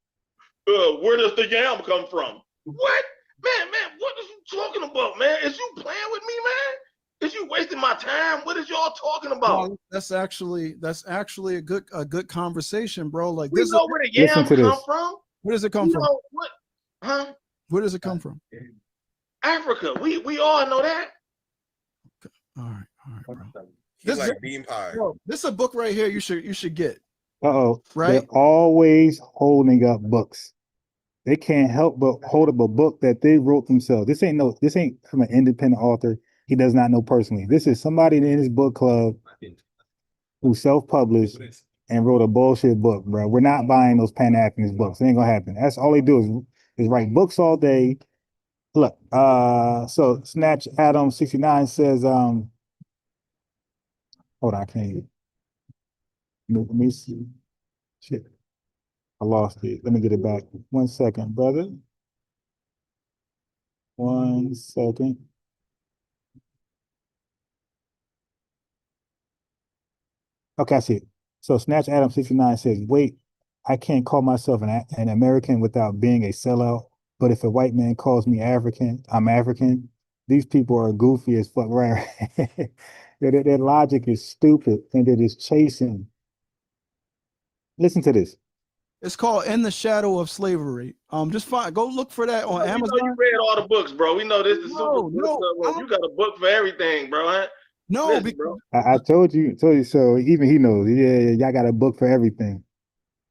Where does the yam come from? What? Man, what are you talking about, man? Is you playing with me, man? Is you wasting my time? What is y'all talking about? Well, that's actually a good conversation, bro. Like we this know where the yam come from. Where does it come from? What? Huh? Where does it come from? Africa. We all know that. All right, bro. This like bean pie. Bro, this is a book right here. You should get. Right? They're always holding up books. They can't help but hold up a book that they wrote themselves. This ain't from an independent author. He does not know personally. This is somebody in his book club who self-published and wrote a bullshit book, bro. We're not buying those Pan-Africanist books. It ain't gonna happen. That's all they do is write books all day. Look, so Snatch Adam 69 says, hold on, I can't. Let me see. Shit. I lost it. Let me get it back. 1 second, brother. 1 second. Okay, I see it. So Snatch Adam 69 says, wait, I can't call myself an American without being a sellout. But if a white man calls me African, I'm African. These people are goofy as fuck, right? Their logic is stupid and they're just chasing. Listen to this. It's called In the Shadow of Slavery. Just go look for that on Amazon. You read all the books, bro. We know this is super. You got a book for everything, bro. Huh? No, listen, bro. I told you so even he knows. Yeah, y'all got a book for everything.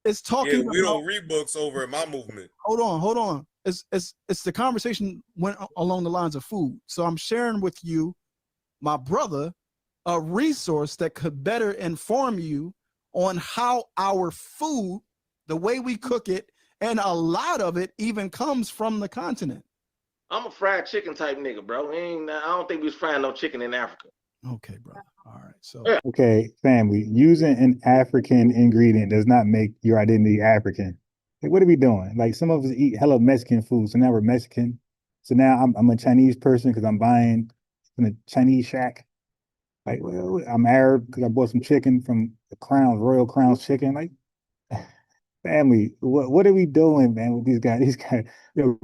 It's talking. Yeah, we don't read books over in my movement. Hold on. It's the conversation went along the lines of food. So I'm sharing with you, my brother, a resource that could better inform you on how our food, the way we cook it, and a lot of it even comes from the continent. I'm a fried chicken type nigga, bro. I don't think we was frying no chicken in Africa. Okay, brother. All right. So okay, family, using an African ingredient does not make your identity African. Like, what are we doing? Like, some of us eat hella Mexican food, so now we're Mexican. So now I'm a Chinese person because I'm buying from a Chinese shack. Like, well, I'm Arab because I bought some chicken from the Royal Crown's chicken. Like, family, what are we doing, man, with these guys? These guys,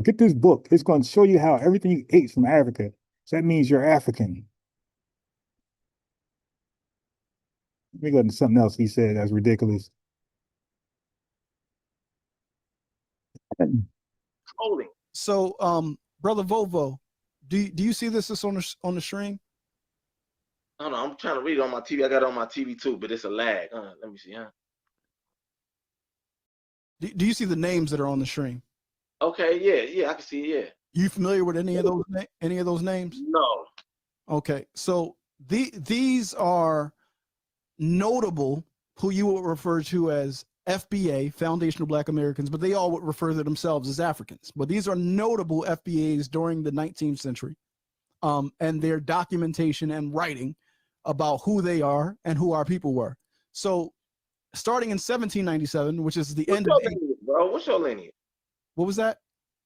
get this book. It's going to show you how everything you ate from Africa. So that means you're African. Let me go to something else he said that's ridiculous. So, brother Vovo, do you see this on the stream? I don't know. I'm trying to read it on my TV. I got it on my TV too, but it's a lag. Let me see. Do you see the names that are on the stream? Okay. Yeah. I can see it. Yeah. You familiar with any of those names? No. Okay. So these are notable who you would refer to as FBA, Foundational Black Americans, but they all would refer to themselves as Africans. But these are notable FBAs during the 19th century, and their documentation and writing about who they are and who our people were. So starting in 1797, which is the end of lineage, bro. What's your lineage? What was that?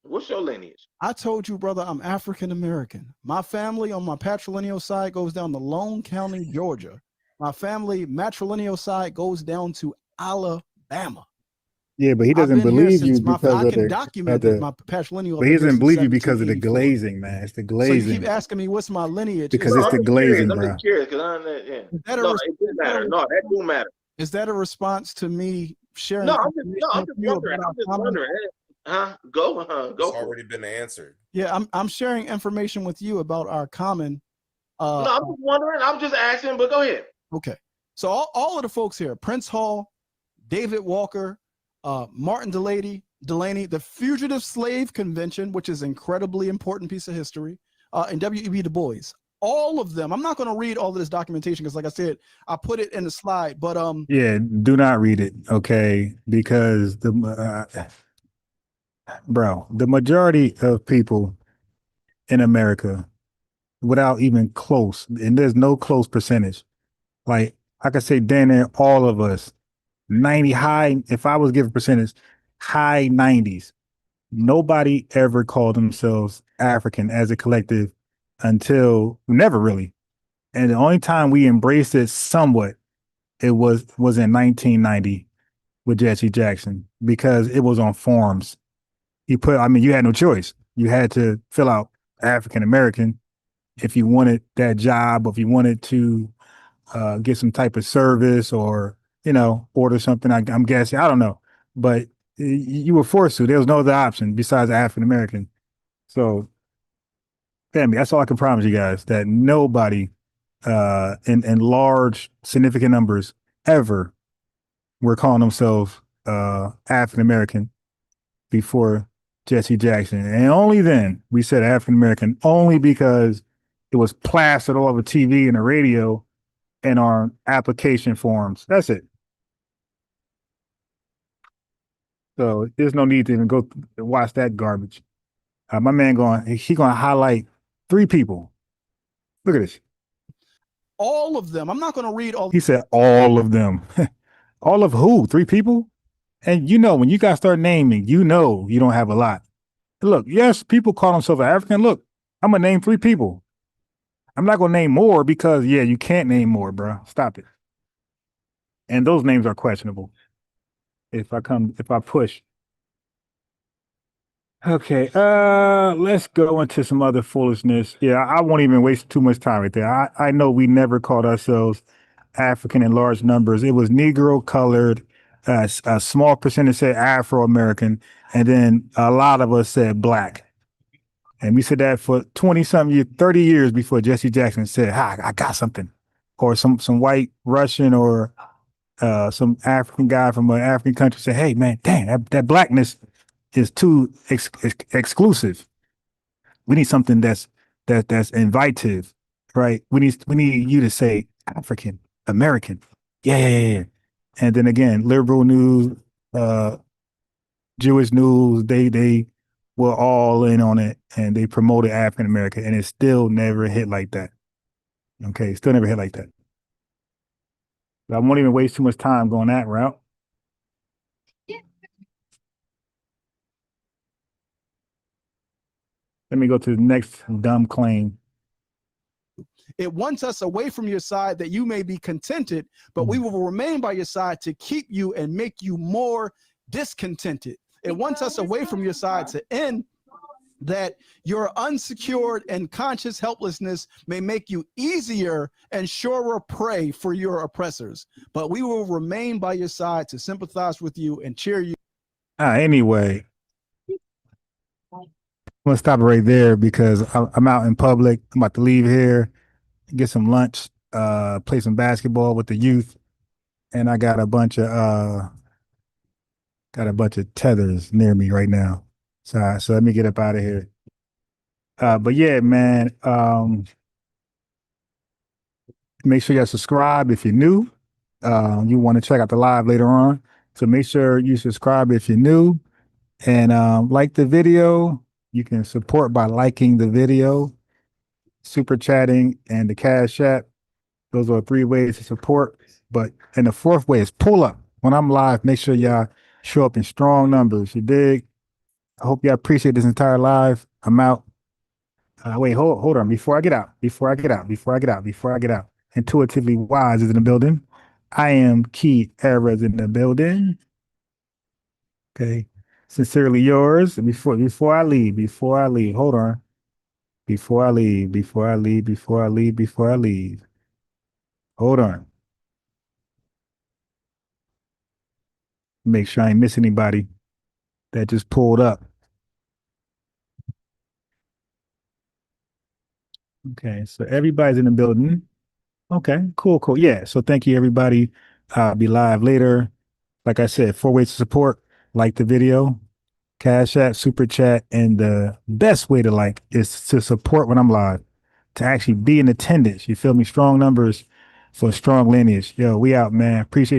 What's your lineage? I told you, brother, I'm African American. My family on my patrilineal side goes down to Lone County, Georgia. My family matrilineal side goes down to Alabama. Yeah, but he doesn't believe you because of the my patrilineal. But he doesn't believe you because of the glazing, man. It's the glazing. So you keep asking me what's my lineage? Because it's the glazing, bro. I'm just curious because it do matter. No, that do matter. Is that a response to me sharing? No, I'm just wondering. Huh? Go. It's already been answered. Yeah, I'm sharing information with you about our common. No, I'm just wondering. I'm just asking, but go ahead. Okay. So all of the folks here, Prince Hall, David Walker, Martin Delaney, the Fugitive Slave Convention, which is an incredibly important piece of history, and W.E.B. Du Bois. All of them. I'm not going to read all of this documentation because, like I said, I put it in the slide. But yeah, do not read it, okay? Because the majority of people in America, without even close, and there's no close percentage. Like I could say, damn near all of us, 90 high. If I was given percentage, high 90s. Nobody ever called themselves African as a collective until never really. And the only time we embraced it somewhat, it was in 1990 with Jesse Jackson, because it was on forms. You had no choice. You had to fill out African American if you wanted that job, or if you wanted to get some type of service, or order something. I'm guessing, I don't know, but you were forced to. There was no other option besides African American. So, family, that's all I can promise you guys, that nobody in large significant numbers ever were calling themselves African American before Jesse Jackson. And only then we said African American, only because it was plastered all over TV and the radio and on application forms. That's it. So there's no need to even go watch that garbage. My man he's going to highlight 3 people. Look at this. all of them. I'm not going to read all. He said all of them. All of who? 3 people? And when you guys start naming, you don't have a lot. Look, yes, people call themselves African. Look, I'm going to name 3 people. I'm not going to name more because, you can't name more, bro. Stop it. And those names are questionable. If I push. Okay, let's go into some other foolishness. Yeah, I won't even waste too much time right there. I know we never called ourselves African in large numbers. It was Negro colored, a small percentage said Afro-American, and then a lot of us said Black. And we said that for 20-something years, 30 years before Jesse Jackson said, I got something. Or some white Russian or some African guy from an African country said, hey, man, dang, that Blackness is too exclusive. We need something that's invitive, right? We need you to say African American. Yeah. And then again, liberal news, Jewish news, they were all in on it, and they promoted African American, and it still never hit like that. Okay, still never hit like that. But I won't even waste too much time going that route. Let me go to the next dumb claim. It wants us away from your side that you may be contented, but we will remain by your side to keep you and make you more discontented. It wants us away from your side to end that your unsecured and conscious helplessness may make you easier and surer prey for your oppressors. But we will remain by your side to sympathize with you and cheer you. Anyway, I'm gonna stop right there because I'm out in public. I'm about to leave here, get some lunch, play some basketball with the youth, and I got a bunch of tethers near me right now. So let me get up out of here. But yeah, man, make sure you subscribe if you're new. You want to check out the live later on. So make sure you subscribe if you're new, and like the video. You can support by liking the video, super chatting, and the Cash App. Those are 3 ways to support. And the 4th way is pull up. When I'm live, make sure y'all show up in strong numbers. You dig? I hope y'all appreciate this entire live. I'm out. Wait, hold on. Before I get out. Intuitively Wise is in the building. I am Key Era's in the building. Okay. Sincerely yours. Before I leave. Hold on. Before I leave. Hold on. Make sure I ain't miss anybody that just pulled up. Okay, so everybody's in the building. Okay, cool. Yeah, so thank you, everybody. I'll be live later. Like I said, 4 ways to support. Like the video, Cash App, Super Chat, and the best way to like is to support when I'm live. to actually be in attendance. You feel me? Strong numbers for a strong lineage. Yo, we out, man. Appreciate you.